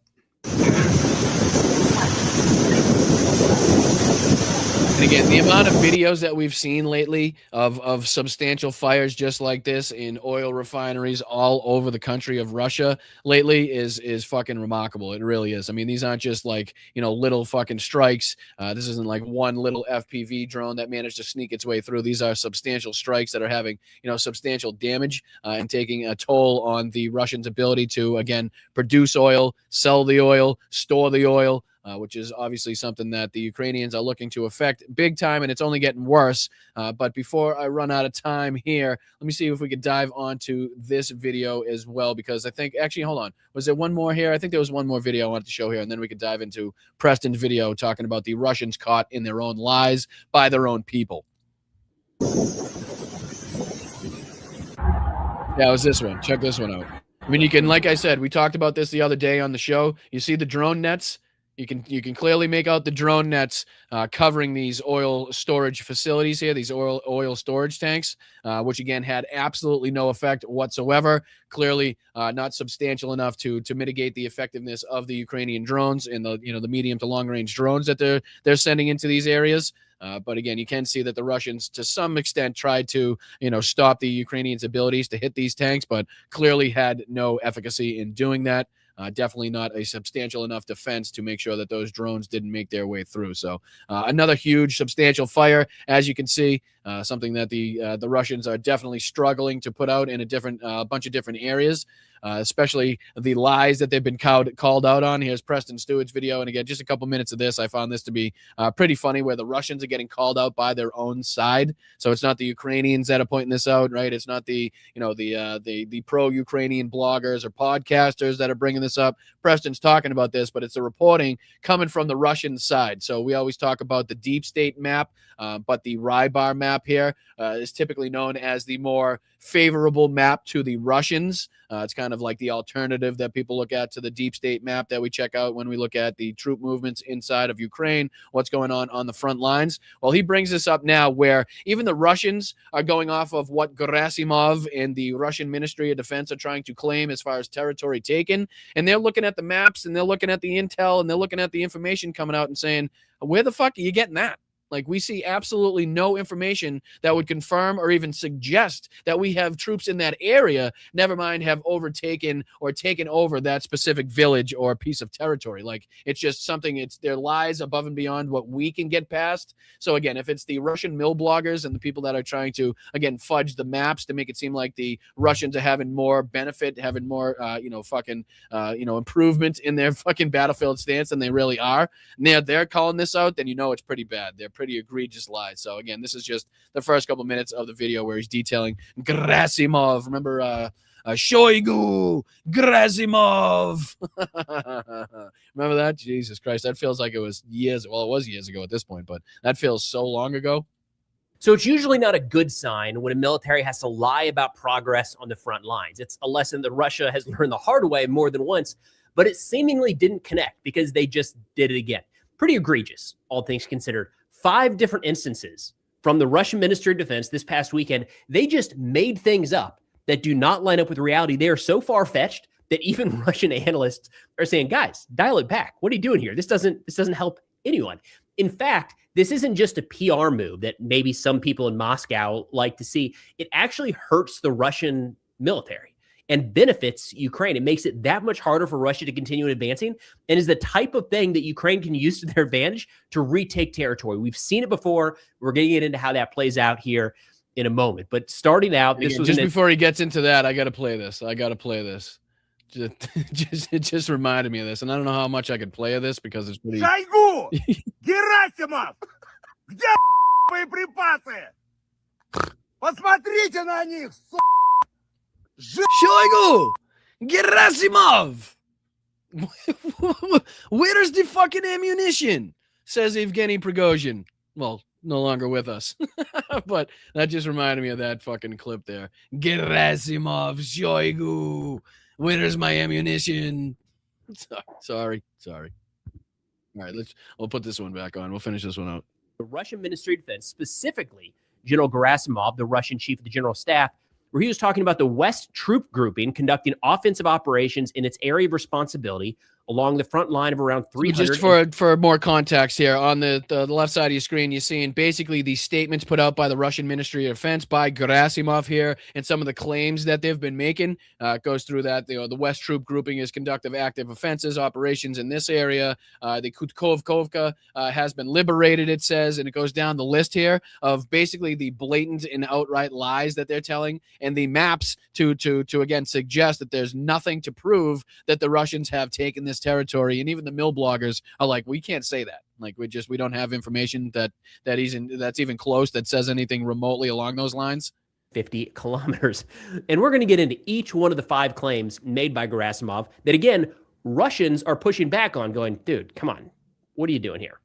And again, the amount of videos that we've seen lately of substantial fires just like this in oil refineries all over the country of Russia lately is fucking remarkable. It really is. I mean, these aren't just like, little fucking strikes. This isn't like one little FPV drone that managed to sneak its way through. These are substantial strikes that are having, substantial damage and taking a toll on the Russians' ability to, again, produce oil, sell the oil, store the oil, which is obviously something that the Ukrainians are looking to affect big time, and it's only getting worse. But before I run out of time here, let me see if we could dive onto this video as well, because I think, actually, hold on. Was there one more here? I think there was one more video I wanted to show here, and then we could dive into Preston's video talking about the Russians caught in their own lies by their own people. Yeah, it was this one. Check this one out. I mean, you can, like I said, we talked about this the other day on the show. You see the drone nets? You can clearly make out the drone nets covering these oil storage facilities here, these oil storage tanks, which again had absolutely no effect whatsoever. Clearly not substantial enough to mitigate the effectiveness of the Ukrainian drones and the medium to long range drones that they're sending into these areas. But again, you can see that the Russians, to some extent, tried to stop the Ukrainians' abilities to hit these tanks, but clearly had no efficacy in doing that. Definitely not a substantial enough defense to make sure that those drones didn't make their way through. So another huge, substantial fire, as you can see, something that the Russians are definitely struggling to put out in a bunch of different areas, especially the lies that they've been called out on. Here's Preston Stewart's video, and again, just a couple minutes of this. I found this to be pretty funny, where the Russians are getting called out by their own side. So it's not the Ukrainians that are pointing this out, right? It's not the pro-Ukrainian bloggers or podcasters that are bringing this up. Preston's talking about this, but it's a reporting coming from the Russian side. So we always talk about the deep state map, but the Rybar map here is typically known as the more favorable map to the Russians. It's kind of like the alternative that people look at to the deep state map that we check out when we look at the troop movements inside of Ukraine, what's going on the front lines. Well, he brings this up now where even the Russians are going off of what Gerasimov and the Russian Ministry of Defense are trying to claim as far as territory taken. And they're looking at the maps and they're looking at the intel and they're looking at the information coming out and saying, where the fuck are you getting that? Like, we see absolutely no information that would confirm or even suggest that we have troops in that area, never mind have overtaken or taken over that specific village or piece of territory. Like, it's just something, it's their lies above and beyond what we can get past. So again, if it's the Russian mill bloggers and the people that are trying to, again, fudge the maps to make it seem like the Russians are having more benefit, having more, improvement in their fucking battlefield stance than they really are, and they're calling this out, then it's pretty bad. They're pretty pretty egregious lies. So again, this is just the first couple minutes of the video where he's detailing Gerasimov. Remember Shoigu, Gerasimov. Remember that? Jesus Christ, that feels like it was years. Well, it was years ago at this point, but that feels so long ago. So it's usually not a good sign when a military has to lie about progress on the front lines. It's a lesson that Russia has learned the hard way more than once, but it seemingly didn't connect because they just did it again. Pretty egregious, all things considered. 5 different instances from the Russian Ministry of Defense this past weekend. They just made things up that do not line up with reality. They are so far-fetched that even Russian analysts are saying, guys, dial it back. What are you doing here? This doesn't help anyone. In fact, this isn't just a PR move that maybe some people in Moscow like to see. It actually hurts the Russian military and benefits Ukraine. It makes it that much harder for Russia to continue advancing, and is the type of thing that Ukraine can use to their advantage to retake territory. We've seen it before. We're going to get into how that plays out here in a moment. But starting out, this was just before he gets into that, I got to play this. It just reminded me of this, and I don't know how much I could play of this because it's pretty. Шойгу! Герасимов! Где боеприпасы? Посмотрите на них, Shoigu! Gerasimov! Where's the fucking ammunition? Says Evgeny Prigozhin. Well, no longer with us. But that just reminded me of that fucking clip there. Gerasimov, Shoigu. Where's my ammunition? Sorry. All right, we'll put this one back on. We'll finish this one out. The Russian Ministry of Defense, specifically General Gerasimov, the Russian chief of the general staff, where he was talking about the West troop grouping conducting offensive operations in its area of responsibility along the front line of around 300. Just for more context here, on the left side of your screen, you're seeing basically the statements put out by the Russian Ministry of Defense, by Gerasimov here, and some of the claims that they've been making. It goes through that, the West troop grouping is conducting active offenses, operations in this area. The Kutkovka has been liberated, it says, and it goes down the list here of basically the blatant and outright lies that they're telling, and the maps to again suggest that there's nothing to prove that the Russians have taken this territory. And even the mill bloggers are like, we can't say that. Like, we don't have information that's even close that says anything remotely along those lines. 50 kilometers. And we're going to get into each one of the 5 claims made by Gerasimov that, again, Russians are pushing back on, going, dude, come on, what are you doing here?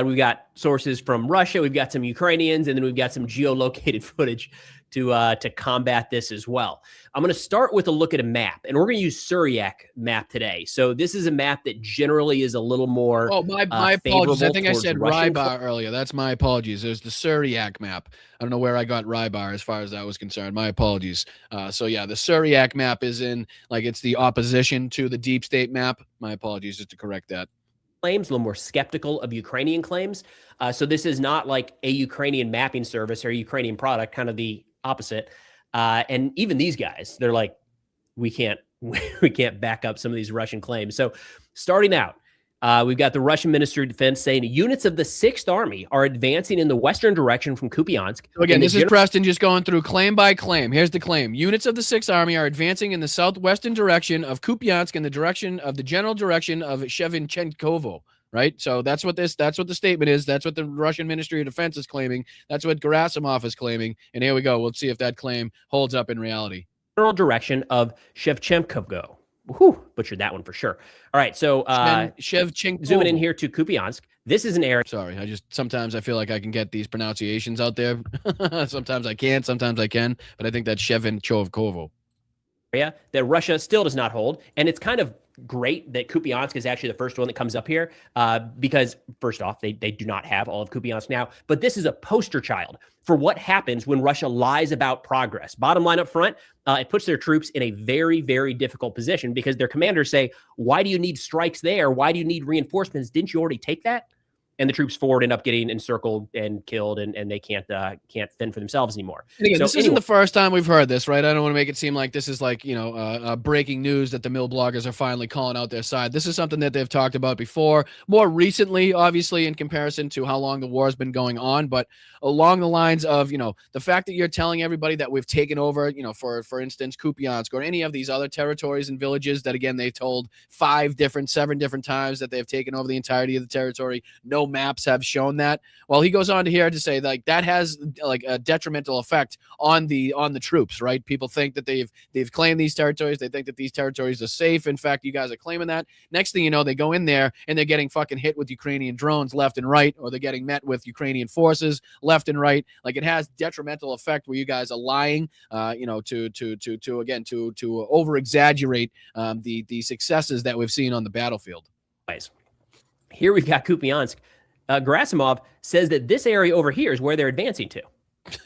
We've got sources from Russia, we've got some Ukrainians, and then we've got some geolocated footage to combat this as well. I'm going to start with a look at a map, and we're going to use Suryak map today. So this is a map that generally is a little more my apologies. I think I said Rybar earlier. That's my apologies. There's the Suryak map. I don't know where I got Rybar as far as that was concerned. My apologies. So yeah, the Suryak map is in, like, it's the opposition to the deep state map. My apologies, just to correct that. Claims, a little more skeptical of Ukrainian claims. So this is not like a Ukrainian mapping service or a Ukrainian product, kind of the opposite. And even these guys, they're like, we can't back up some of these Russian claims. So starting out, we've got the Russian Ministry of Defense saying units of the 6th Army are advancing in the western direction from Kupiansk. So again, this is Preston just going through claim by claim. Here's the claim. Units of the 6th Army are advancing in the southwestern direction of Kupiansk in the direction of the general direction of Shevchenkovo. Right? So that's what the statement is. That's what the Russian Ministry of Defense is claiming. That's what Gerasimov is claiming. And here we go. We'll see if that claim holds up in reality. General direction of Shevchenkovo. Whew, butchered that one for sure. All right, so Shevchenkovo. Zooming in here to Kupiansk. This is an area. Sorry, sometimes I feel like I can get these pronunciations out there. Sometimes I can't, sometimes I can, but I think that's Shevchenkovo. Area that Russia still does not hold, and it's kind of great that Kupiansk is actually the first one that comes up here because, first off, they do not have all of Kupiansk now, but this is a poster child for what happens when Russia lies about progress. Bottom line up front, it puts their troops in a very, very difficult position because their commanders say, why do you need strikes there? Why do you need reinforcements? Didn't you already take that? And the troops forward end up getting encircled and killed, and they can't fend for themselves anymore. And again, this isn't the first time we've heard this, right? I don't want to make it seem like this is like, breaking news that the mill bloggers are finally calling out their side. This is something that they've talked about before, more recently, obviously, in comparison to how long the war has been going on. But along the lines of, the fact that you're telling everybody that we've taken over, for instance, Kupiansk or any of these other territories and villages that, again, they've told 7 different times that they've taken over the entirety of the territory. No no maps have shown that. Well, he goes on to here to say like that has like a detrimental effect on the troops, right? People think that they've claimed these territories. They think that these territories are safe. In fact, you guys are claiming that. Next thing you know, they go in there and they're getting fucking hit with Ukrainian drones left and right, or they're getting met with Ukrainian forces left and right. Like it has detrimental effect where you guys are lying, to over exaggerate the successes that we've seen on the battlefield. Here we've got Kupiansk. Gerasimov says that this area over here is where they're advancing to.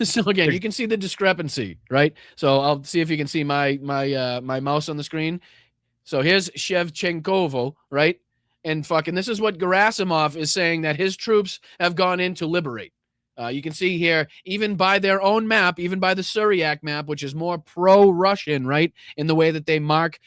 So again, you can see the discrepancy, right? So I'll see if you can see my mouse on the screen. So here's Shevchenkovo, right? And fucking this is what Gerasimov is saying that his troops have gone in to liberate. You can see here, even by their own map, even by the Syriac map, which is more pro-Russian, right? In the way that they mark,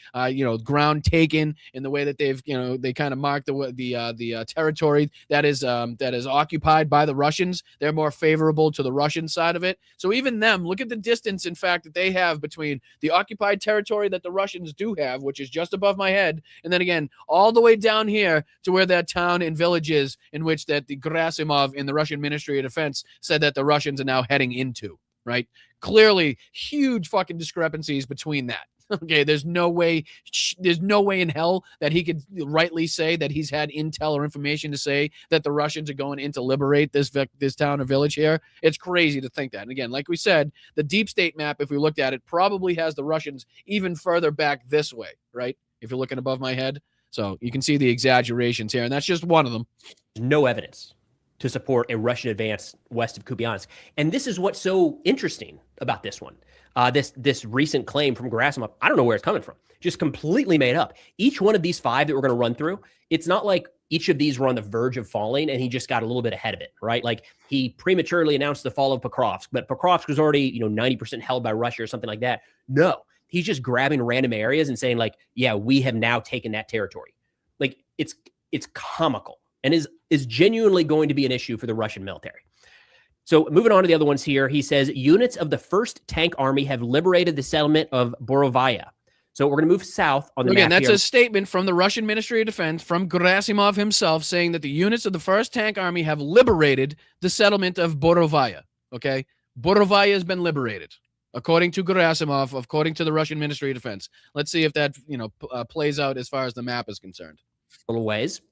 ground taken, in the way that they kind of mark the territory that is occupied by the Russians. They're more favorable to the Russian side of it. So even them, look at the distance, in fact, that they have between the occupied territory that the Russians do have, which is just above my head, and then again, all the way down here to where that town and village is, in which that the Gerasimov in the Russian Ministry of Defense said that the Russians are now heading into, right? Clearly, huge fucking discrepancies between that. Okay, there's no way in hell that he could rightly say that he's had intel or information to say that the Russians are going in to liberate this town or village here. It's crazy to think that. And again, like we said, the deep state map, if we looked at it, probably has the Russians even further back this way, right? If you're looking above my head. So you can see the exaggerations here, and that's just one of them. No evidence to support a Russian advance west of Kupiansk. And this is what's so interesting about this one. This recent claim from Gerasimov, I don't know where it's coming from. Just completely made up. Each one of these 5 that we're going to run through, it's not like each of these were on the verge of falling and he just got a little bit ahead of it, right? Like he prematurely announced the fall of Pokrovsk, but Pokrovsk was already, 90% held by Russia or something like that. No, he's just grabbing random areas and saying like, yeah, we have now taken that territory. Like it's comical. And is genuinely going to be an issue for the Russian military. So moving on to the other ones here, he says units of the 1st Tank Army have liberated the settlement of Borovaya. So we're going to move south on the map. Again, that's here. a statement from the Russian Ministry of Defense, from Gerasimov himself, saying that the units of the 1st Tank Army have liberated the settlement of Borovaya. Okay, Borovaya has been liberated, according to Gerasimov, according to the Russian Ministry of Defense. Let's see if that plays out as far as the map is concerned. A little ways.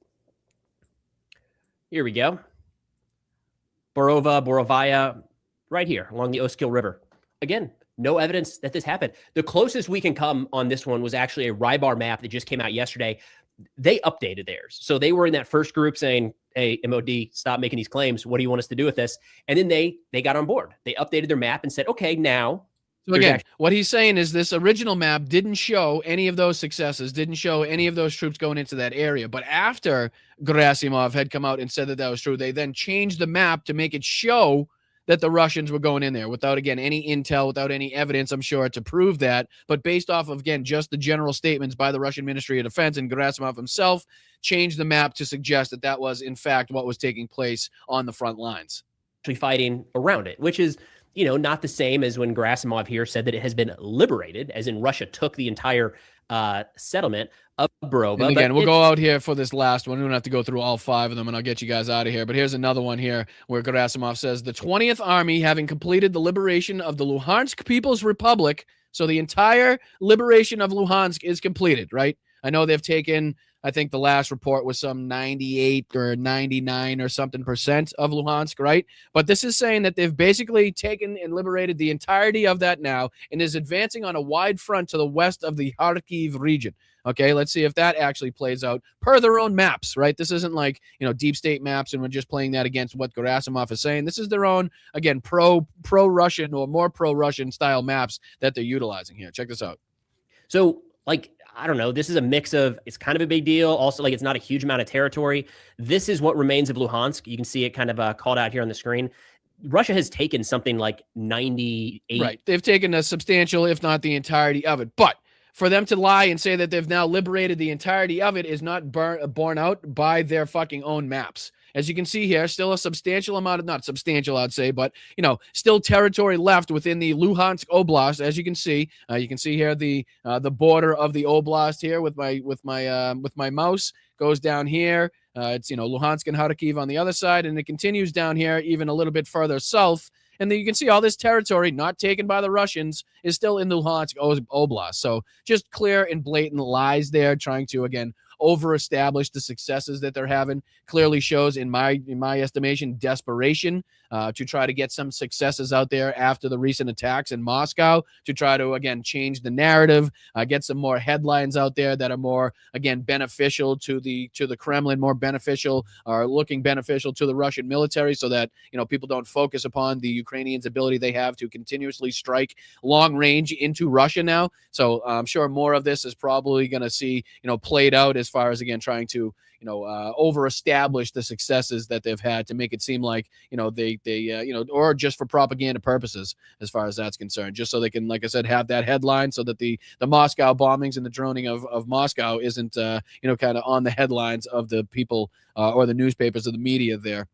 Here we go. Borovaya, right here along the Oskil River. Again, no evidence that this happened. The closest we can come on this one was actually a Rybar map that just came out yesterday. They updated theirs. So they were in that first group saying, hey, MOD, stop making these claims. What do you want us to do with this? And then they got on board. They updated their map and said, okay, now. So again, what he's saying is this original map didn't show any of those successes, didn't show any of those troops going into that area. But after Gerasimov had come out and said that was true, they then changed the map to make it show that the Russians were going in there without, again, any intel, without any evidence, I'm sure, to prove that. But based off of, again, just the general statements by the Russian Ministry of Defense, and Gerasimov himself changed the map to suggest that that was, in fact, what was taking place on the front lines. Actually fighting around it, which is, not the same as when Gerasimov here said that it has been liberated, as in Russia took the entire settlement of Borova. And again, we'll go out here for this last one. We don't have to go through all 5 of them, and I'll get you guys out of here. But here's another one here where Gerasimov says, the 20th Army, having completed the liberation of the Luhansk People's Republic, so the entire liberation of Luhansk is completed, right? I know they've taken, I think the last report was some 98 or 99 or something % of Luhansk, right? But this is saying that they've basically taken and liberated the entirety of that now and is advancing on a wide front to the west of the Kharkiv region. Okay, let's see if that actually plays out per their own maps, right? This isn't like, deep state maps and we're just playing that against what Gerasimov is saying. This is their own, again, pro-Russian or more pro-Russian style maps that they're utilizing here. Check this out. So, I don't know. This is a mix of, it's kind of a big deal. Also, it's not a huge amount of territory. This is what remains of Luhansk. You can see it kind of called out here on the screen. Russia has taken something like 98. Right. They've taken a substantial, if not the entirety of it. But for them to lie and say that they've now liberated the entirety of it is not borne out by their fucking own maps. As you can see here, still a substantial amount of, not substantial, I'd say, but, still territory left within the Luhansk Oblast. As you can see here the border of the Oblast here with my mouse goes down here. It's, Luhansk and Kharkiv on the other side, and it continues down here even a little bit further south. And then you can see all this territory not taken by the Russians is still in the Luhansk Oblast. So just clear and blatant lies there, trying to, again, over-establish the successes that they're having. Clearly shows, in my estimation, desperation to try to get some successes out there after the recent attacks in Moscow, to try to, again, change the narrative, get some more headlines out there that are more, again, beneficial to the Kremlin, more beneficial, or looking beneficial to the Russian military, so that, people don't focus upon the Ukrainians' ability they have to continuously strike long range into Russia now. So I'm sure more of this is probably going to see, played out as far as, again, trying to, over-establish the successes that they've had, to make it seem like, or just for propaganda purposes, as far as that's concerned, just so they can, like I said, have that headline, so that the Moscow bombings and the droning of Moscow isn't, kind of on the headlines of the people or the newspapers or the media there.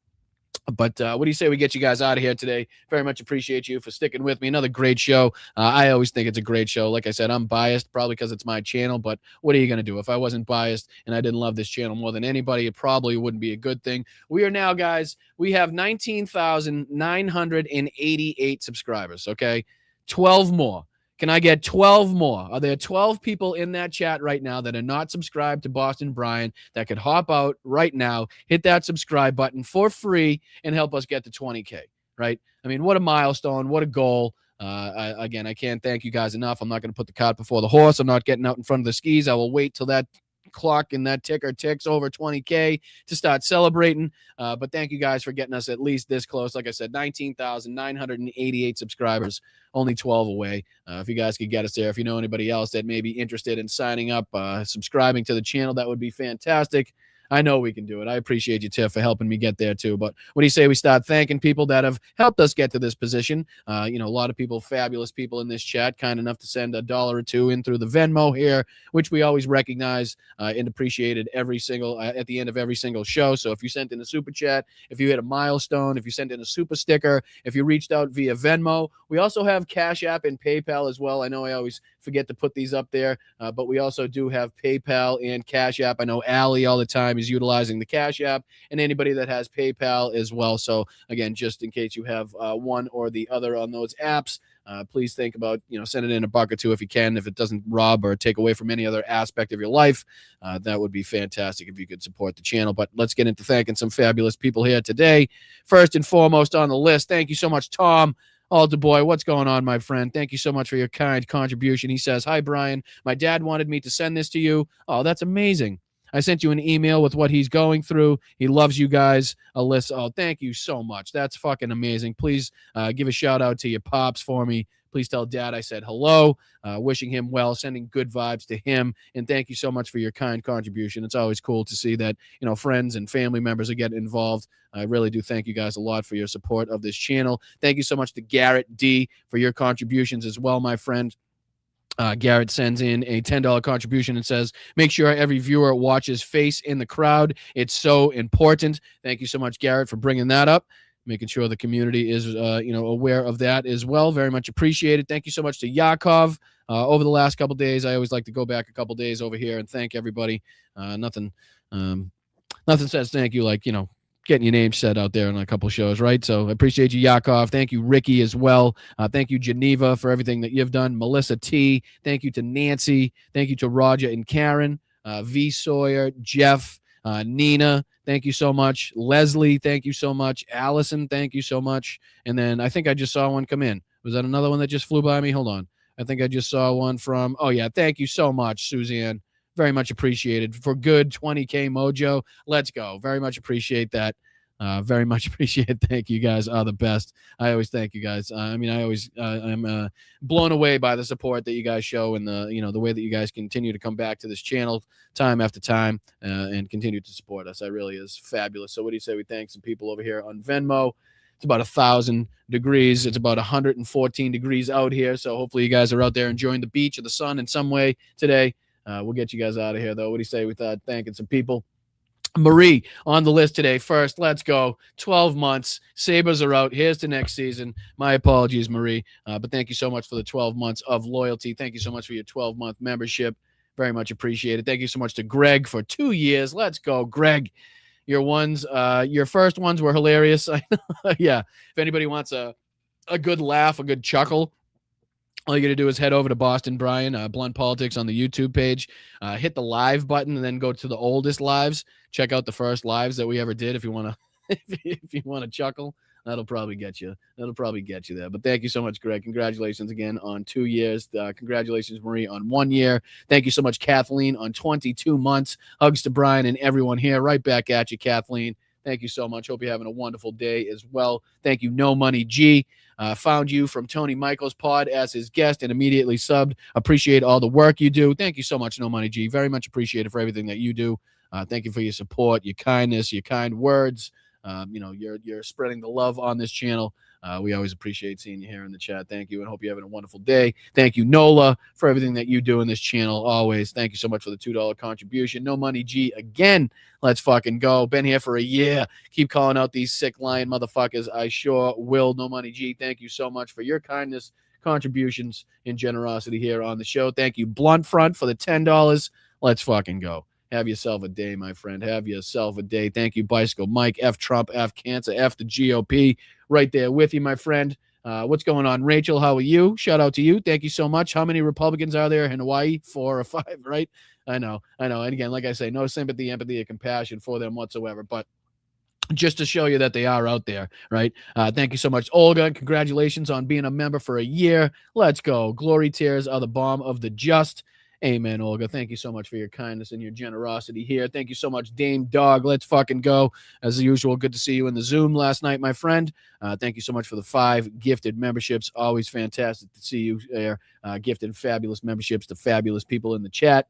But what do you say we get you guys out of here today? Very much appreciate you for sticking with me. Another great show. I always think it's a great show. Like I said, I'm biased, probably because it's my channel, but what are you going to do? If I wasn't biased and I didn't love this channel more than anybody, it probably wouldn't be a good thing. We are now, guys, we have 19,988 subscribers, okay? 12 more. Can I get 12 more? Are there 12 people in that chat right now that are not subscribed to Boston Brian that could hop out right now, hit that subscribe button for free, and help us get to 20K, right? I mean, what a milestone. What a goal. Again, I can't thank you guys enough. I'm not going to put the cart before the horse. I'm not getting out in front of the skis. I will wait till that clock and that ticker ticks over 20K to start celebrating. But thank you guys for getting us at least this close. Like I said, 19,988 subscribers, only 12 away. If you guys could get us there, if you know anybody else that may be interested in signing up, subscribing to the channel, that would be fantastic. I know we can do it. I appreciate you, Tiff, for helping me get there too. But what do you say we start thanking people that have helped us get to this position? A lot of people, fabulous people in this chat, kind enough to send $1 or $2 in through the Venmo here, which we always recognize and appreciated every single at the end of every single show. So if you sent in a super chat, if you hit a milestone, if you sent in a super sticker, if you reached out via Venmo, we also have Cash App and PayPal as well. I know I always forget to put these up there, but we also do have PayPal and Cash App. I know Allie all the time is utilizing the Cash App, and anybody that has PayPal as well. So again, just in case you have one or the other on those apps, please think about sending in $1 or $2 if you can. If it doesn't rob or take away from any other aspect of your life, that would be fantastic if you could support the channel. But let's get into thanking some fabulous people here today. First and foremost on the list, thank you so much, Tom Alder Boy. What's going on, my friend? Thank you so much for your kind contribution. He says, "Hi, Brian. My dad wanted me to send this to you." Oh, that's amazing. I sent you an email with what he's going through. He loves you guys. Alyssa, oh, thank you so much. That's fucking amazing. Please give a shout out to your pops for me. Please tell Dad I said hello, wishing him well, sending good vibes to him. And thank you so much for your kind contribution. It's always cool to see that, friends and family members are getting involved. I really do thank you guys a lot for your support of this channel. Thank you so much to Garrett D for your contributions as well, my friend. Garrett sends in a $10 contribution and says, "Make sure every viewer watches face in the crowd. It's so important." Thank you so much, Garrett, for bringing that up, making sure the community is, aware of that as well. Very much appreciated. Thank you so much to Yakov. Over the last couple days, I always like to go back a couple days over here and thank everybody. Nothing says thank you like, getting your name said out there on a couple shows, right? So I appreciate you, Yakov. Thank you, Ricky, as well. Thank you, Geneva, for everything that you've done. Melissa T. Thank you to Nancy. Thank you to Roger and Karen. V. Sawyer, Jeff, Nina. Thank you so much. Leslie, thank you so much. Allison, thank you so much. And then I think I just saw one come in. Was that another one that just flew by me? Hold on. I think I just saw one from, oh yeah, thank you so much, Suzanne. Very much appreciated. For good 20K mojo. Let's go. Very much appreciate that. Very much appreciate it. Thank you guys are the best. I always thank you guys. I'm blown away by the support that you guys show and the way that you guys continue to come back to this channel time after time and continue to support us. That really is fabulous. So what do you say we thank some people over here on Venmo? It's about 1,000 degrees. It's about 114 degrees out here. So hopefully you guys are out there enjoying the beach or the sun in some way today. We'll get you guys out of here, though. What do you say with thanking some people? Marie on the list today. First, let's go. 12 months. Sabres are out. Here's to next season. My apologies, Marie. But thank you so much for the 12 months of loyalty. Thank you so much for your 12-month membership. Very much appreciated. Thank you so much to Greg for 2 years. Let's go, Greg. Your ones, your first ones were hilarious. Yeah. If anybody wants a good laugh, a good chuckle, all you got to do is head over to Boston Brian, Blunt Politics on the YouTube page, hit the live button, and then go to the oldest lives. Check out the first lives that we ever did if you want to if you want to chuckle. That'll probably get you. That'll probably get you there. But thank you so much, Greg. Congratulations again on 2 years. Congratulations, Marie, on 1 year. Thank you so much, Kathleen, on 22 months. Hugs to Brian and everyone here. Right back at you, Kathleen. Thank you so much. Hope you're having a wonderful day as well. Thank you, No Money G. Found you from Tony Michael's pod as his guest and immediately subbed. Appreciate all the work you do. Thank you so much, No Money G. Very much appreciated for everything that you do. Thank you for your support, your kindness, your kind words. You're spreading the love on this channel. We always appreciate seeing you here in the chat. Thank you, and hope you're having a wonderful day. Thank you, Nola, for everything that you do in this channel always. Thank you so much for the $2 contribution. No Money G again. Let's fucking go. Been here for a year. Keep calling out these sick lying motherfuckers. I sure will. No Money G, thank you so much for your kindness, contributions, and generosity here on the show. Thank you, Blunt Front, for the $10. Let's fucking go. Have yourself a day, my friend. Have yourself a day. Thank you, Bicycle Mike, F Trump, F Cancer, F the GOP. Right there with you, my friend. What's going on, Rachel? How are you? Shout out to you. Thank you so much. How many Republicans are there in Hawaii? 4 or 5, right? I know. And again, like I say, no sympathy, empathy, or compassion for them whatsoever. But just to show you that they are out there, right? Thank you so much, Olga. Congratulations on being a member for a year. Let's go. Glory tears are the balm of the just. Amen, Olga. Thank you so much for your kindness and your generosity here. Thank you so much, Dame Dog. Let's fucking go. As usual, good to see you in the Zoom last night, my friend. Thank you so much for the 5 gifted memberships. Always fantastic to see you there. Gifted fabulous memberships to fabulous people in the chat.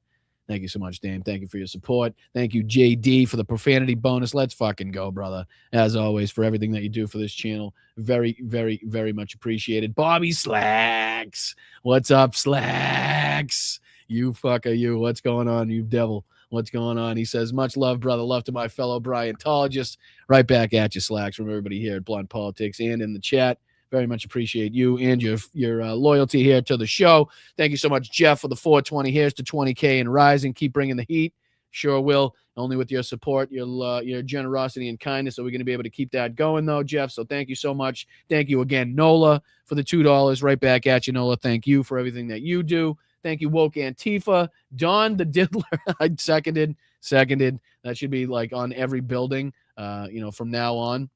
Thank you so much, Dame. Thank you for your support. Thank you, JD, for the profanity bonus. Let's fucking go, brother. As always, for everything that you do for this channel. Very, very, very much appreciated. Bobby Slacks. What's up, Slacks? You fucker, you. What's going on, you devil? What's going on? He says, much love, brother. Love to my fellow Bryantologists. Right back at you, Slacks, from everybody here at Blunt Politics and in the chat. Very much appreciate you and your loyalty here to the show. Thank you so much, Jeff, for the 420. Here's to 20K and rising. Keep bringing the heat. Sure will. Only with your support, your generosity and kindness are we going to be able to keep that going, though, Jeff. So thank you so much. Thank you again, Nola, for the $2. Right back at you, Nola. Thank you for everything that you do. Thank you, Woke Antifa. Don the Diddler. I seconded. That should be like on every building, from now on,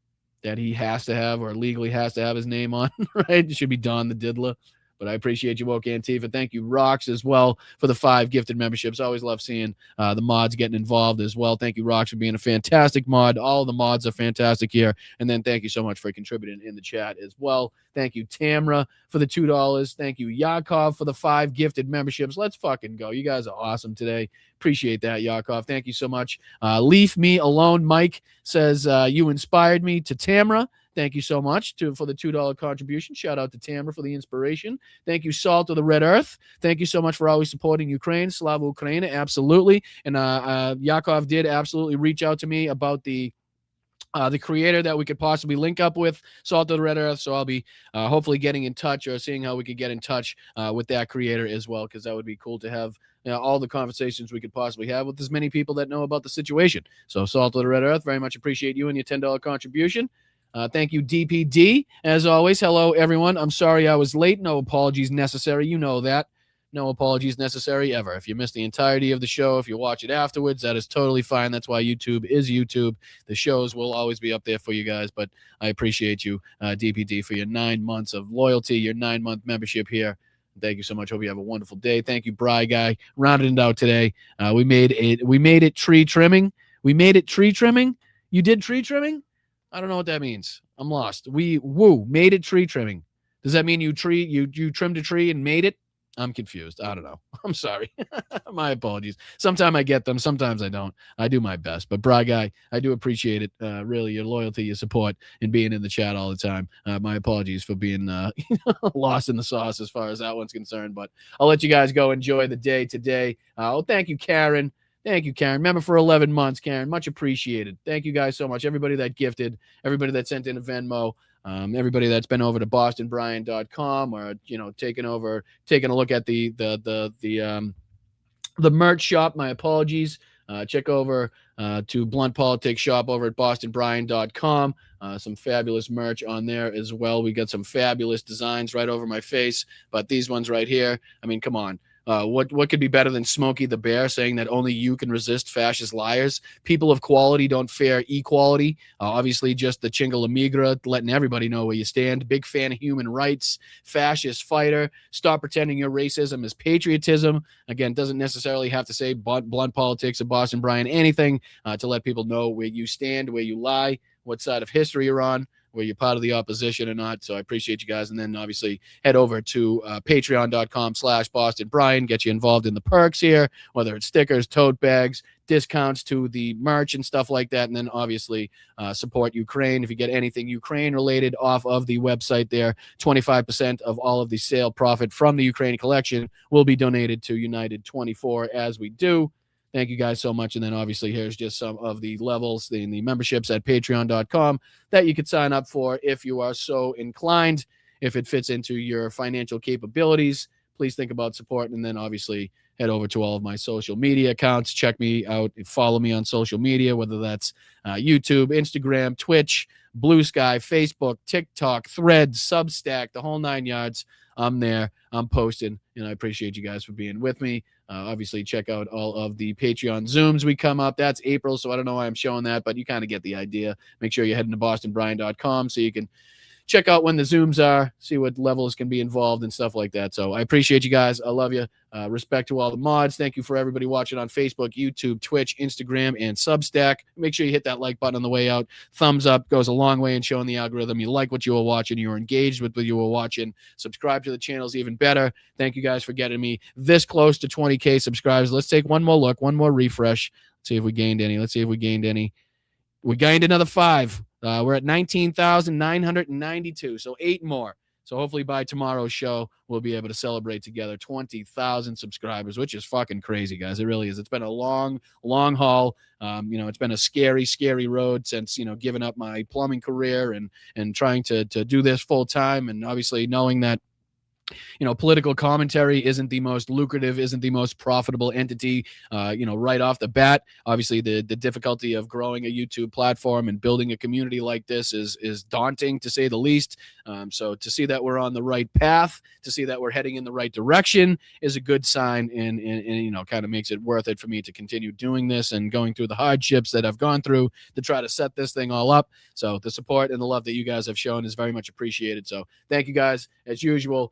that he has to have or legally has to have his name on, right? It should be Don the Diddler. But I appreciate you, Woke Antifa. Thank you, Rox, as well, for the 5 gifted memberships. Always love seeing the mods getting involved as well. Thank you, Rox, for being a fantastic mod. All the mods are fantastic here. And then thank you so much for contributing in the chat as well. Thank you, Tamra, for the $2. Thank you, Yakov, for the 5 gifted memberships. Let's fucking go. You guys are awesome today. Appreciate that, Yakov. Thank you so much. Leave Me Alone, Mike, says, you inspired me, to Tamra. Thank you so much for the $2 contribution. Shout out to Tamra for the inspiration. Thank you, Salt of the Red Earth. Thank you so much for always supporting Ukraine. Slava Ukraina, absolutely. And Yakov did absolutely reach out to me about the creator that we could possibly link up with, Salt of the Red Earth. So I'll be hopefully getting in touch or seeing how we could get in touch with that creator as well, because that would be cool to have all the conversations we could possibly have with as many people that know about the situation. So Salt of the Red Earth, very much appreciate you and your $10 contribution. Thank you, DPD. As always, hello, everyone. I'm sorry I was late. No apologies necessary. You know that. No apologies necessary ever. If you missed the entirety of the show, if you watch it afterwards, that is totally fine. That's why YouTube is YouTube. The shows will always be up there for you guys, but I appreciate you, DPD, for your 9 months of loyalty, your 9-month membership here. Thank you so much. Hope you have a wonderful day. Thank you, Bry Guy. Rounding it out today. We made it tree trimming. We made it tree trimming. You did tree trimming? I don't know what that means. I'm lost. We made it tree trimming. Does that mean you trimmed a tree and made it? I'm confused. I don't know. I'm sorry. My apologies. Sometimes I get them. Sometimes I don't. I do my best. But Bry Guy, I do appreciate it. Really, your loyalty, your support, and being in the chat all the time. My apologies for being lost in the sauce as far as that one's concerned. But I'll let you guys go enjoy the day today. Thank you, Karen. Thank you, Karen. Member for 11 months, Karen. Much appreciated. Thank you guys so much. Everybody that gifted, everybody that sent in a Venmo, everybody that's been over to bostonbrian.com or, taking a look at the merch shop. My apologies. check over to Blunt Politics shop over at bostonbrian.com. Some fabulous merch on there as well. We got some fabulous designs right over my face, but these ones right here, I mean, come on. What could be better than Smokey the Bear saying that only you can resist fascist liars? People of quality don't fear equality. Obviously, just the Chingalamigra, letting everybody know where you stand. Big fan of human rights, fascist fighter. Stop pretending your racism is patriotism. Again, doesn't necessarily have to say Blunt Politics or Boston Brian, anything to let people know where you stand, where you lie, what side of history you're on, where you're part of the opposition or not. So I appreciate you guys. And then obviously head over to patreon.com/Boston Brian, get you involved in the perks here, whether it's stickers, tote bags, discounts to the merch and stuff like that. And then obviously support Ukraine. If you get anything Ukraine related off of the website there, 25% of all of the sale profit from the Ukraine collection will be donated to United 24 as we do. Thank you guys so much. And then obviously here's just some of the levels in the memberships at patreon.com that you could sign up for if you are so inclined. If it fits into your financial capabilities, please think about supporting. And then obviously head over to all of my social media accounts. Check me out. Follow me on social media, whether that's YouTube, Instagram, Twitch, Blue Sky, Facebook, TikTok, Threads, Substack, the whole 9 yards. I'm there. I'm posting, and I appreciate you guys for being with me. Obviously, check out all of the Patreon Zooms we come up. That's April, so I don't know why I'm showing that, but you kind of get the idea. Make sure you're heading to bostonbrian.com so you can check out when the Zooms are, see what levels can be involved and stuff like that. So I appreciate you guys. I love you. Respect to all the mods. Thank you for everybody watching on Facebook, YouTube, Twitch, Instagram, and Substack. Make sure you hit that like button on the way out. Thumbs up goes a long way in showing the algorithm you like what you were watching, you were engaged with what you were watching. Subscribe to the channel is even better. Thank you guys for getting me this close to 20K subscribers. Let's take one more look, one more refresh. Let's see if we gained any. We gained another 5. We're at 19,992, so 8 more. So hopefully by tomorrow's show, we'll be able to celebrate together 20,000 subscribers, which is fucking crazy, guys. It really is. It's been a long, long haul. It's been a scary, scary road since, giving up my plumbing career and trying to do this full time. And obviously knowing that, political commentary isn't the most lucrative, isn't the most profitable entity, right off the bat. Obviously, the difficulty of growing a YouTube platform and building a community like this is daunting, to say the least. So to see that we're on the right path, to see that we're heading in the right direction is a good sign, and kind of makes it worth it for me to continue doing this and going through the hardships that I've gone through to try to set this thing all up. So the support and the love that you guys have shown is very much appreciated. So thank you guys, as usual.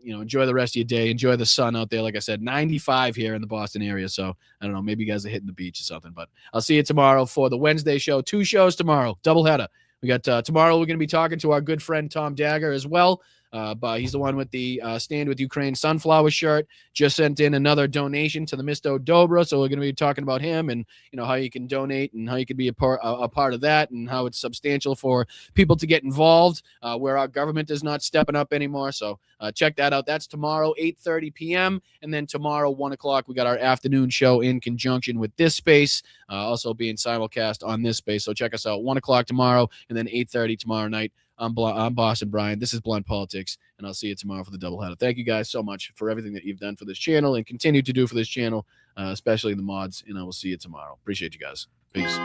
Enjoy the rest of your day. Enjoy the sun out there. Like I said, 95 here in the Boston area. So I don't know, maybe you guys are hitting the beach or something, but I'll see you tomorrow for the Wednesday show. 2 shows tomorrow, doubleheader. We got tomorrow. We're going to be talking to our good friend Tom Dagger as well. But he's the one with the Stand With Ukraine sunflower shirt. Just sent in another donation to the Misto Dobra, so we're going to be talking about him and how you can donate and how you can be a part of that, and how it's substantial for people to get involved where our government is not stepping up anymore. So check that out. That's tomorrow, 8:30 p.m. And then tomorrow, 1 o'clock, we got our afternoon show in conjunction with this space, also being simulcast on this space. So check us out, 1 o'clock tomorrow, and then 8:30 tomorrow night. I'm Boston Brian. This is Blunt Politics, and I'll see you tomorrow for the doubleheader. Thank you guys so much for everything that you've done for this channel and continue to do for this channel, especially the mods, and I will see you tomorrow. Appreciate you guys. Peace.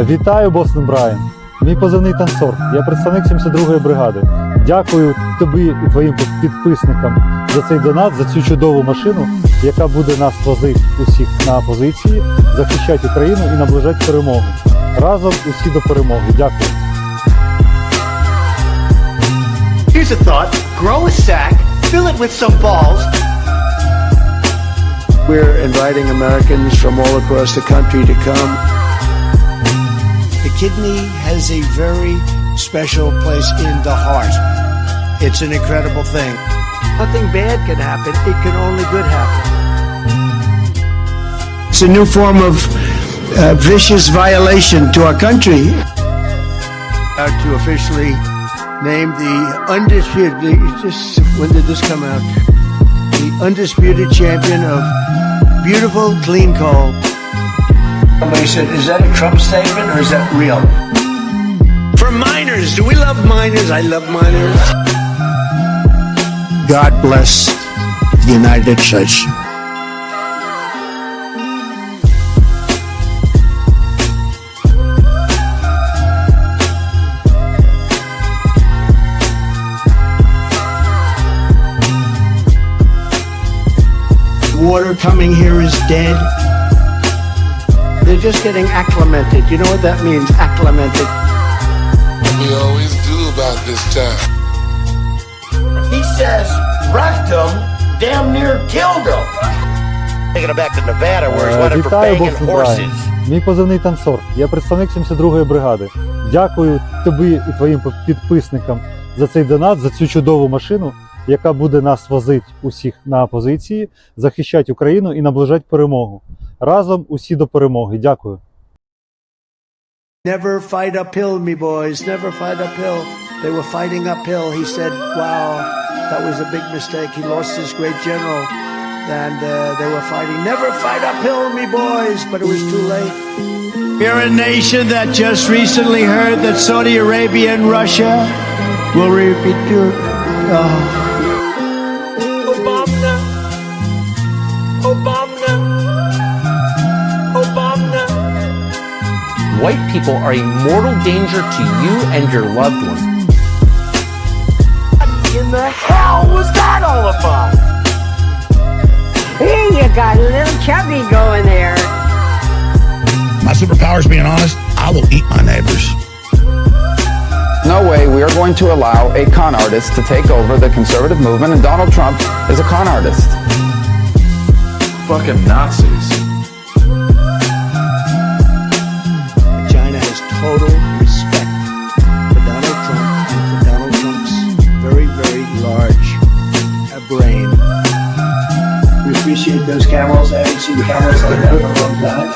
Вітаю, Бостон Брайан. Мій позивний танцор. Я представник 72-ї бригади. Дякую тобі і твоїм підписникам за цей донат, за цю чудову машину, яка буде нас возити усіх на позиції, захищати Україну і наближати перемогу. Разом усі до перемоги. Дякую. Here's a thought. Grow a sack, fill it with some balls. We're inviting Americans from all across the country to come. The kidney has a very special place in the heart. It's an incredible thing. Nothing bad can happen. It can only good happen. It's a new form of vicious violation to our country. To officially name the undisputed, when did this come out? The undisputed champion of beautiful clean coal. Somebody said, is that a Trump statement or is that real? For miners, do we love miners? I love miners. God bless the United States. Water coming here is dead. They're just getting acclimated. You know what that means, acclimated? We always do about this time. He says wrecked him, damn near killed him. Taking it back to Nevada where he's running for Вітаю, banging Бостон Брайан. horses. Мій позивний танцор. Я представник 72-ї бригади. Дякую тобі і твоїм підписникам за цей донат, за цю чудову машину, яка буде нас возити усіх на позиції, захищати Україну і наближати перемогу. Разом усі до перемоги. Дякую. Never fight uphill, me boys. Never fight uphill. They were fighting uphill. He said, wow, that was a big mistake. He lost his great general. And they were fighting. Never fight uphill, me boys. But it was too late. We're a nation that just recently heard that Saudi Arabia and Russia will repeat your... Oh. Obama. White people are a mortal danger to you and your loved ones. What in the hell was that all about? Hey, you got a little chubby going there. My superpower is being honest. I will eat my neighbors. No way we are going to allow a con artist to take over the conservative movement, and Donald Trump is a con artist. Fucking Nazis. China has total respect for Donald Trump and for Donald Trump's very, very large brain. We appreciate those camels. I haven't seen camels like that for a long time.